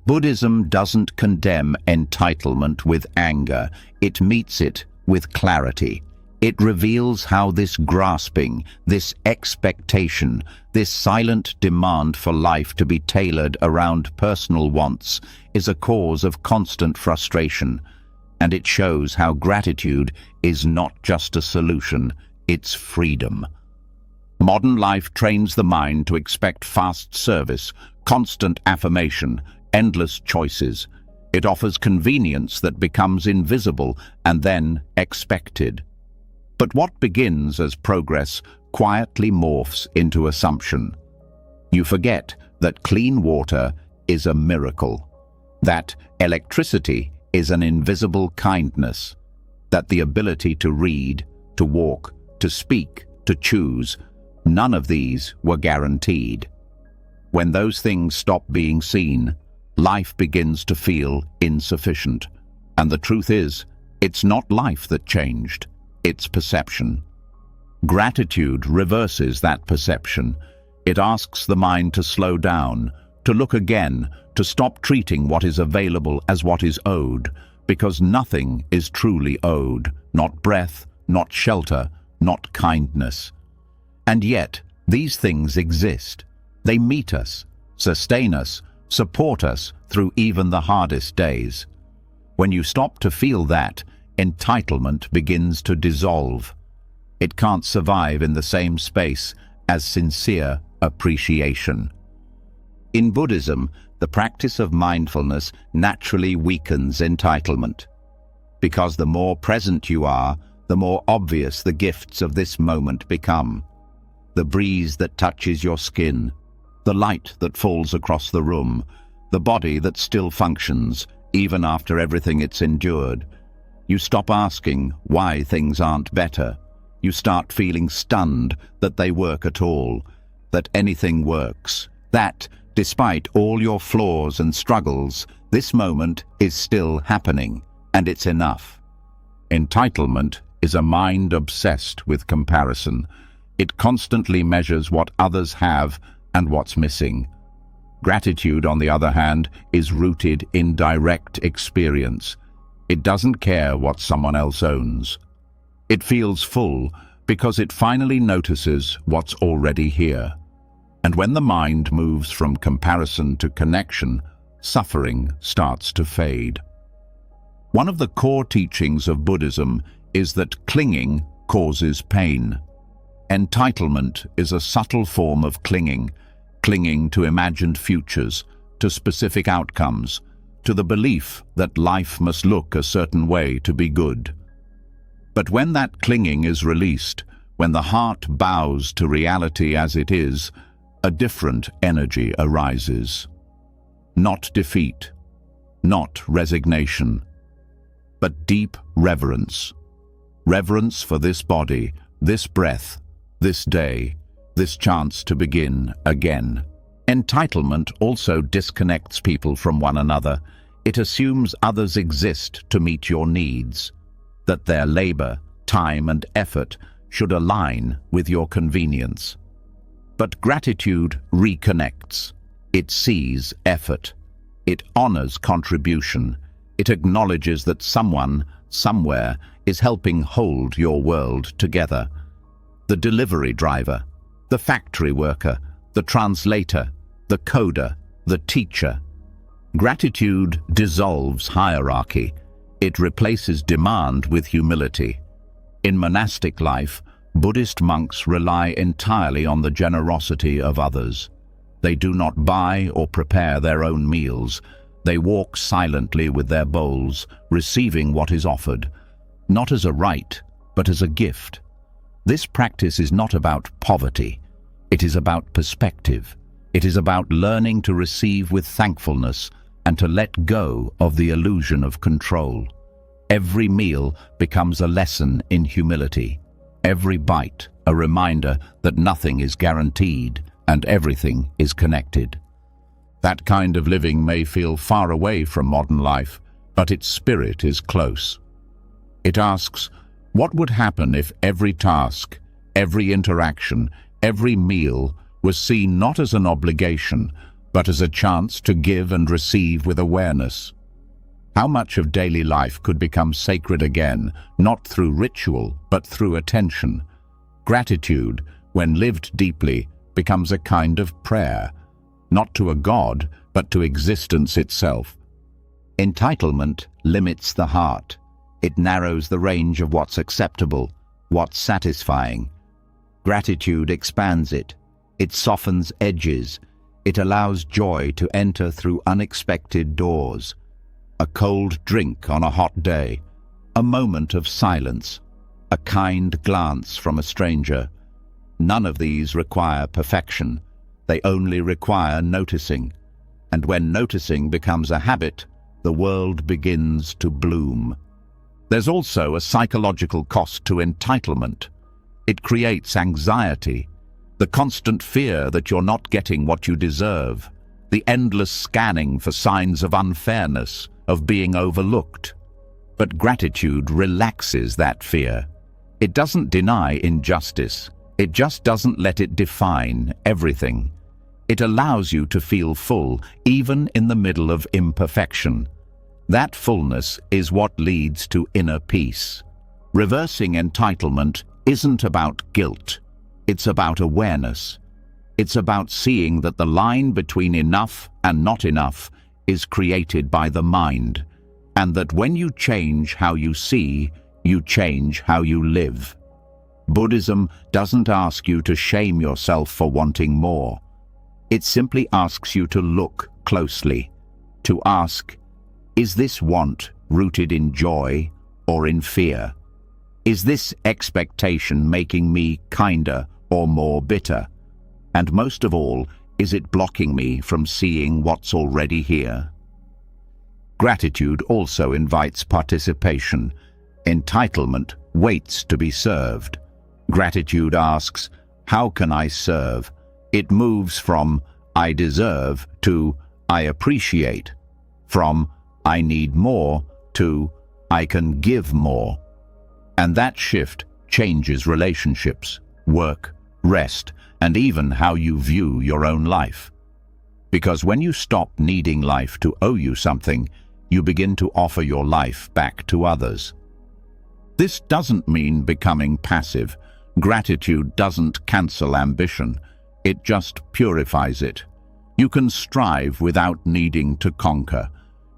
Buddhism doesn't condemn entitlement with anger, it meets it with clarity. It reveals how this grasping, this expectation, this silent demand for life to be tailored around personal wants is a cause of constant frustration, and it shows how gratitude is not just a solution, it's freedom. Modern life trains the mind to expect fast service, constant affirmation, endless choices. It offers convenience that becomes invisible and then expected. But what begins as progress quietly morphs into assumption. You forget that clean water is a miracle, that electricity is an invisible kindness, that the ability to read, to walk, to speak, to choose, none of these were guaranteed. When those things stop being seen, life begins to feel insufficient. And the truth is, it's not life that changed, it's perception. Gratitude reverses that perception. It asks the mind to slow down, to look again, to stop treating what is available as what is owed, because nothing is truly owed, not breath, not shelter, not kindness. And yet, these things exist. They meet us, sustain us, support us through even the hardest days. When you stop to feel that, entitlement begins to dissolve. It can't survive in the same space as sincere appreciation. In Buddhism, the practice of mindfulness naturally weakens entitlement. Because the more present you are, the more obvious the gifts of this moment become. The breeze that touches your skin, the light that falls across the room, the body that still functions, even after everything it's endured. You stop asking why things aren't better. You start feeling stunned that they work at all, that anything works, that, despite all your flaws and struggles, this moment is still happening, and it's enough. Entitlement is a mind obsessed with comparison. It constantly measures what others have and what's missing. Gratitude, on the other hand, is rooted in direct experience. It doesn't care what someone else owns. It feels full because it finally notices what's already here. And when the mind moves from comparison to connection, suffering starts to fade. One of the core teachings of Buddhism is that clinging causes pain. Entitlement is a subtle form of clinging to imagined futures, to specific outcomes, to the belief that life must look a certain way to be good. But when that clinging is released, when the heart bows to reality as it is, a different energy arises. Not defeat, not resignation, but deep reverence. Reverence for this body, this breath, this day, this chance to begin again. Entitlement also disconnects people from one another. It assumes others exist to meet your needs, that their labor, time, and effort should align with your convenience. But gratitude reconnects. It sees effort. It honors contribution. It acknowledges that someone, somewhere, is helping hold your world together. The delivery driver, the factory worker, the translator, the coder, the teacher. Gratitude dissolves hierarchy. It replaces demand with humility. In monastic life, Buddhist monks rely entirely on the generosity of others. They do not buy or prepare their own meals. They walk silently with their bowls, receiving what is offered, not as a right, but as a gift. This practice is not about poverty. It is about perspective. It is about learning to receive with thankfulness and to let go of the illusion of control. Every meal becomes a lesson in humility. Every bite a reminder that nothing is guaranteed and everything is connected. That kind of living may feel far away from modern life, but its spirit is close. It asks, what would happen if every task, every interaction, every meal was seen not as an obligation, but as a chance to give and receive with awareness? How much of daily life could become sacred again, not through ritual, but through attention? Gratitude, when lived deeply, becomes a kind of prayer, not to a god, but to existence itself. Entitlement limits the heart. It narrows the range of what's acceptable, what's satisfying. Gratitude expands it. It softens edges. It allows joy to enter through unexpected doors. A cold drink on a hot day, a moment of silence, a kind glance from a stranger. None of these require perfection. They only require noticing. And when noticing becomes a habit, the world begins to bloom. There's also a psychological cost to entitlement. It creates anxiety, the constant fear that you're not getting what you deserve, the endless scanning for signs of unfairness, of being overlooked. But gratitude relaxes that fear. It doesn't deny injustice. It just doesn't let it define everything. It allows you to feel full, even in the middle of imperfection. That fullness is what leads to inner peace. Reversing entitlement isn't about guilt. It's about awareness. It's about seeing that the line between enough and not enough is created by the mind, and that when you change how you see, you change how you live. Buddhism doesn't ask you to shame yourself for wanting more. It simply asks you to look closely, to ask, is this want rooted in joy or in fear? Is this expectation making me kinder or more bitter? And most of all, is it blocking me from seeing what's already here? Gratitude also invites participation. Entitlement waits to be served. Gratitude asks, how can I serve? It moves from I deserve to I appreciate, from I need more to I can give more. And that shift changes relationships, work, rest, and even how you view your own life. Because when you stop needing life to owe you something, you begin to offer your life back to others. This doesn't mean becoming passive. Gratitude doesn't cancel ambition. It just purifies it. You can strive without needing to conquer.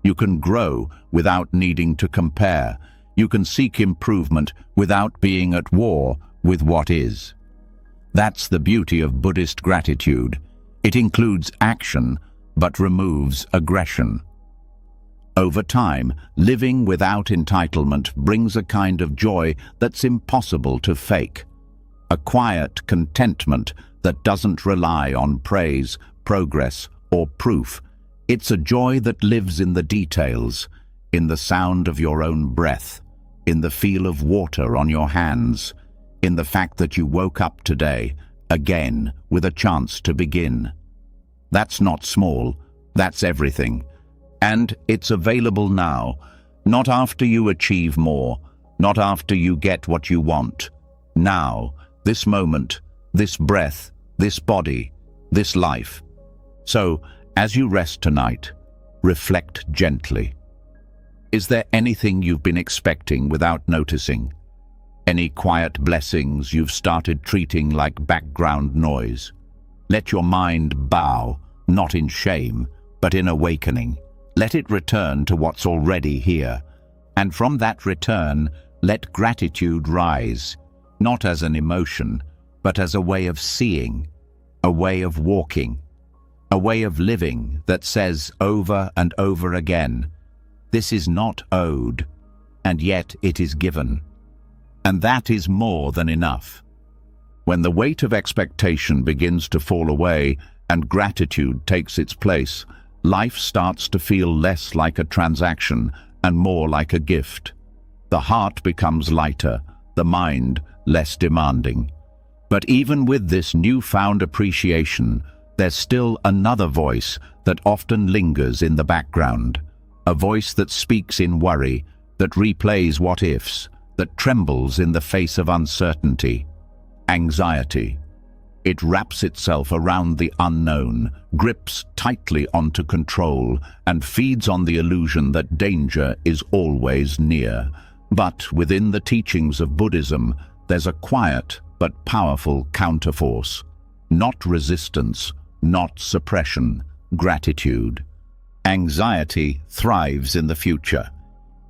You can grow without needing to compare. You can seek improvement without being at war with what is. That's the beauty of Buddhist gratitude. It includes action, but removes aggression. Over time, living without entitlement brings a kind of joy that's impossible to fake. A quiet contentment that doesn't rely on praise, progress, or proof. It's a joy that lives in the details, in the sound of your own breath, in the feel of water on your hands, in the fact that you woke up today, again, with a chance to begin. That's not small, that's everything. And it's available now, not after you achieve more, not after you get what you want. Now, this moment, this breath, this body, this life. So, as you rest tonight, reflect gently. Is there anything you've been expecting without noticing? Any quiet blessings you've started treating like background noise? Let your mind bow, not in shame, but in awakening. Let it return to what's already here. And from that return, let gratitude rise. not as an emotion, but as a way of seeing, a way of walking, a way of living that says over and over again, "This is not owed, and yet it is given." And that is more than enough. When the weight of expectation begins to fall away and gratitude takes its place, life starts to feel less like a transaction and more like a gift. The heart becomes lighter, the mind less demanding. But even with this newfound appreciation, there's still another voice that often lingers in the background, a voice that speaks in worry, that replays what-ifs, that trembles in the face of uncertainty. Anxiety. It wraps itself around the unknown, grips tightly onto control, and feeds on the illusion that danger is always near. But within the teachings of Buddhism, there's a quiet but powerful counterforce. Not resistance, not suppression, gratitude. Anxiety thrives in the future.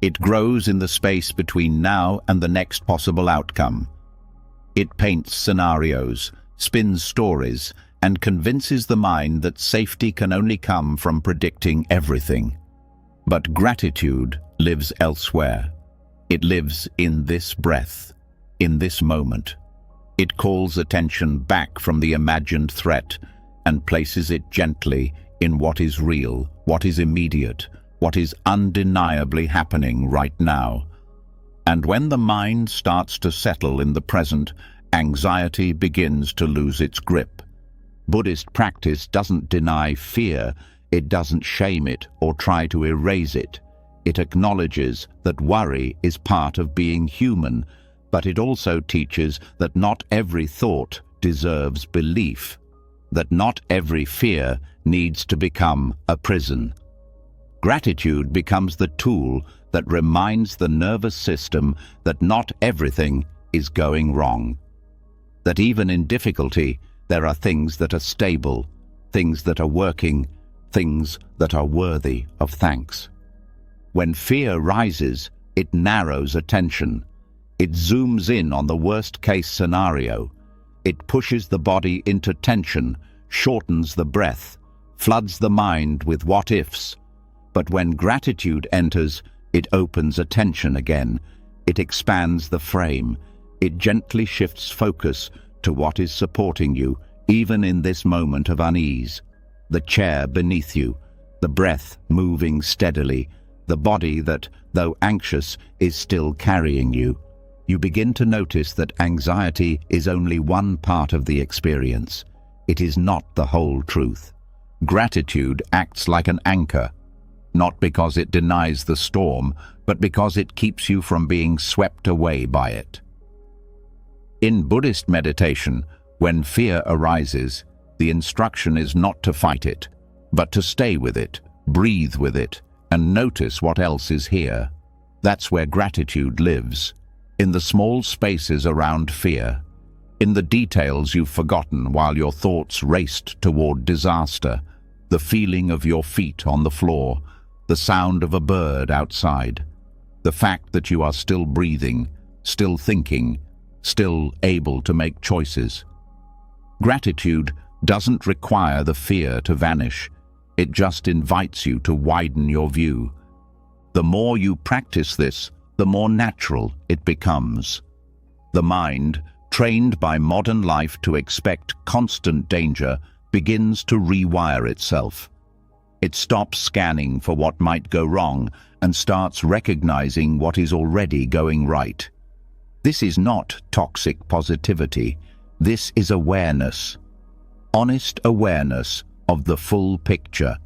It grows in the space between now and the next possible outcome. It paints scenarios, spins stories, and convinces the mind that safety can only come from predicting everything. But gratitude lives elsewhere. It lives in this breath, in this moment. It calls attention back from the imagined threat and places it gently in what is real, what is immediate, what is undeniably happening right now. And when the mind starts to settle in the present, anxiety begins to lose its grip. Buddhist practice doesn't deny fear, it doesn't shame it or try to erase it. It acknowledges that worry is part of being human, but it also teaches that not every thought deserves belief, that not every fear needs to become a prison. Gratitude becomes the tool that reminds the nervous system that not everything is going wrong. That even in difficulty, there are things that are stable, things that are working, things that are worthy of thanks. When fear rises, it narrows attention. It zooms in on the worst-case scenario. It pushes the body into tension, shortens the breath, floods the mind with what-ifs. But when gratitude enters, it opens attention again. It expands the frame. It gently shifts focus to what is supporting you, even in this moment of unease. The chair beneath you, the breath moving steadily, the body that, though anxious, is still carrying you. You begin to notice that anxiety is only one part of the experience. It is not the whole truth. Gratitude acts like an anchor, not because it denies the storm, but because it keeps you from being swept away by it. In Buddhist meditation, when fear arises, the instruction is not to fight it, but to stay with it, breathe with it, and notice what else is here. That's where gratitude lives, in the small spaces around fear, in the details you've forgotten while your thoughts raced toward disaster, the feeling of your feet on the floor, the sound of a bird outside, the fact that you are still breathing, still thinking, still able to make choices. Gratitude doesn't require the fear to vanish. It just invites you to widen your view. The more you practice this, the more natural it becomes. The mind, trained by modern life to expect constant danger, begins to rewire itself. It stops scanning for what might go wrong and starts recognizing what is already going right. This is not toxic positivity. This is awareness. Honest awareness of the full picture.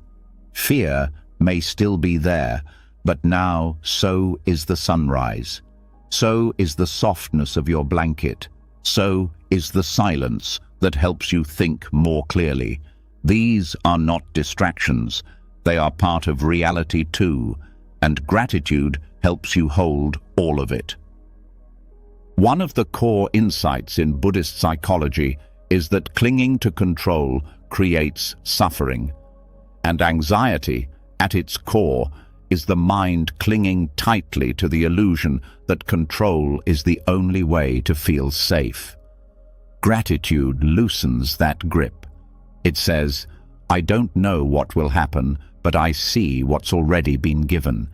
Fear may still be there, but now so is the sunrise. So is the softness of your blanket. So is the silence that helps you think more clearly. These are not distractions. They are part of reality too, and gratitude helps you hold all of it. One of the core insights in Buddhist psychology is that clinging to control creates suffering, and anxiety, at its core, is the mind clinging tightly to the illusion that control is the only way to feel safe. Gratitude loosens that grip. It says, "I don't know what will happen, but I see what's already been given."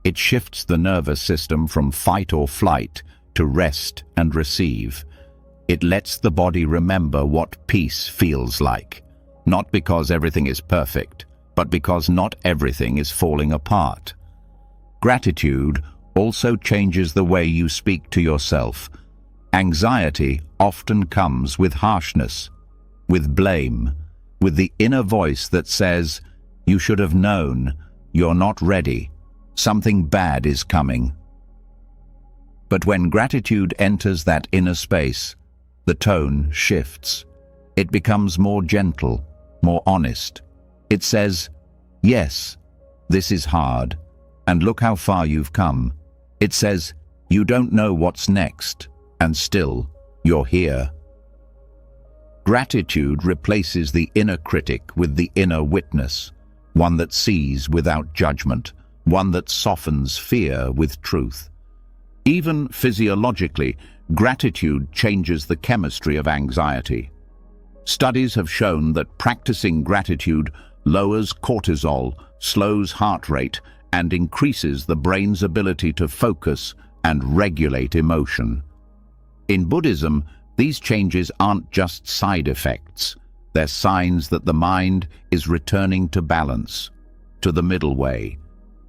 It shifts the nervous system from fight or flight to rest and receive. It lets the body remember what peace feels like, not because everything is perfect, but because not everything is falling apart. Gratitude also changes the way you speak to yourself. Anxiety often comes with harshness, with blame, with the inner voice that says, "You should have known, you're not ready, something bad is coming." But when gratitude enters that inner space, the tone shifts. It becomes more gentle, more honest. It says, "Yes, this is hard, and look how far you've come." It says, "You don't know what's next, and still, you're here." Gratitude replaces the inner critic with the inner witness, one that sees without judgment, one that softens fear with truth. Even physiologically, gratitude changes the chemistry of anxiety. Studies have shown that practicing gratitude lowers cortisol, slows heart rate, and increases the brain's ability to focus and regulate emotion. In Buddhism, these changes aren't just side effects. They're signs that the mind is returning to balance, to the middle way,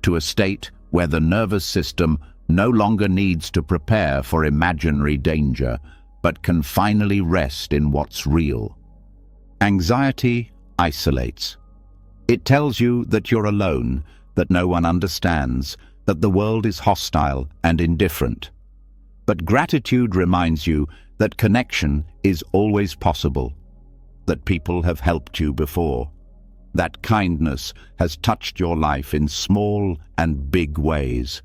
to a state where the nervous system no longer needs to prepare for imaginary danger, but can finally rest in what's real. Anxiety isolates. It tells you that you're alone, that no one understands, that the world is hostile and indifferent. But gratitude reminds you that connection is always possible, that people have helped you before, that kindness has touched your life in small and big ways,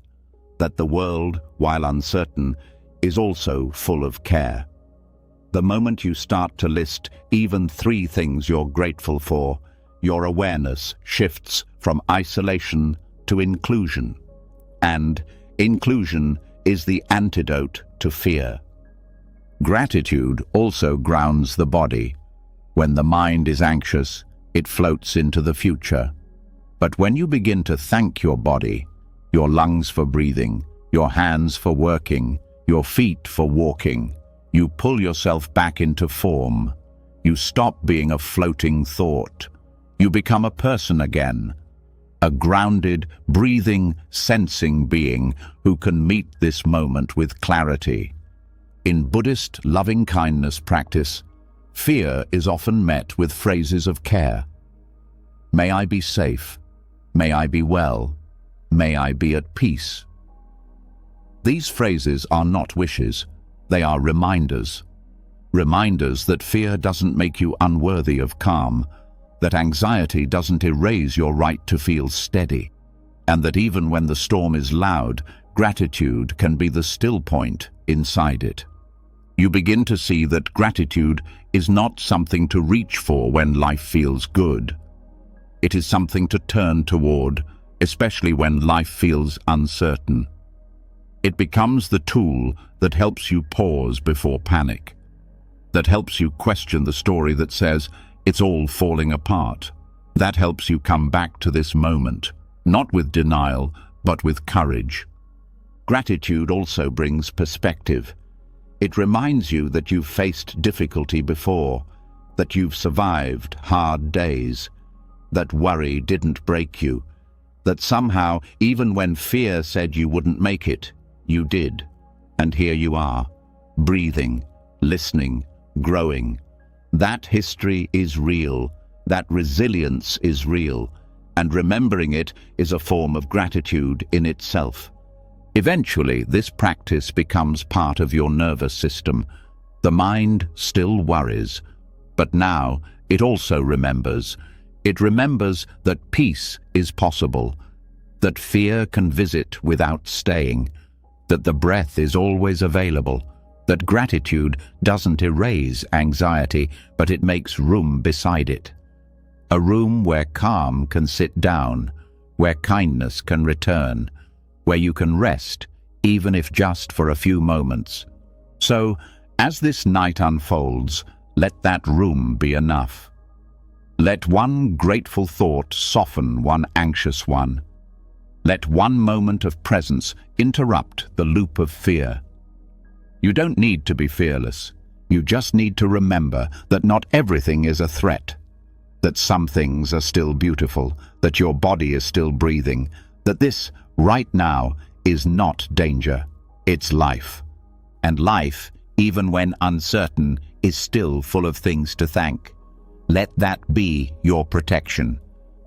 that the world, while uncertain, is also full of care. The moment you start to list even 3 things you're grateful for, your awareness shifts from isolation to inclusion. And inclusion is the antidote to fear. Gratitude also grounds the body. When the mind is anxious, it floats into the future. But when you begin to thank your body, your lungs for breathing, your hands for working, your feet for walking, you pull yourself back into form. You stop being a floating thought. You become a person again, a grounded, breathing, sensing being who can meet this moment with clarity. In Buddhist loving-kindness practice, fear is often met with phrases of care. May I be safe. May I be well. May I be at peace. These phrases are not wishes, they are reminders. Reminders that fear doesn't make you unworthy of calm, that anxiety doesn't erase your right to feel steady, and that even when the storm is loud, gratitude can be the still point inside it. You begin to see that gratitude is not something to reach for when life feels good. It is something to turn toward, especially when life feels uncertain. It becomes the tool that helps you pause before panic, that helps you question the story that says it's all falling apart. That helps you come back to this moment, not with denial, but with courage. Gratitude also brings perspective. It reminds you that you've faced difficulty before, that you've survived hard days, that worry didn't break you, that somehow, even when fear said you wouldn't make it, you did. And here you are, breathing, listening, growing. That history is real, that resilience is real, and remembering it is a form of gratitude in itself. Eventually, this practice becomes part of your nervous system. The mind still worries, but now it also remembers. It remembers that peace is possible, that fear can visit without staying, that the breath is always available, that gratitude doesn't erase anxiety, but it makes room beside it. A room where calm can sit down, where kindness can return, where you can rest, even if just for a few moments. So, as this night unfolds, let that room be enough. Let one grateful thought soften one anxious one. Let one moment of presence interrupt the loop of fear. You don't need to be fearless. You just need to remember that not everything is a threat, that some things are still beautiful, that your body is still breathing, that this, right now, is not danger. It's life. And life, even when uncertain, is still full of things to thank. Let that be your protection.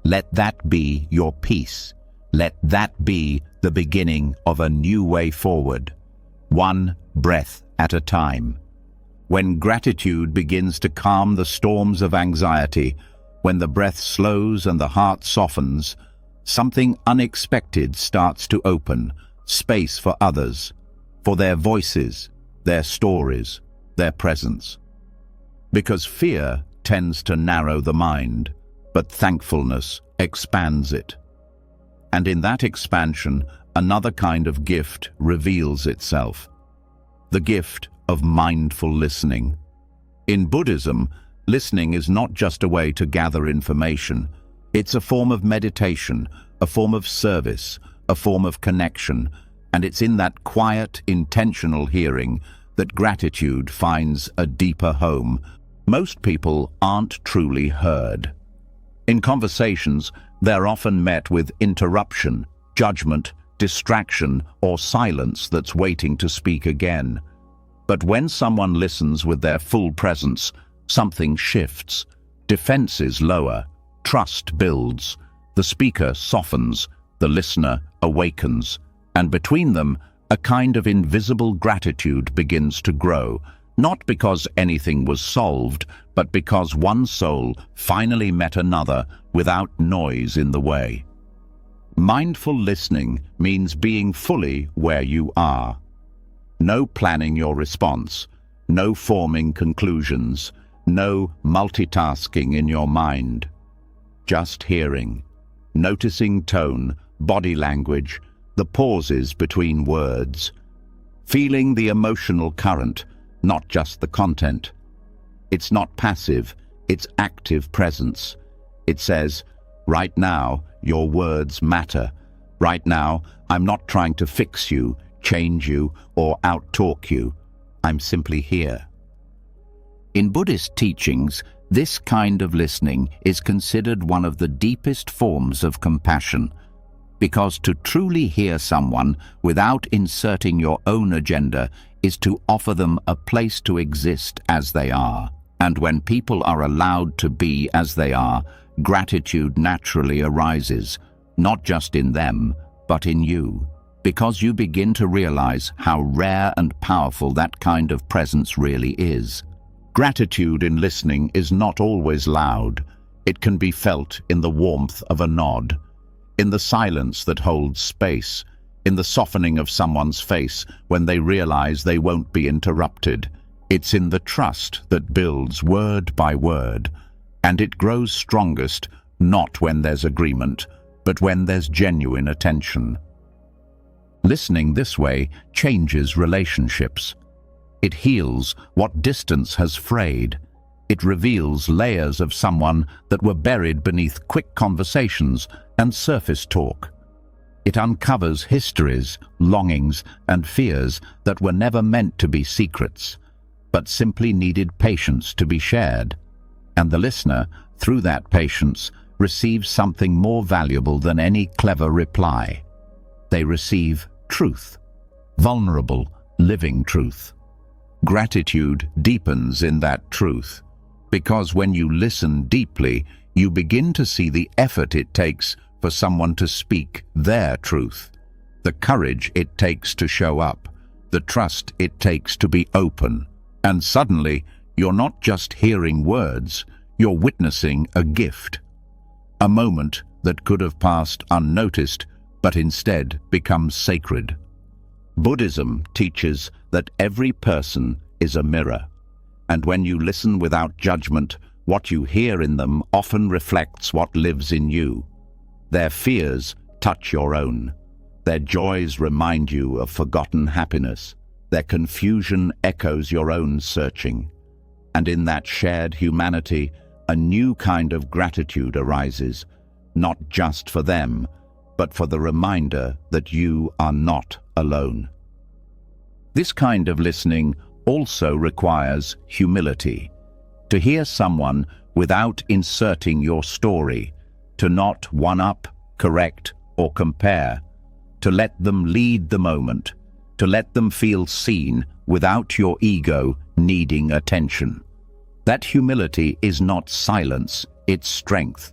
Let that be your peace. Let that be the beginning of a new way forward, one breath at a time. When gratitude begins to calm the storms of anxiety, when the breath slows and the heart softens, something unexpected starts to open, space for others, for their voices, their stories, their presence. Because fear tends to narrow the mind, but thankfulness expands it. And in that expansion, another kind of gift reveals itself. The gift of mindful listening. In Buddhism, listening is not just a way to gather information. It's a form of meditation, a form of service, a form of connection, and it's in that quiet, intentional hearing that gratitude finds a deeper home. Most people aren't truly heard. In conversations, they're often met with interruption, judgment, distraction, or silence that's waiting to speak again. But when someone listens with their full presence, something shifts. Defenses lower, trust builds, the speaker softens, the listener awakens, and between them, a kind of invisible gratitude begins to grow, not because anything was solved, but because one soul finally met another without noise in the way. Mindful listening means being fully where you are. No planning your response, no forming conclusions, no multitasking in your mind. Just hearing, noticing tone, body language, the pauses between words, feeling the emotional current, not just the content. It's not passive, it's active presence. It says, right now, your words matter. Right now, I'm not trying to fix you, change you, or out-talk you. I'm simply here. In Buddhist teachings, this kind of listening is considered one of the deepest forms of compassion, because to truly hear someone without inserting your own agenda is to offer them a place to exist as they are. And when people are allowed to be as they are, gratitude naturally arises, not just in them, but in you, because you begin to realize how rare and powerful that kind of presence really is. Gratitude in listening is not always loud. It can be felt in the warmth of a nod, in the silence that holds space, in the softening of someone's face when they realize they won't be interrupted. It's in the trust that builds word by word, and it grows strongest not when there's agreement, but when there's genuine attention. Listening this way changes relationships. It heals what distance has frayed. It reveals layers of someone that were buried beneath quick conversations and surface talk. It uncovers histories, longings, and fears that were never meant to be secrets, but simply needed patience to be shared. And the listener, through that patience, receives something more valuable than any clever reply. They receive truth, vulnerable, living truth. Gratitude deepens in that truth, because when you listen deeply, you begin to see the effort it takes for someone to speak their truth, the courage it takes to show up, the trust it takes to be open. And suddenly, you're not just hearing words, you're witnessing a gift, a moment that could have passed unnoticed, but instead becomes sacred. Buddhism teaches that every person is a mirror, and when you listen without judgment, what you hear in them often reflects what lives in you. Their fears touch your own. Their joys remind you of forgotten happiness. Their confusion echoes your own searching. And in that shared humanity, a new kind of gratitude arises, not just for them, but for the reminder that you are not alone. This kind of listening also requires humility. To hear someone without inserting your story, to not one-up, correct, or compare, to let them lead the moment, to let them feel seen without your ego needing attention. That humility is not silence, it's strength.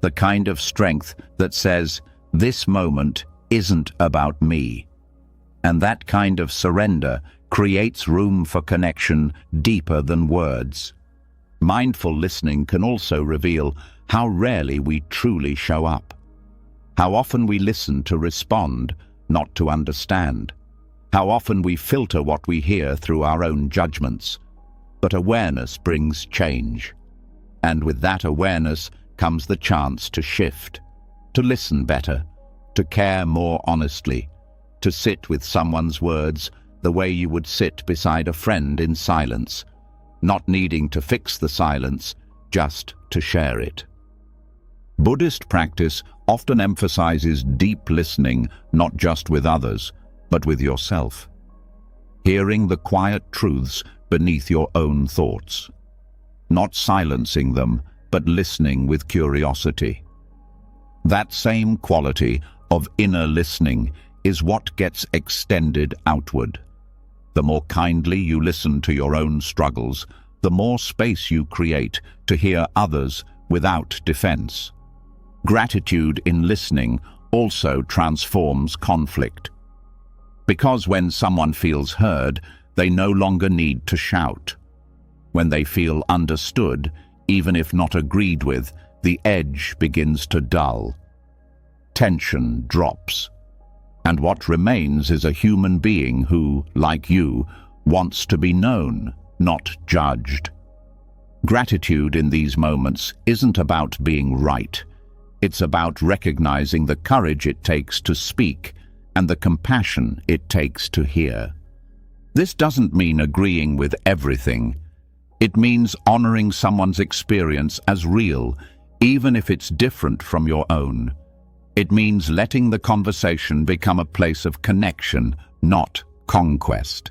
The kind of strength that says, this moment isn't about me. And that kind of surrender creates room for connection deeper than words. Mindful listening can also reveal how rarely we truly show up. How often we listen to respond, not to understand. How often we filter what we hear through our own judgments. But awareness brings change. And with that awareness comes the chance to shift, to listen better, to care more honestly, to sit with someone's words the way you would sit beside a friend in silence, not needing to fix the silence, just to share it. Buddhist practice often emphasizes deep listening, not just with others, but with yourself. Hearing the quiet truths beneath your own thoughts. Not silencing them, but listening with curiosity. That same quality of inner listening is what gets extended outward. The more kindly you listen to your own struggles, the more space you create to hear others without defense. Gratitude in listening also transforms conflict. Because when someone feels heard, they no longer need to shout. When they feel understood, even if not agreed with, the edge begins to dull. Tension drops. And what remains is a human being who, like you, wants to be known, not judged. Gratitude in these moments isn't about being right. It's about recognizing the courage it takes to speak and the compassion it takes to hear. This doesn't mean agreeing with everything. It means honoring someone's experience as real, even if it's different from your own. It means letting the conversation become a place of connection, not conquest.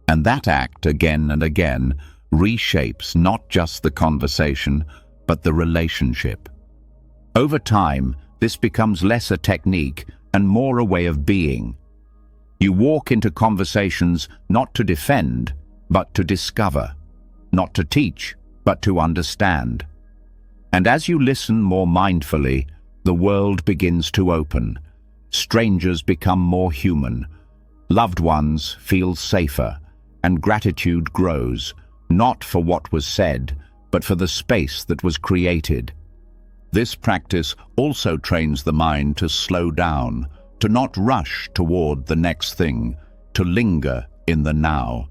And that act, again and again, reshapes not just the conversation, but the relationship. Over time, this becomes less a technique and more a way of being. You walk into conversations not to defend, but to discover. Not to teach, but to understand. And as you listen more mindfully, the world begins to open. Strangers become more human. Loved ones feel safer, and gratitude grows, not for what was said, but for the space that was created. This practice also trains the mind to slow down, to not rush toward the next thing, to linger in the now.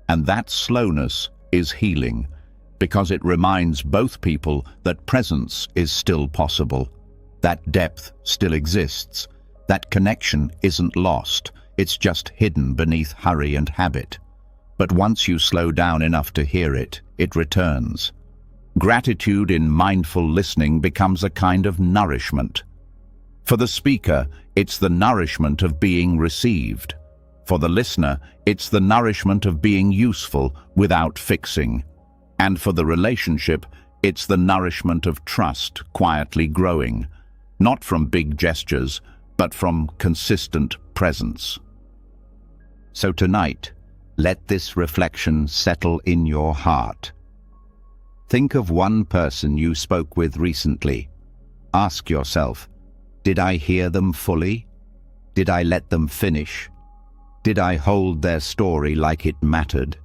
And that slowness is healing, because it reminds both people that presence is still possible, that depth still exists, that connection isn't lost, it's just hidden beneath hurry and habit. But once you slow down enough to hear it, it returns. Gratitude in mindful listening becomes a kind of nourishment. For the speaker, it's the nourishment of being received. For the listener, it's the nourishment of being useful without fixing. And for the relationship, it's the nourishment of trust quietly growing, not from big gestures, but from consistent presence. So tonight, let this reflection settle in your heart. Think of one person you spoke with recently. Ask yourself, did I hear them fully? Did I let them finish? Did I hold their story like it mattered?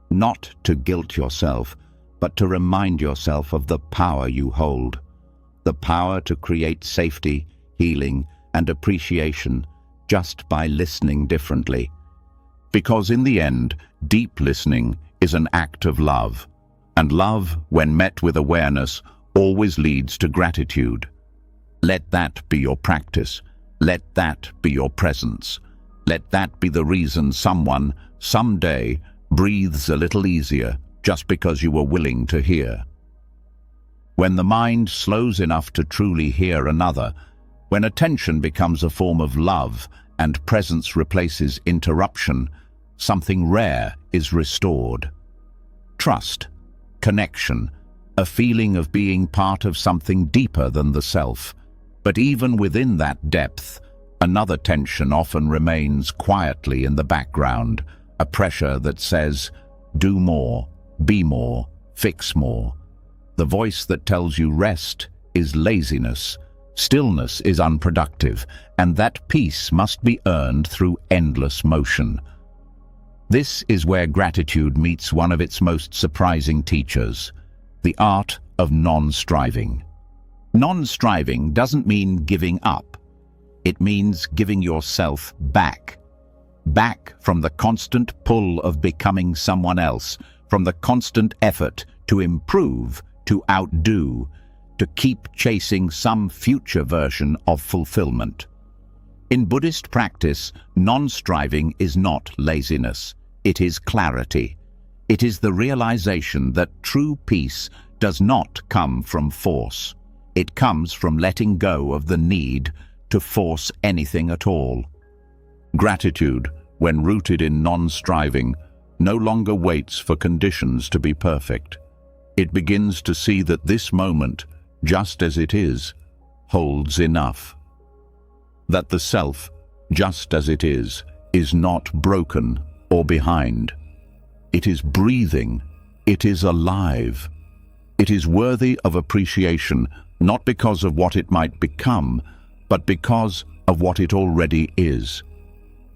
Not to guilt yourself, but to remind yourself of the power you hold. The power to create safety, healing, and appreciation just by listening differently. Because in the end, deep listening is an act of love. And love, when met with awareness, always leads to gratitude. Let that be your practice. Let that be your presence. Let that be the reason someone, someday, breathes a little easier just because you were willing to hear. When the mind slows enough to truly hear another, when attention becomes a form of love and presence replaces interruption, something rare is restored. Trust, connection, a feeling of being part of something deeper than the self. But even within that depth, another tension often remains quietly in the background, a pressure that says, do more, be more, fix more. The voice that tells you rest is laziness, stillness is unproductive, and that peace must be earned through endless motion. This is where gratitude meets one of its most surprising teachers, the art of non-striving. Non-striving doesn't mean giving up. It means giving yourself back. Back from the constant pull of becoming someone else, from the constant effort to improve, to outdo, to keep chasing some future version of fulfillment. In Buddhist practice, non-striving is not laziness. It is clarity. It is the realization that true peace does not come from force. It comes from letting go of the need to force anything at all. Gratitude, when rooted in non-striving, no longer waits for conditions to be perfect. It begins to see that this moment, just as it is, holds enough. That the self, just as it is not broken or behind. It is breathing. It is alive. It is worthy of appreciation, not because of what it might become, but because of what it already is.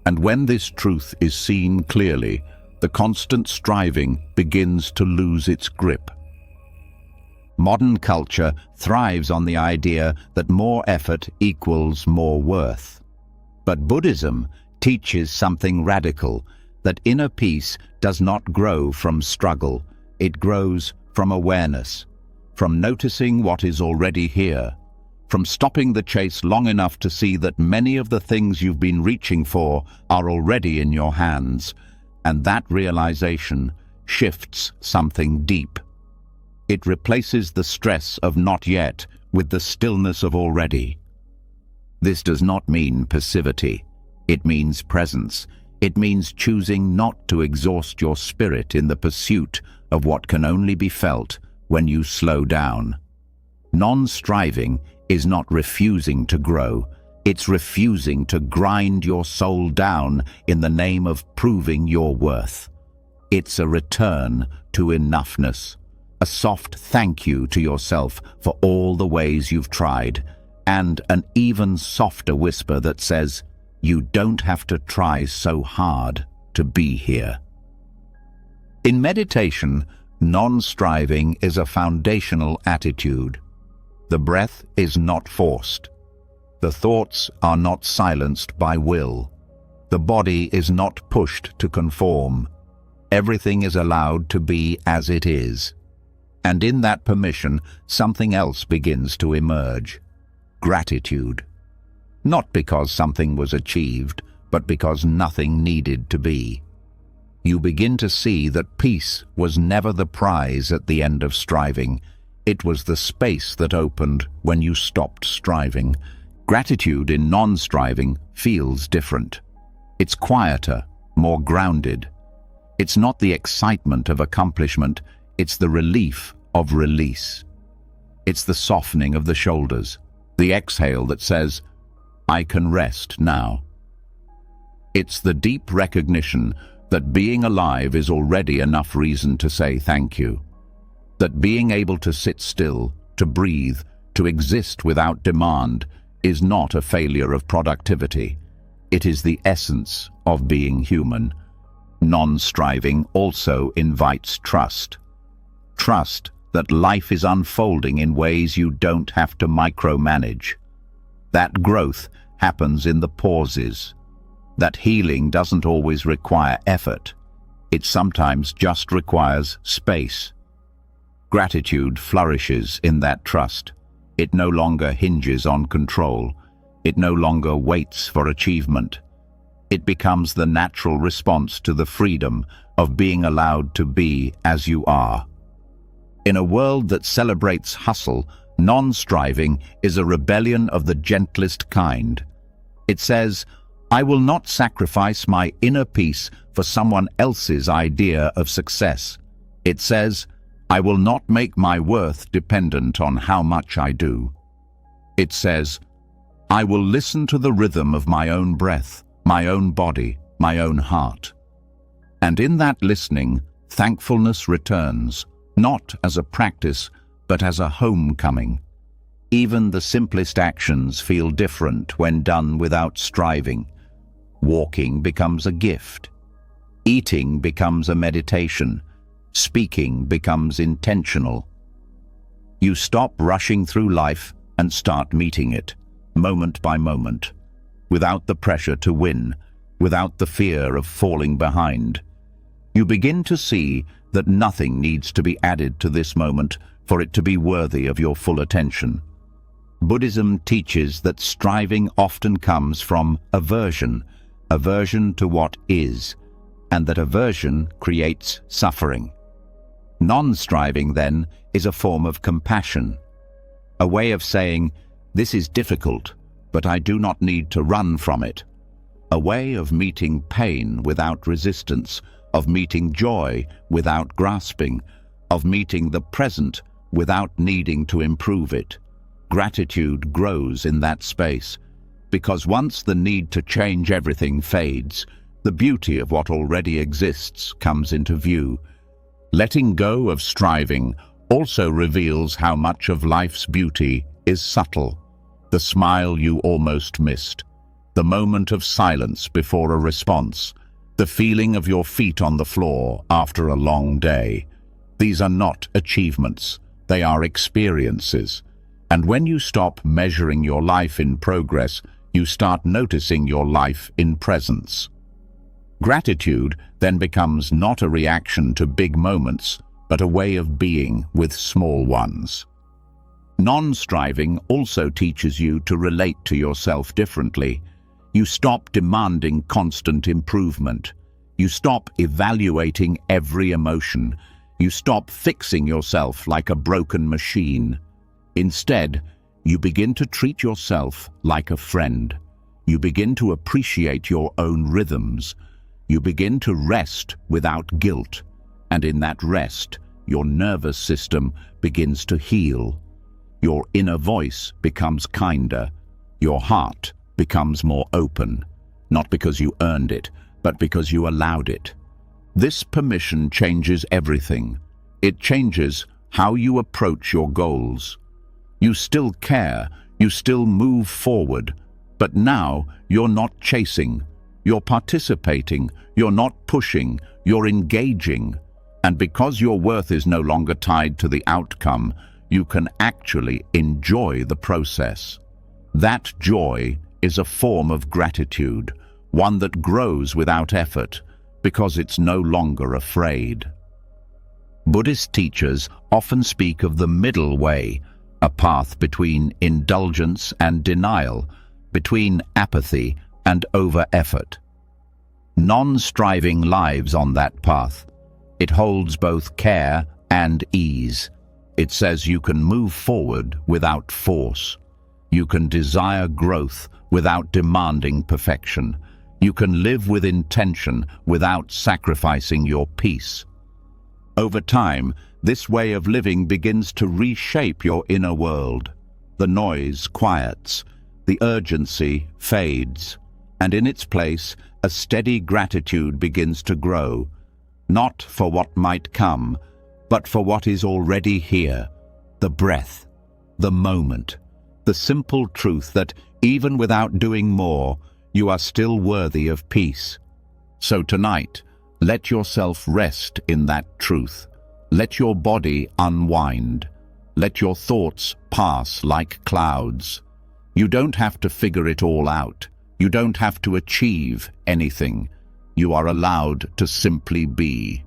And when this truth is seen clearly, the constant striving begins to lose its grip. Modern culture thrives on the idea that more effort equals more worth. But Buddhism teaches something radical, that inner peace does not grow from struggle, it grows from awareness, from noticing what is already here, from stopping the chase long enough to see that many of the things you've been reaching for are already in your hands, and that realization shifts something deep. It replaces the stress of not yet with the stillness of already. This does not mean passivity. It means presence. It means choosing not to exhaust your spirit in the pursuit of what can only be felt when you slow down. Non-striving is not refusing to grow. It's refusing to grind your soul down in the name of proving your worth. It's a return to enoughness. A soft thank you to yourself for all the ways you've tried, and an even softer whisper that says, you don't have to try so hard to be here. In meditation, non-striving is a foundational attitude. The breath is not forced. The thoughts are not silenced by will. The body is not pushed to conform. Everything is allowed to be as it is. And in that permission, something else begins to emerge. Gratitude. Not because something was achieved, but because nothing needed to be. You begin to see that peace was never the prize at the end of striving. It was the space that opened when you stopped striving. Gratitude in non-striving feels different. It's quieter, more grounded. It's not the excitement of accomplishment, it's the relief of release. It's the softening of the shoulders, the exhale that says, I can rest now. It's the deep recognition that being alive is already enough reason to say thank you. That being able to sit still, to breathe, to exist without demand is not a failure of productivity. It is the essence of being human. Non-striving also invites trust. Trust that life is unfolding in ways you don't have to micromanage. That growth happens in the pauses. That healing doesn't always require effort. It sometimes just requires space. Gratitude flourishes in that trust. It no longer hinges on control. It no longer waits for achievement. It becomes the natural response to the freedom of being allowed to be as you are. In a world that celebrates hustle, non-striving is a rebellion of the gentlest kind. It says, I will not sacrifice my inner peace for someone else's idea of success. It says, I will not make my worth dependent on how much I do. It says, I will listen to the rhythm of my own breath, my own body, my own heart. And in that listening, thankfulness returns, not as a practice, but as a homecoming. Even the simplest actions feel different when done without striving. Walking becomes a gift. Eating becomes a meditation. Speaking becomes intentional. You stop rushing through life and start meeting it, moment by moment, without the pressure to win, without the fear of falling behind. You begin to see that nothing needs to be added to this moment for it to be worthy of your full attention. Buddhism teaches that striving often comes from aversion to what is, and that aversion creates suffering. Non-striving, then, is a form of compassion, a way of saying, this is difficult, but I do not need to run from it. A way of meeting pain without resistance, of meeting joy without grasping, of meeting the present without needing to improve it. Gratitude grows in that space, because once the need to change everything fades, the beauty of what already exists comes into view. Letting go of striving also reveals how much of life's beauty is subtle. The smile you almost missed, the moment of silence before a response, the feeling of your feet on the floor after a long day. These are not achievements, they are experiences. And when you stop measuring your life in progress, you start noticing your life in presence. Gratitude then becomes not a reaction to big moments, but a way of being with small ones. Non-striving also teaches you to relate to yourself differently. You stop demanding constant improvement. You stop evaluating every emotion. You stop fixing yourself like a broken machine. Instead, you begin to treat yourself like a friend. You begin to appreciate your own rhythms. You begin to rest without guilt, and in that rest, your nervous system begins to heal. Your inner voice becomes kinder. Your heart becomes more open, not because you earned it, but because you allowed it. This permission changes everything. It changes how you approach your goals. You still care, you still move forward, but now you're not chasing. You're participating, you're not pushing, you're engaging. And because your worth is no longer tied to the outcome, you can actually enjoy the process. That joy is a form of gratitude, one that grows without effort, because it's no longer afraid. Buddhist teachers often speak of the middle way, a path between indulgence and denial, between apathy and over-effort. Non-striving lives on that path. It holds both care and ease. It says you can move forward without force. You can desire growth without demanding perfection. You can live with intention without sacrificing your peace. Over time, this way of living begins to reshape your inner world. The noise quiets, the urgency fades, and in its place, a steady gratitude begins to grow, not for what might come, but for what is already here, the breath, the moment, the simple truth that, even without doing more, you are still worthy of peace. So tonight, let yourself rest in that truth. Let your body unwind. Let your thoughts pass like clouds. You don't have to figure it all out. You don't have to achieve anything. You are allowed to simply be.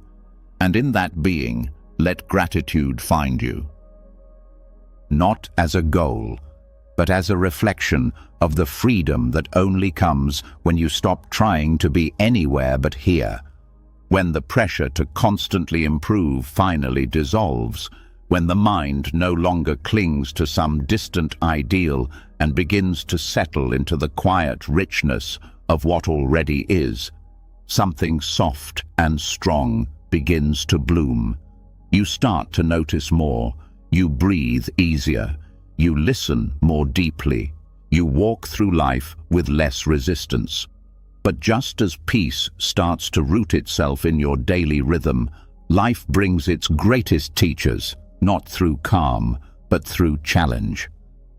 And in that being, let gratitude find you. not as a goal, but as a reflection of the freedom that only comes when you stop trying to be anywhere but here, when the pressure to constantly improve finally dissolves, when the mind no longer clings to some distant ideal and begins to settle into the quiet richness of what already is. Something soft and strong begins to bloom. You start to notice more. You breathe easier. You listen more deeply. You walk through life with less resistance. But just as peace starts to root itself in your daily rhythm, life brings its greatest teachers, not through calm, but through challenge.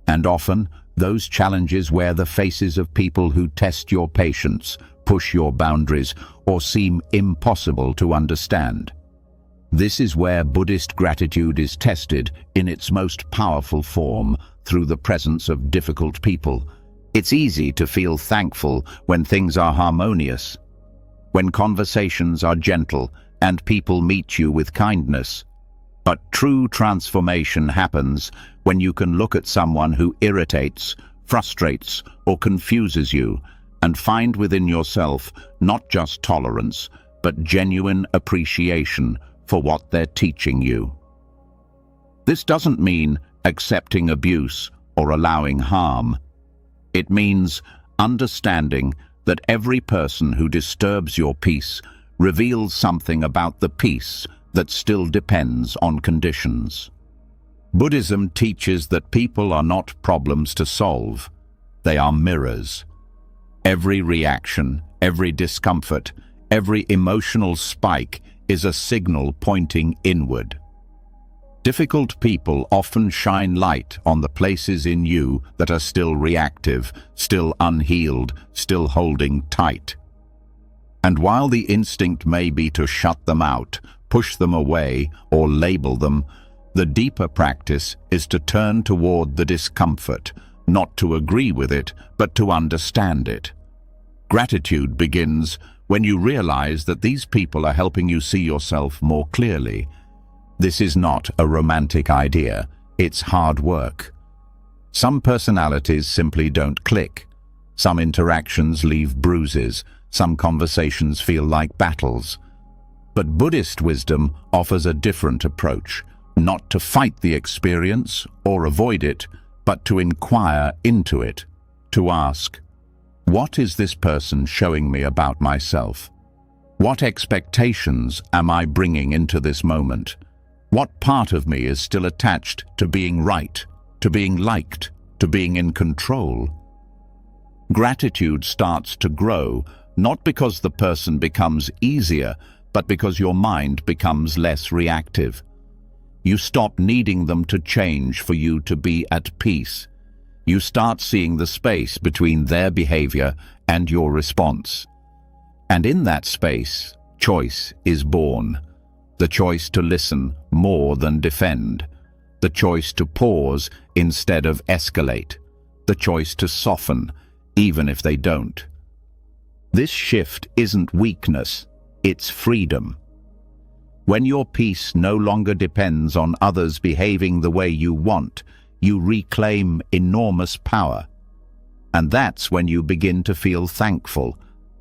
And often, those challenges wear the faces of people who test your patience, push your boundaries, or seem impossible to understand. This is where Buddhist gratitude is tested in its most powerful form, through the presence of difficult people. It's easy to feel thankful when things are harmonious, when conversations are gentle and people meet you with kindness. But true transformation happens when you can look at someone who irritates, frustrates, or confuses you and find within yourself not just tolerance, but genuine appreciation for what they're teaching you. This doesn't mean accepting abuse or allowing harm. It means understanding that every person who disturbs your peace reveals something about the peace that still depends on conditions. Buddhism teaches that people are not problems to solve. They are mirrors. Every reaction, every discomfort, every emotional spike is a signal pointing inward. Difficult people often shine light on the places in you that are still reactive, still unhealed, still holding tight. And while the instinct may be to shut them out, push them away, or label them, the deeper practice is to turn toward the discomfort, not to agree with it, but to understand it. Gratitude begins when you realize that these people are helping you see yourself more clearly. This is not a romantic idea, it's hard work. Some personalities simply don't click. Some interactions leave bruises, some conversations feel like battles. But Buddhist wisdom offers a different approach, not to fight the experience or avoid it, but to inquire into it, to ask, what is this person showing me about myself? What expectations am I bringing into this moment? What part of me is still attached to being right, to being liked, to being in control? Gratitude starts to grow, not because the person becomes easier, but because your mind becomes less reactive. You stop needing them to change for you to be at peace. You start seeing the space between their behavior and your response. And in that space, choice is born. The choice to listen more than defend. The choice to pause instead of escalate. The choice to soften, even if they don't. This shift isn't weakness, it's freedom. When your peace no longer depends on others behaving the way you want, you reclaim enormous power. And that's when you begin to feel thankful,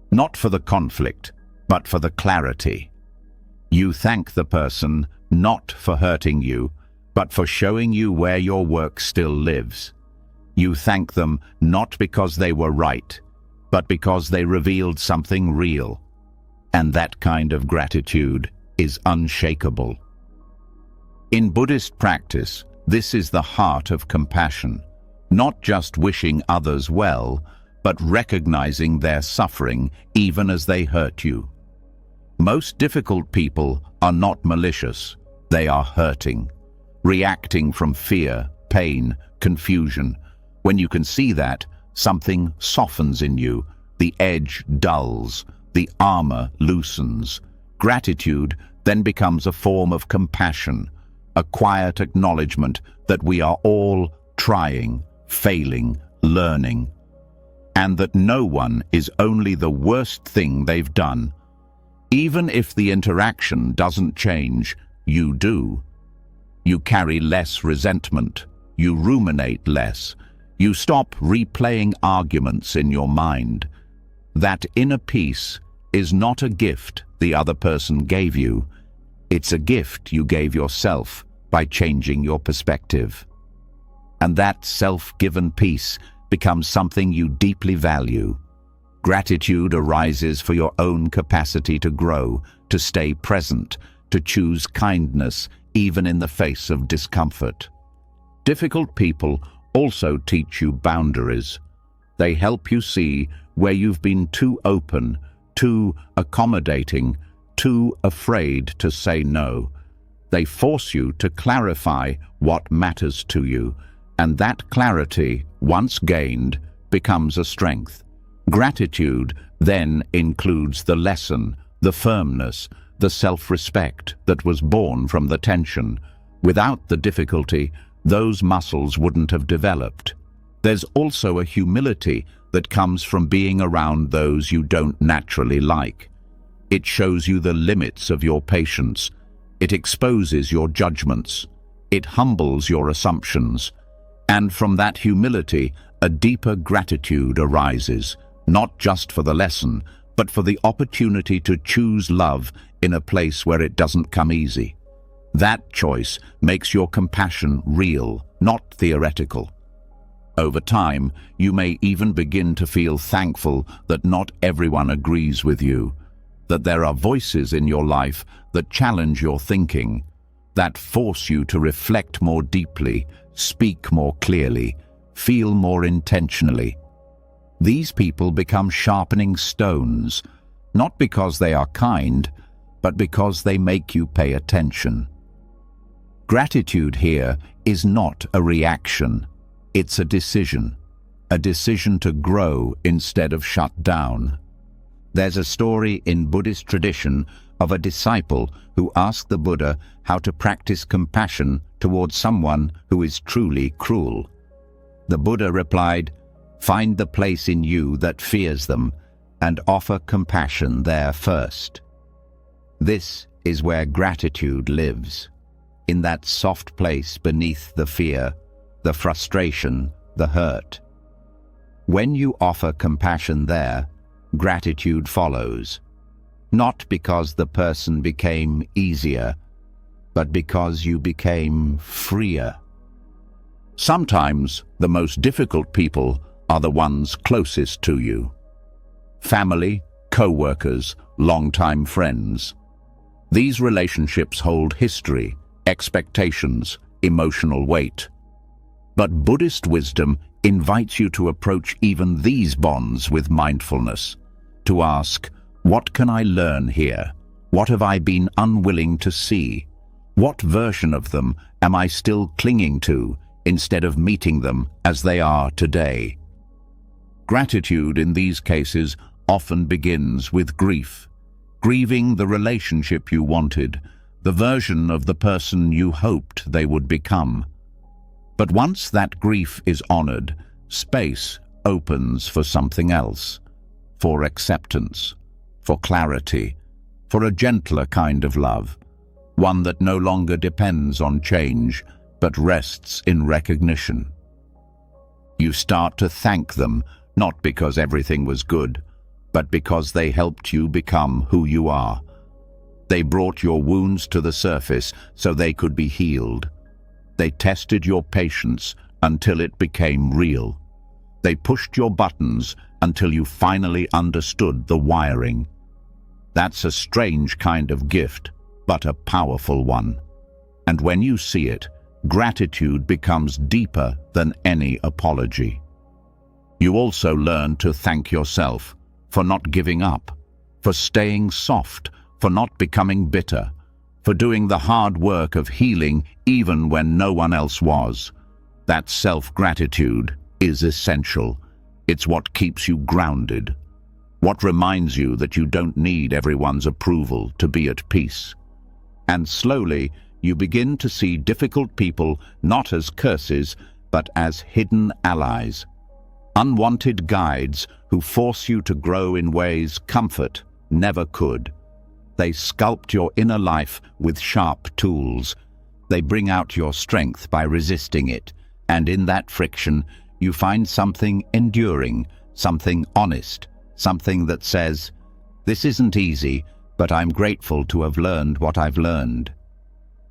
not for the conflict, but for the clarity. You thank the person not for hurting you, but for showing you where your work still lives. You thank them not because they were right, but because they revealed something real. And that kind of gratitude is unshakable. In Buddhist practice, this is the heart of compassion, not just wishing others well, but recognizing their suffering even as they hurt you. Most difficult people are not malicious, they are hurting, reacting from fear, pain, confusion. When you can see that, something softens in you, the edge dulls, the armor loosens. Gratitude then becomes a form of compassion, a quiet acknowledgement that we are all trying, failing, learning, and that no one is only the worst thing they've done. Even if the interaction doesn't change, you do. You carry less resentment, You ruminate less. You stop replaying arguments in your mind. That inner peace is not a gift the other person gave you. It's a gift you gave yourself by changing your perspective. And that self-given peace becomes something you deeply value. Gratitude arises for your own capacity to grow, to stay present, to choose kindness even in the face of discomfort. Difficult people also teach you boundaries. They help you see where you've been too open, too accommodating, too afraid to say no. They force you to clarify what matters to you, and that clarity, once gained, becomes a strength. Gratitude then includes the lesson, the firmness, the self-respect that was born from the tension. Without the difficulty, those muscles wouldn't have developed. There's also a humility that comes from being around those you don't naturally like. It shows you the limits of your patience. It exposes your judgments. It humbles your assumptions. And from that humility, a deeper gratitude arises, not just for the lesson, but for the opportunity to choose love in a place where it doesn't come easy. That choice makes your compassion real, not theoretical. Over time, you may even begin to feel thankful that not everyone agrees with you, that there are voices in your life that challenge your thinking, that force you to reflect more deeply, speak more clearly, feel more intentionally. These people become sharpening stones, not because they are kind, but because they make you pay attention. Gratitude here is not a reaction. It's a decision to grow instead of shut down. There's a story in Buddhist tradition of a disciple who asked the Buddha how to practice compassion towards someone who is truly cruel. The Buddha replied, "Find the place in you that fears them and offer compassion there first." This is where gratitude lives, in that soft place beneath the fear, the frustration, the hurt. When you offer compassion there, gratitude follows, not because the person became easier, but because you became freer. Sometimes the most difficult people are the ones closest to you. Family, co-workers, longtime friends. These relationships hold history, expectations, emotional weight. But Buddhist wisdom invites you to approach even these bonds with mindfulness, to ask, what can I learn here? What have I been unwilling to see? What version of them am I still clinging to instead of meeting them as they are today? Gratitude in these cases often begins with grief, grieving the relationship you wanted, the version of the person you hoped they would become. But once that grief is honored, space opens for something else, for acceptance, for clarity, for a gentler kind of love, one that no longer depends on change, but rests in recognition. You start to thank them, not because everything was good, but because they helped you become who you are. They brought your wounds to the surface so they could be healed. They tested your patience until it became real. They pushed your buttons until you finally understood the wiring. That's a strange kind of gift, but a powerful one. And when you see it, gratitude becomes deeper than any apology. You also learn to thank yourself for not giving up, for staying soft, for not becoming bitter, for doing the hard work of healing even when no one else was. That self-gratitude is essential. It's what keeps you grounded, what reminds you that you don't need everyone's approval to be at peace. And slowly, you begin to see difficult people not as curses, but as hidden allies, unwanted guides who force you to grow in ways comfort never could. They sculpt your inner life with sharp tools. They bring out your strength by resisting it, And in that friction, you find something enduring, something honest, something that says, "This isn't easy, but I'm grateful to have learned what I've learned."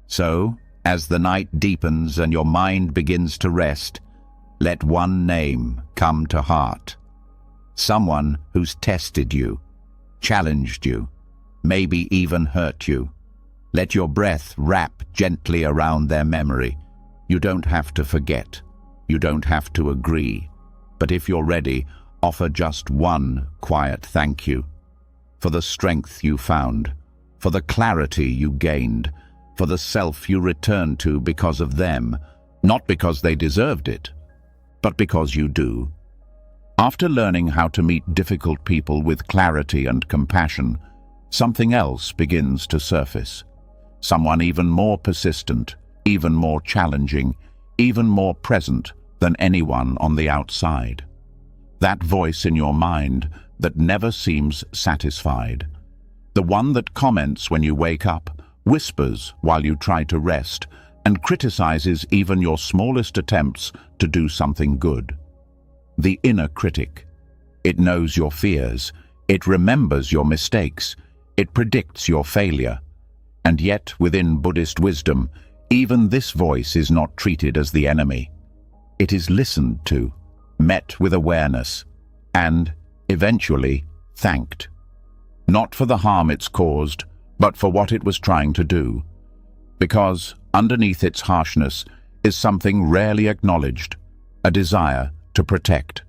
So, as the night deepens and your mind begins to rest, let one name come to heart. Someone who's tested you, challenged you, maybe even hurt you. Let your breath wrap gently around their memory. You don't have to forget. You don't have to agree. But if you're ready, offer just one quiet thank you. For the strength you found, for the clarity you gained, for the self you returned to because of them, not because they deserved it, but because you do. After learning how to meet difficult people with clarity and compassion, something else begins to surface. Someone even more persistent, even more challenging, even more present than anyone on the outside. That voice in your mind that never seems satisfied. The one that comments when you wake up, whispers while you try to rest, and criticizes even your smallest attempts to do something good. The inner critic. It knows your fears. It remembers your mistakes. It predicts your failure. And yet, within Buddhist wisdom, even this voice is not treated as the enemy. It is listened to, met with awareness, and, eventually, thanked. Not for the harm it's caused, but for what it was trying to do. Because, underneath its harshness, is something rarely acknowledged, a desire to protect.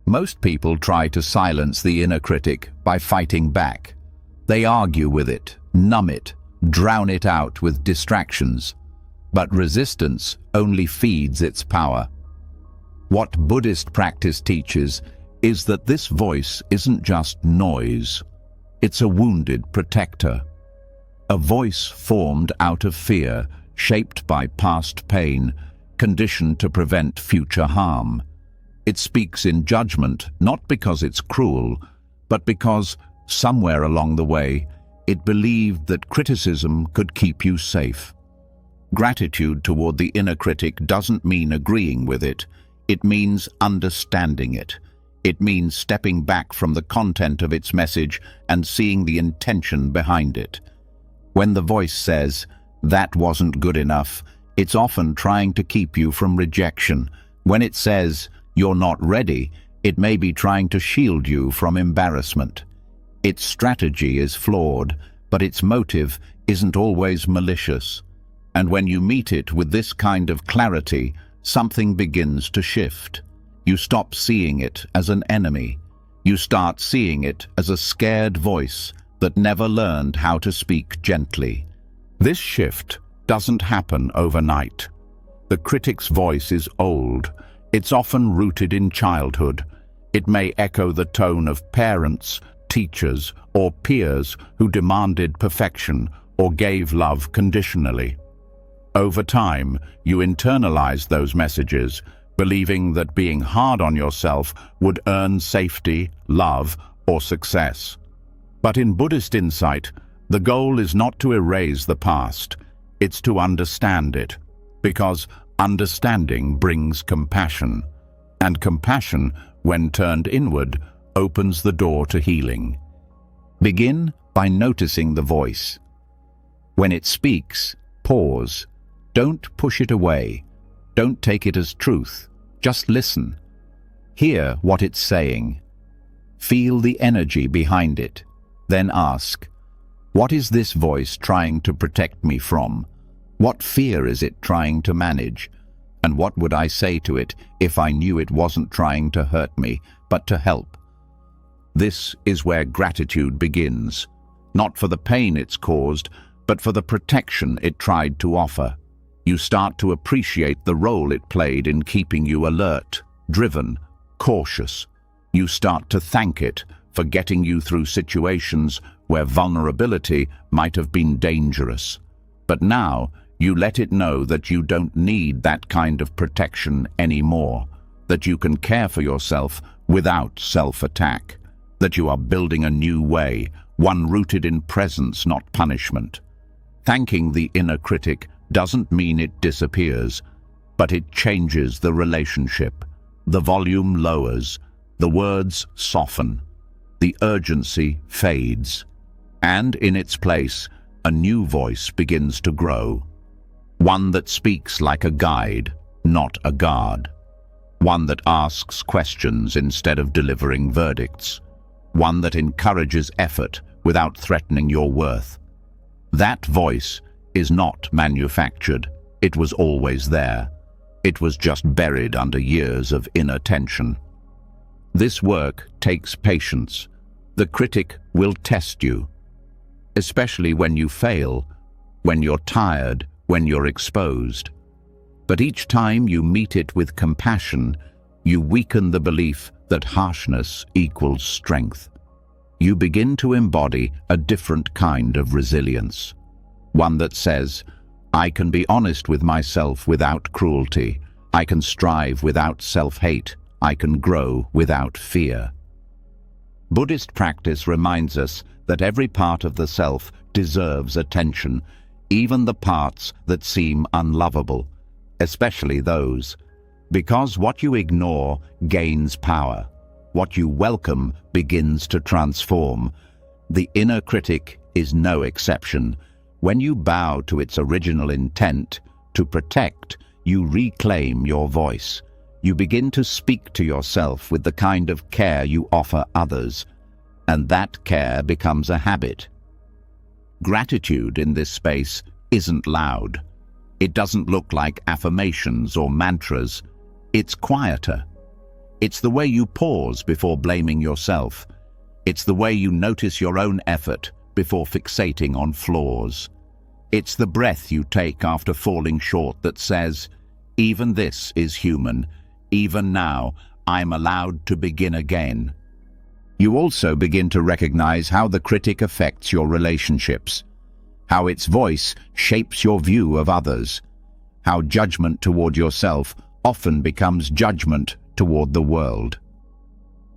Most people try to silence the inner critic by fighting back. They argue with it, numb it, drown it out with distractions. But resistance only feeds its power. What Buddhist practice teaches is that this voice isn't just noise. It's a wounded protector. A voice formed out of fear, shaped by past pain, conditioned to prevent future harm. It speaks in judgment, not because it's cruel, but because, somewhere along the way, it believed that criticism could keep you safe. Gratitude toward the inner critic doesn't mean agreeing with it. It means understanding it. It means stepping back from the content of its message and seeing the intention behind it. When the voice says, "That wasn't good enough," it's often trying to keep you from rejection. When it says, "You're not ready," it may be trying to shield you from embarrassment. Its strategy is flawed, but its motive isn't always malicious. And when you meet it with this kind of clarity, something begins to shift. You stop seeing it as an enemy. You start seeing it as a scared voice that never learned how to speak gently. This shift doesn't happen overnight. The critic's voice is old. It's often rooted in childhood. It may echo the tone of parents, teachers, or peers who demanded perfection or gave love conditionally. Over time, you internalize those messages, believing that being hard on yourself would earn safety, love, or success. But in Buddhist insight, the goal is not to erase the past, it's to understand it, because understanding brings compassion, and compassion, when turned inward, opens the door to healing. Begin by noticing the voice. When it speaks, pause. Don't push it away. Don't take it as truth. Just listen. Hear what it's saying. Feel the energy behind it. Then ask, what is this voice trying to protect me from? What fear is it trying to manage? And what would I say to it if I knew it wasn't trying to hurt me, but to help? This is where gratitude begins, not for the pain it's caused, but for the protection it tried to offer. You start to appreciate the role it played in keeping you alert, driven, cautious. You start to thank it for getting you through situations where vulnerability might have been dangerous. But now, you let it know that you don't need that kind of protection anymore, that you can care for yourself without self-attack, that you are building a new way, one rooted in presence, not punishment. Thanking the inner critic doesn't mean it disappears. but it changes the relationship. The volume lowers, the words soften, the urgency fades, and in its place, a new voice begins to grow. One that speaks like a guide, not a guard. One that asks questions instead of delivering verdicts. One that encourages effort without threatening your worth. That voice is not manufactured. It was always there. It was just buried under years of inner tension. This work takes patience. The critic will test you, especially when you fail, when you're tired, when you're exposed. But each time you meet it with compassion, you weaken the belief that harshness equals strength. You begin to embody a different kind of resilience. One that says, I can be honest with myself without cruelty. I can strive without self-hate. I can grow without fear. Buddhist practice reminds us that every part of the self deserves attention, even the parts that seem unlovable, especially those. Because what you ignore gains power. What you welcome begins to transform. The inner critic is no exception. When you bow to its original intent, to protect, you reclaim your voice. You begin to speak to yourself with the kind of care you offer others, and that care becomes a habit. Gratitude in this space isn't loud. It doesn't look like affirmations or mantras. It's quieter. It's the way you pause before blaming yourself. It's the way you notice your own effort before fixating on flaws. It's the breath you take after falling short that says, even this is human. Even now, I'm allowed to begin again. You also begin to recognize how the critic affects your relationships, how its voice shapes your view of others, how judgment toward yourself often becomes judgment toward the world.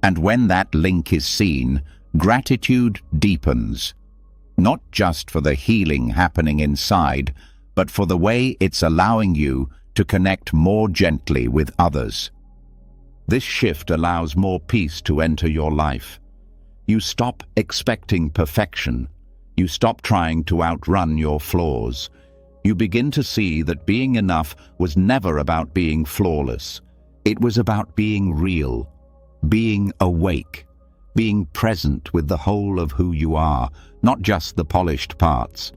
And when that link is seen, gratitude deepens, not just for the healing happening inside, but for the way it's allowing you to connect more gently with others. This shift allows more peace to enter your life. You stop expecting perfection. You stop trying to outrun your flaws. You begin to see that being enough was never about being flawless. It was about being real, being awake, being present with the whole of who you are, not just the polished parts.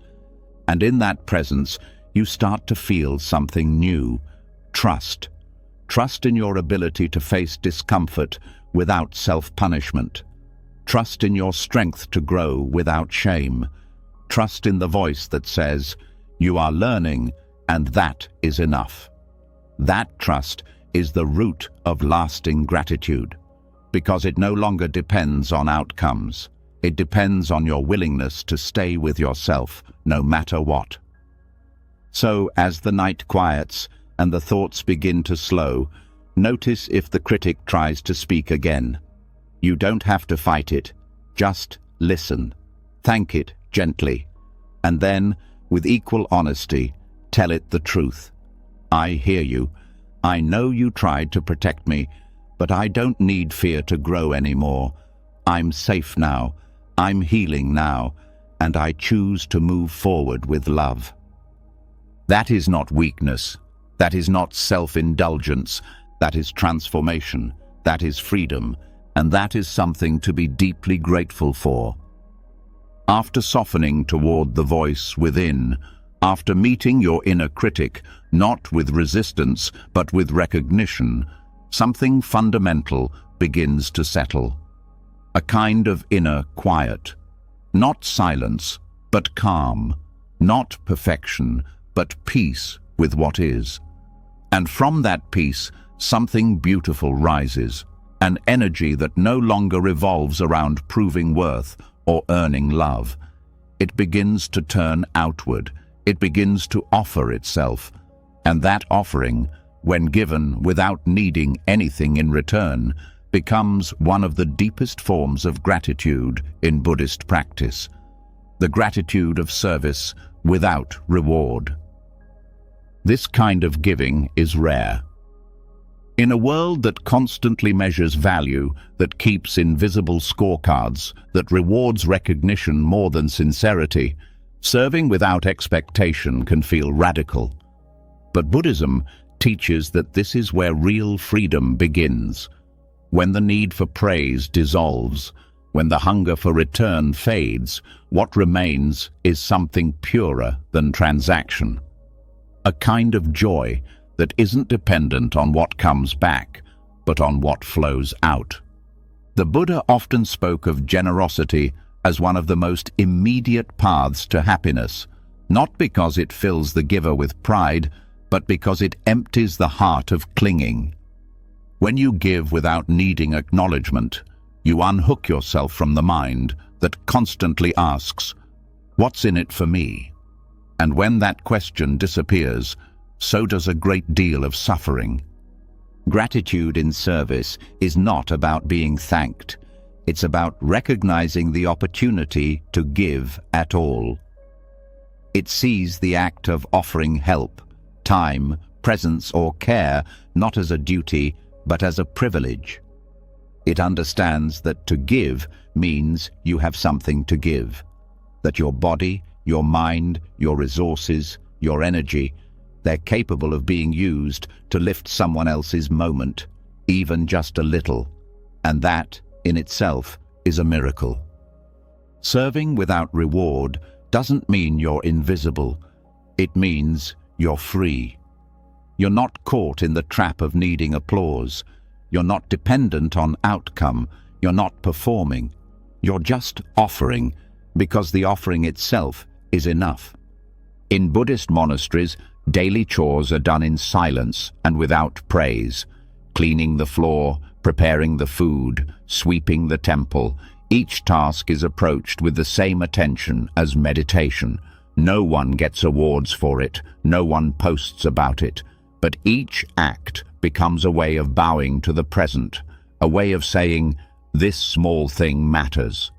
And in that presence, you start to feel something new, trust. Trust in your ability to face discomfort without self-punishment. Trust in your strength to grow without shame. Trust in the voice that says, you are learning, and that is enough. That trust is the root of lasting gratitude, because it no longer depends on outcomes. It depends on your willingness to stay with yourself, no matter what. So, as the night quiets and the thoughts begin to slow, notice if the critic tries to speak again. You don't have to fight it. Just listen. Thank it gently. And then, with equal honesty, tell it the truth. I hear you. I know you tried to protect me, but I don't need fear to grow anymore. I'm safe now. I'm healing now, and I choose to move forward with love. That is not weakness. That is not self-indulgence. That is transformation. That is freedom. And that is something to be deeply grateful for. After softening toward the voice within, after meeting your inner critic, not with resistance, but with recognition, something fundamental begins to settle. A kind of inner quiet. Not silence, but calm. Not perfection, but peace with what is. And from that peace, something beautiful rises. An energy that no longer revolves around proving worth or earning love. It begins to turn outward. It begins to offer itself. And that offering, when given without needing anything in return, becomes one of the deepest forms of gratitude in Buddhist practice. The gratitude of service without reward. This kind of giving is rare. In a world that constantly measures value, that keeps invisible scorecards, that rewards recognition more than sincerity, serving without expectation can feel radical. But Buddhism teaches that this is where real freedom begins. When the need for praise dissolves, when the hunger for return fades, what remains is something purer than transaction. A kind of joy that isn't dependent on what comes back, but on what flows out. The Buddha often spoke of generosity as one of the most immediate paths to happiness, not because it fills the giver with pride, but because it empties the heart of clinging. When you give without needing acknowledgement, you unhook yourself from the mind that constantly asks, "What's in it for me?" And when that question disappears, so does a great deal of suffering. Gratitude in service is not about being thanked. It's about recognizing the opportunity to give at all. It sees the act of offering help, time, presence, or care not as a duty, but as a privilege. It understands that to give means you have something to give, that your body, your mind, your resources, your energy, they're capable of being used to lift someone else's moment, even just a little, and that, in itself, is a miracle. Serving without reward doesn't mean you're invisible. It means you're free. You're not caught in the trap of needing applause. You're not dependent on outcome. You're not performing. You're just offering, because the offering itself is enough. In Buddhist monasteries, daily chores are done in silence and without praise. Cleaning the floor, preparing the food, sweeping the temple. Each task is approached with the same attention as meditation. No one gets awards for it, no one posts about it, but each act becomes a way of bowing to the present, a way of saying, "This small thing matters."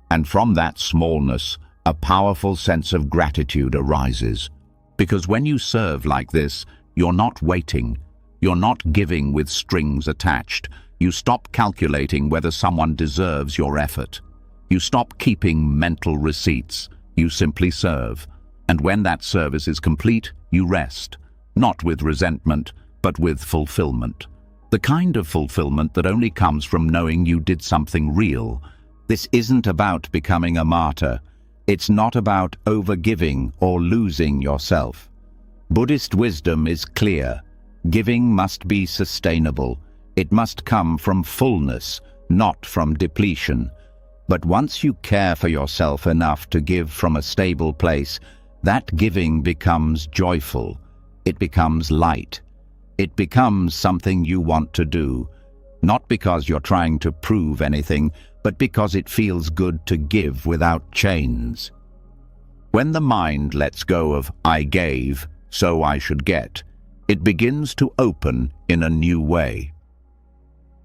And from that smallness, a powerful sense of gratitude arises. Because when you serve like this, you're not waiting. You're not giving with strings attached. You stop calculating whether someone deserves your effort. You stop keeping mental receipts. You simply serve. And when that service is complete, you rest. Not with resentment, but with fulfillment. The kind of fulfillment that only comes from knowing you did something real. This isn't about becoming a martyr. It's not about overgiving or losing yourself. Buddhist wisdom is clear. Giving must be sustainable. It must come from fullness, not from depletion. But once you care for yourself enough to give from a stable place, that giving becomes joyful. It becomes light. It becomes something you want to do, not because you're trying to prove anything, but because it feels good to give without chains. When the mind lets go of "I gave, so I should get," it begins to open in a new way.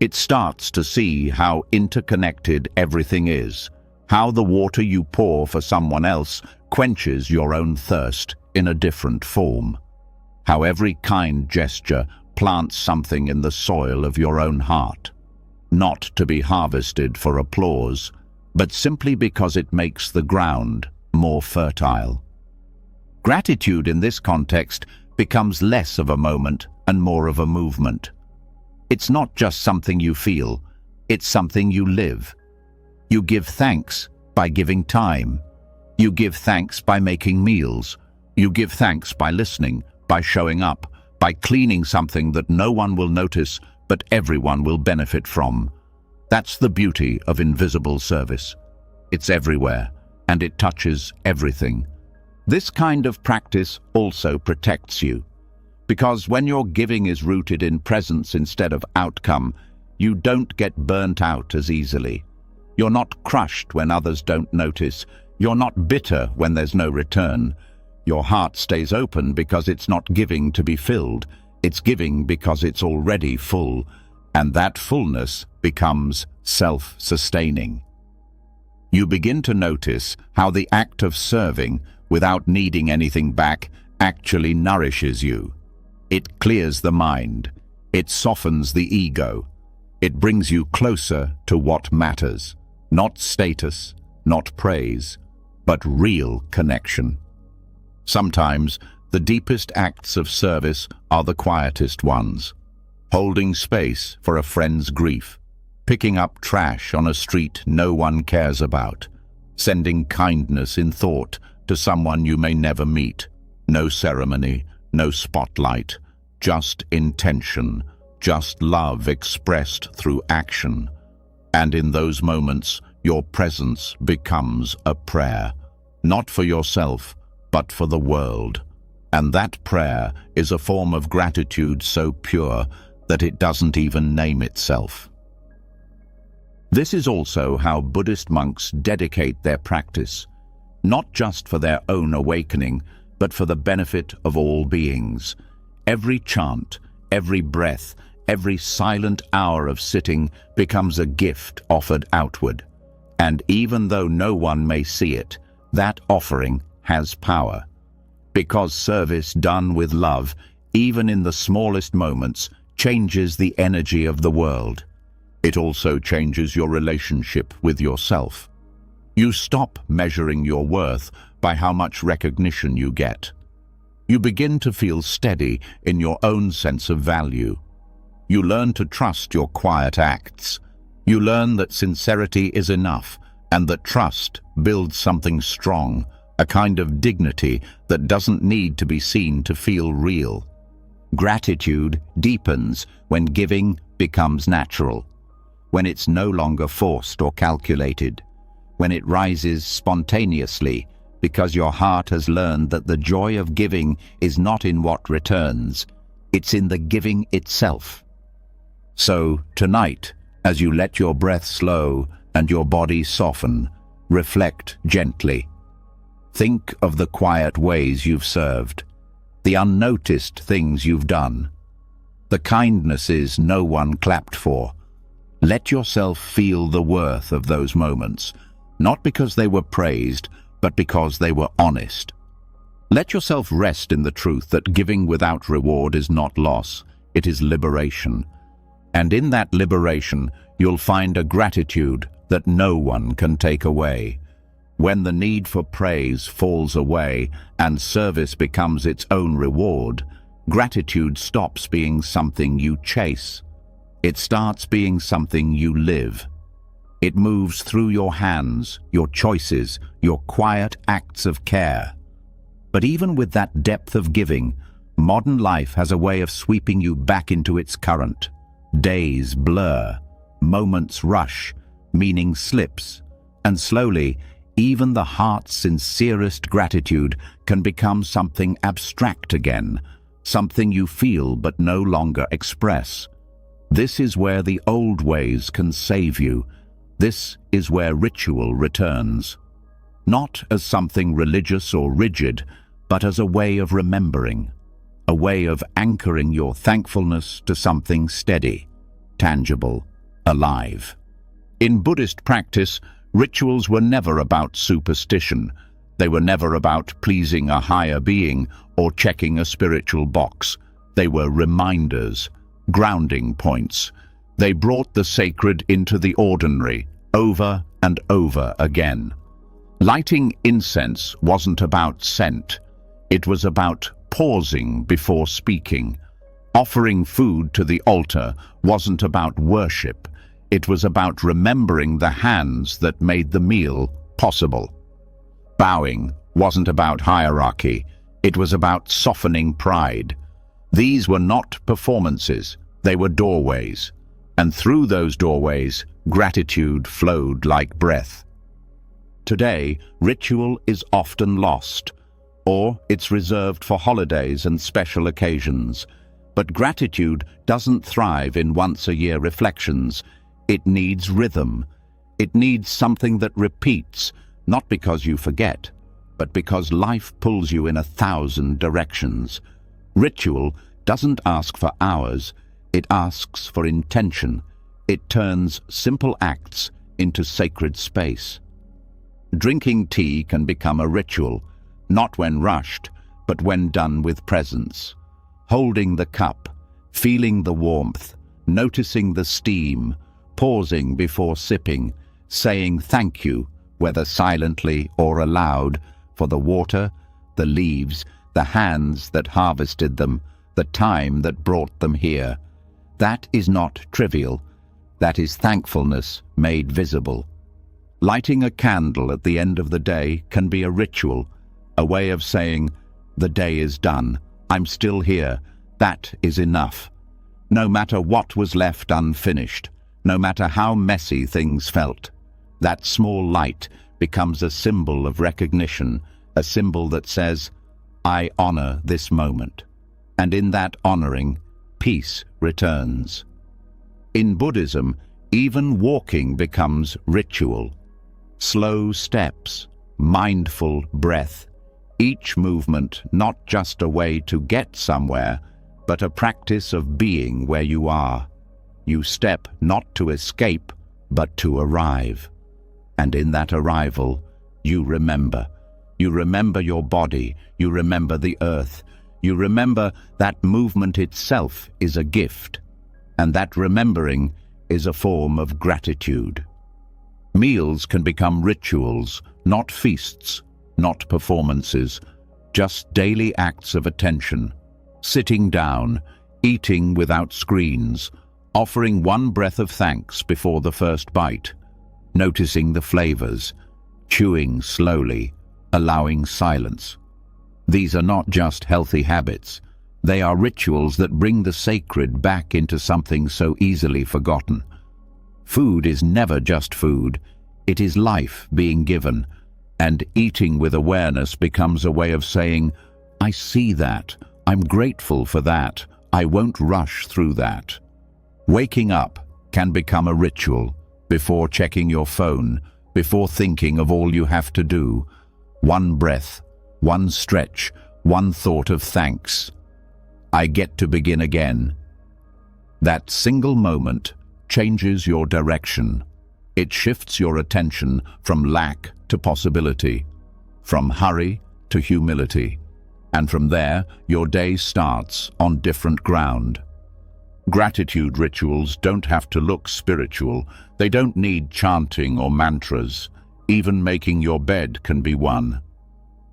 It starts to see how interconnected everything is, how the water you pour for someone else quenches your own thirst in a different form, how every kind gesture plants something in the soil of your own heart, not to be harvested for applause, but simply because it makes the ground more fertile. Gratitude in this context becomes less of a moment and more of a movement. It's not just something you feel, it's something you live. You give thanks by giving time. You give thanks by making meals. You give thanks by listening, by showing up, by cleaning something that no one will notice but everyone will benefit from. That's the beauty of invisible service. It's everywhere, and it touches everything. This kind of practice also protects you. Because when your giving is rooted in presence instead of outcome, you don't get burnt out as easily. You're not crushed when others don't notice. You're not bitter when there's no return. Your heart stays open because it's not giving to be filled. It's giving because it's already full. And that fullness becomes self-sustaining. You begin to notice how the act of serving, without needing anything back, actually nourishes you. It clears the mind. It softens the ego. It brings you closer to what matters. Not status, not praise, but real connection. Sometimes the deepest acts of service are the quietest ones. Holding space for a friend's grief, picking up trash on a street no one cares about, sending kindness in thought to someone you may never meet. No ceremony, no spotlight, just intention, just love expressed through action. And in those moments, your presence becomes a prayer, not for yourself, but for the world. And that prayer is a form of gratitude so pure that it doesn't even name itself. This is also how Buddhist monks dedicate their practice, not just for their own awakening, but for the benefit of all beings. Every chant, every breath, every silent hour of sitting becomes a gift offered outward. And even though no one may see it, that offering has power. Because service done with love, even in the smallest moments, changes the energy of the world. It also changes your relationship with yourself. You stop measuring your worth by how much recognition you get. You begin to feel steady in your own sense of value. You learn to trust your quiet acts. You learn that sincerity is enough, and that trust builds something strong, a kind of dignity that doesn't need to be seen to feel real. Gratitude deepens when giving becomes natural, when it's no longer forced or calculated, when it rises spontaneously because your heart has learned that the joy of giving is not in what returns, it's in the giving itself. So, tonight, as you let your breath slow and your body soften, reflect gently. Think of the quiet ways you've served, the unnoticed things you've done, the kindnesses no one clapped for. Let yourself feel the worth of those moments, not because they were praised, but because they were honest. Let yourself rest in the truth that giving without reward is not loss, it is liberation. And in that liberation, you'll find a gratitude that no one can take away. When the need for praise falls away and service becomes its own reward, gratitude stops being something you chase. It starts being something you live. It moves through your hands, your choices, your quiet acts of care. But even with that depth of giving, modern life has a way of sweeping you back into its current. Days blur, moments rush, meaning slips, and slowly, even the heart's sincerest gratitude can become something abstract again, something you feel but no longer express. This is where the old ways can save you. This is where ritual returns. Not as something religious or rigid, but as a way of remembering, a way of anchoring your thankfulness to something steady, tangible, alive. In Buddhist practice, rituals were never about superstition. They were never about pleasing a higher being or checking a spiritual box. They were reminders, grounding points. They brought the sacred into the ordinary, over and over again. Lighting incense wasn't about scent. It was about pausing before speaking. Offering food to the altar wasn't about worship. It was about remembering the hands that made the meal possible. Bowing wasn't about hierarchy. It was about softening pride. These were not performances. They were doorways. And through those doorways, gratitude flowed like breath. Today, ritual is often lost, or it's reserved for holidays and special occasions. But gratitude doesn't thrive in once-a-year reflections. It needs rhythm. It needs something that repeats, not because you forget, but because life pulls you in 1,000 directions. Ritual doesn't ask for hours. It asks for intention. It turns simple acts into sacred space. Drinking tea can become a ritual, not when rushed, but when done with presence. Holding the cup, feeling the warmth, noticing the steam, pausing before sipping, saying thank you, whether silently or aloud, for the water, the leaves, the hands that harvested them, the time that brought them here. That is not trivial. That is thankfulness made visible. Lighting a candle at the end of the day can be a ritual, a way of saying, the day is done, I'm still here, that is enough. No matter what was left unfinished, no matter how messy things felt, that small light becomes a symbol of recognition, a symbol that says, I honor this moment. And in that honoring, peace returns. In Buddhism, even walking becomes ritual. Slow steps, mindful breath, each movement not just a way to get somewhere, but a practice of being where you are. You step not to escape, but to arrive. And in that arrival, you remember. You remember your body, you remember the earth, you remember that movement itself is a gift, and that remembering is a form of gratitude. Meals can become rituals, not feasts, not performances, just daily acts of attention. Sitting down, eating without screens, offering one breath of thanks before the first bite, noticing the flavors, chewing slowly, allowing silence. These are not just healthy habits. They are rituals that bring the sacred back into something so easily forgotten. Food is never just food. It is life being given, and eating with awareness becomes a way of saying, I see that, I'm grateful for that, I won't rush through that. Waking up can become a ritual, before checking your phone, before thinking of all you have to do. One breath, one stretch, one thought of thanks. I get to begin again. That single moment changes your direction. It shifts your attention from lack to possibility, from hurry to humility. And from there, your day starts on different ground. Gratitude rituals don't have to look spiritual. They don't need chanting or mantras. Even making your bed can be one.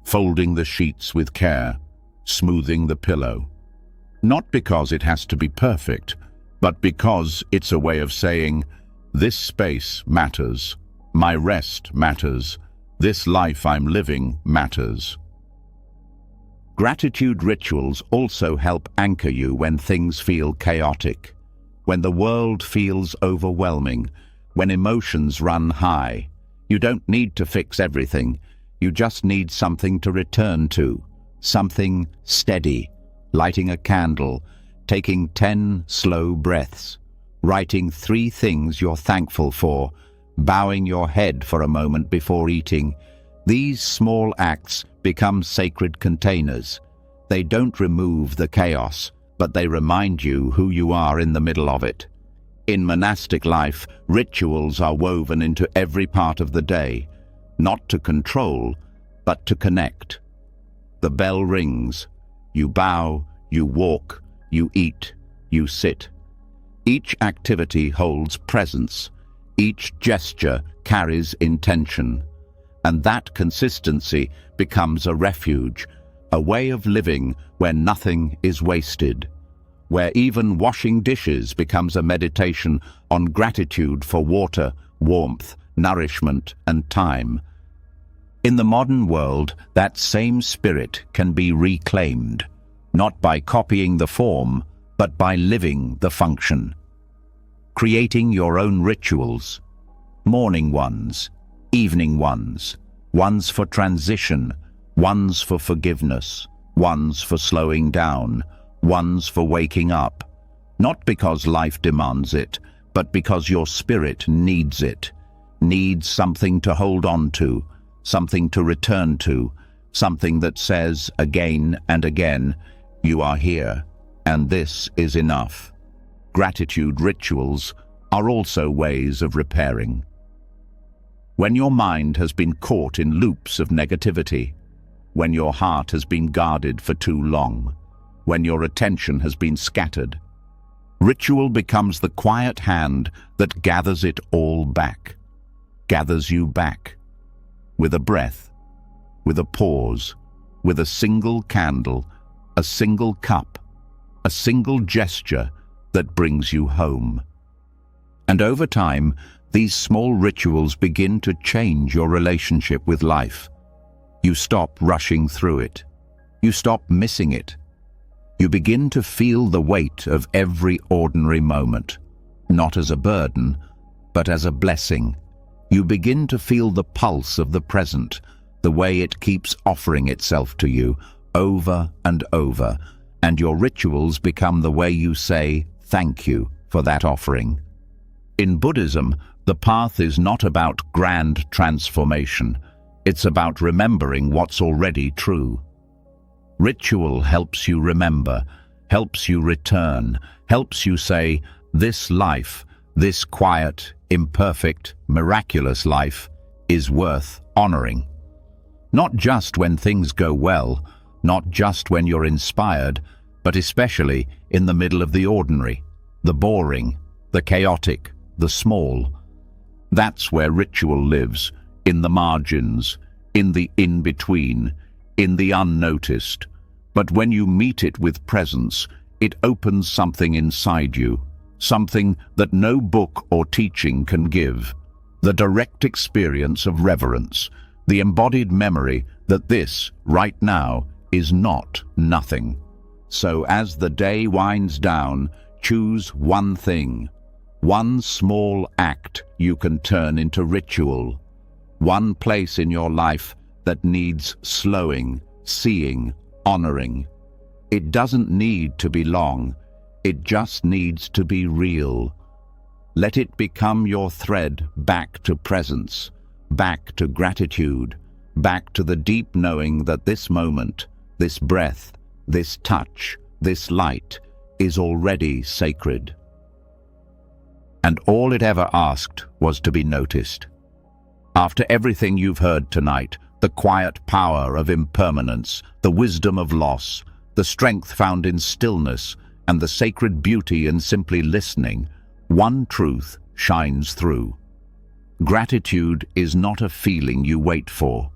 Folding the sheets with care, smoothing the pillow. Not because it has to be perfect, but because it's a way of saying, this space matters, my rest matters, this life I'm living matters. Gratitude rituals also help anchor you when things feel chaotic, when the world feels overwhelming, when emotions run high. You don't need to fix everything. You just need something to return to, something steady, lighting a candle, taking 10 slow breaths, writing 3 things you're thankful for, bowing your head for a moment before eating. These small acts become sacred containers. They don't remove the chaos, but they remind you who you are in the middle of it. In monastic life, rituals are woven into every part of the day, not to control, but to connect. The bell rings. You bow, you walk, you eat, you sit. Each activity holds presence. Each gesture carries intention. And that consistency becomes a refuge, a way of living where nothing is wasted, where even washing dishes becomes a meditation on gratitude for water, warmth, nourishment, and time. In the modern world, that same spirit can be reclaimed, not by copying the form, but by living the function. Creating your own rituals, morning ones, evening ones, ones for transition, ones for forgiveness, ones for slowing down, ones for waking up, not because life demands it, but because your spirit needs it, needs something to hold on to, something to return to, something that says again and again, you are here, and this is enough. Gratitude rituals are also ways of repairing. When your mind has been caught in loops of negativity, when your heart has been guarded for too long, when your attention has been scattered. Ritual becomes the quiet hand that gathers it all back, gathers you back, with a breath, with a pause, with a single candle, a single cup, a single gesture that brings you home. And over time, these small rituals begin to change your relationship with life. You stop rushing through it. You stop missing it. You begin to feel the weight of every ordinary moment, not as a burden, but as a blessing. You begin to feel the pulse of the present, the way it keeps offering itself to you over and over, and your rituals become the way you say thank you for that offering. In Buddhism, the path is not about grand transformation. It's about remembering what's already true. Ritual helps you remember, helps you return, helps you say, this life, this quiet, imperfect, miraculous life, is worth honoring. Not just when things go well, not just when you're inspired, but especially in the middle of the ordinary, the boring, the chaotic, the small. That's where ritual lives, in the margins, in the in-between, in the unnoticed. But when you meet it with presence, it opens something inside you, something that no book or teaching can give. The direct experience of reverence, the embodied memory that this, right now, is not nothing. So as the day winds down, choose one thing, one small act you can turn into ritual, one place in your life that needs slowing, seeing, honoring. It doesn't need to be long, it just needs to be real. Let it become your thread back to presence, back to gratitude, back to the deep knowing that this moment, this breath, this touch, this light is already sacred. And all it ever asked was to be noticed. After everything you've heard tonight, the quiet power of impermanence, the wisdom of loss, the strength found in stillness, and the sacred beauty in simply listening, one truth shines through. Gratitude is not a feeling you wait for.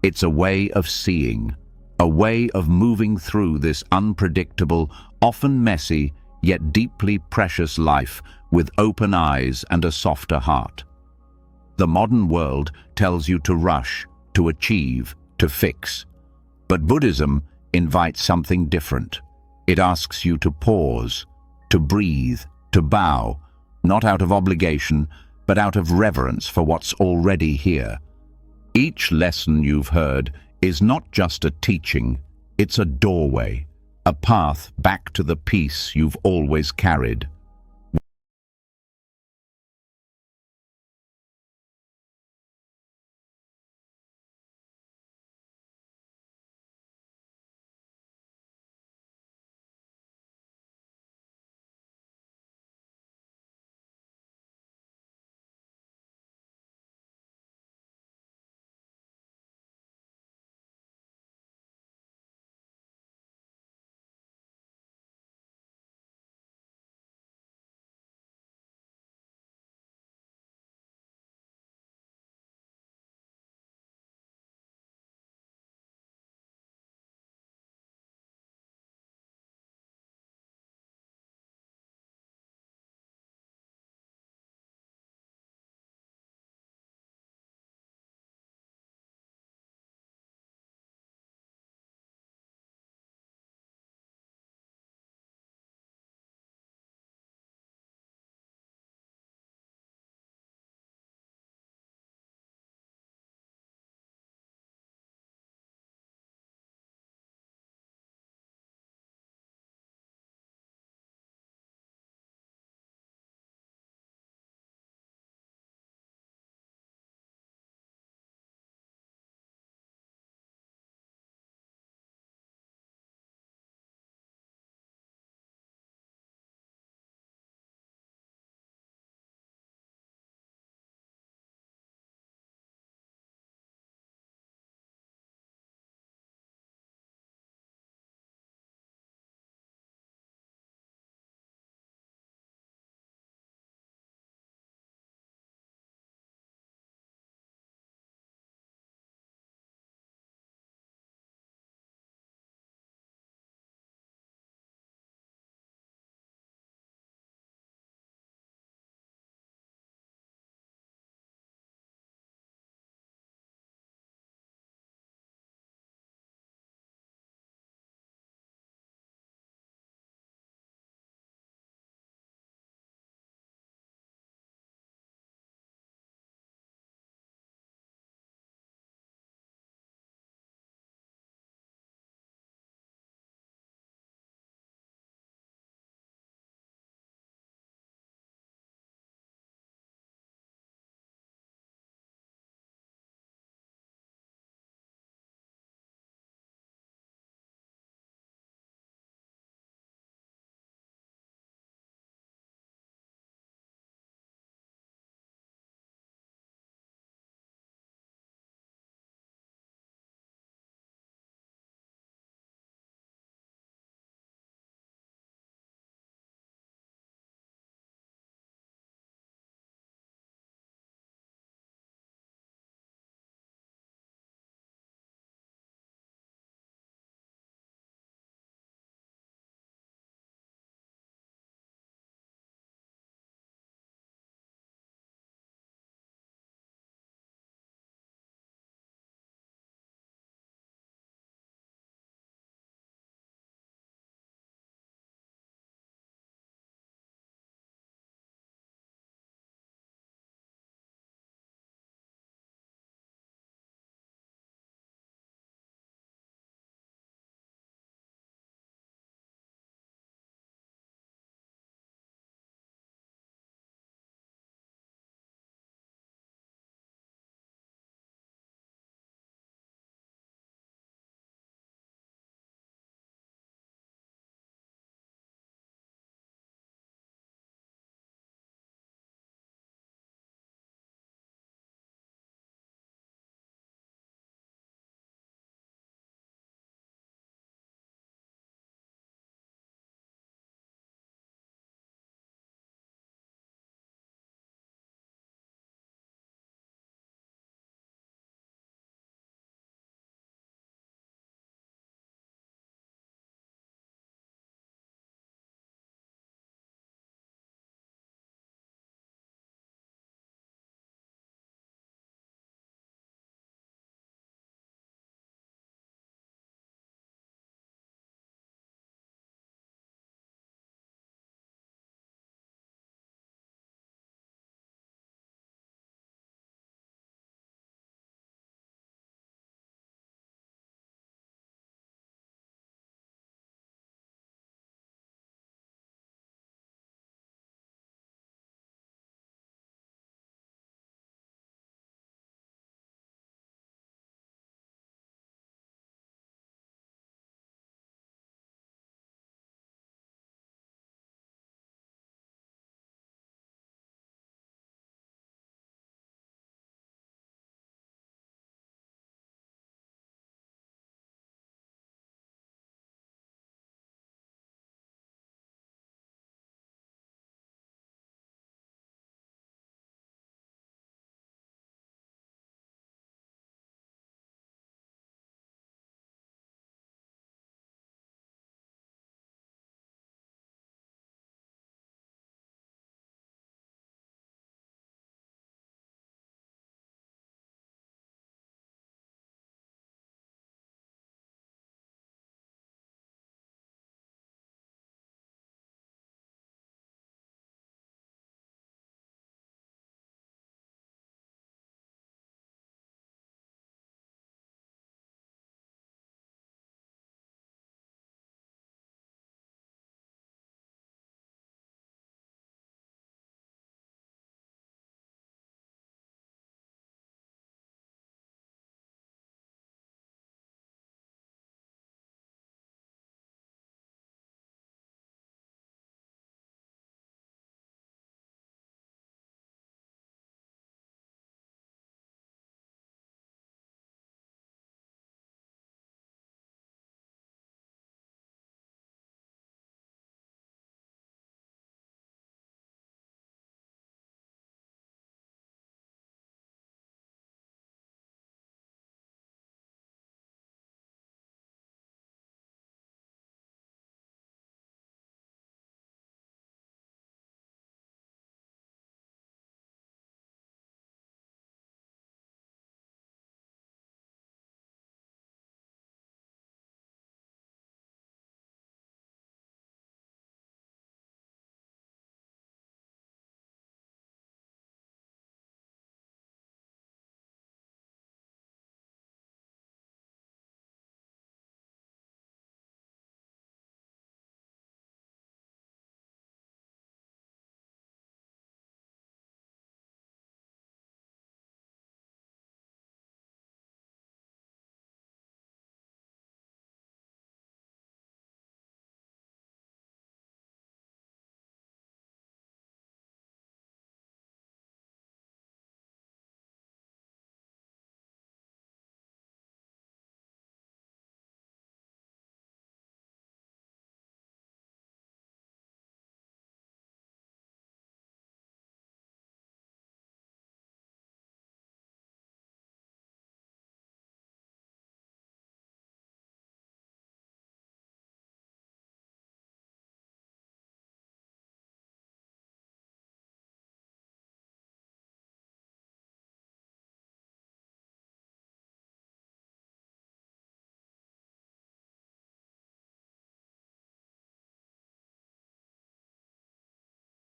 It's a way of seeing, a way of moving through this unpredictable, often messy, yet deeply precious life with open eyes and a softer heart. The modern world tells you to rush, to achieve, to fix. But Buddhism invites something different. It asks you to pause, to breathe, to bow, not out of obligation, but out of reverence for what's already here. Each lesson you've heard is not just a teaching, it's a doorway, a path back to the peace you've always carried.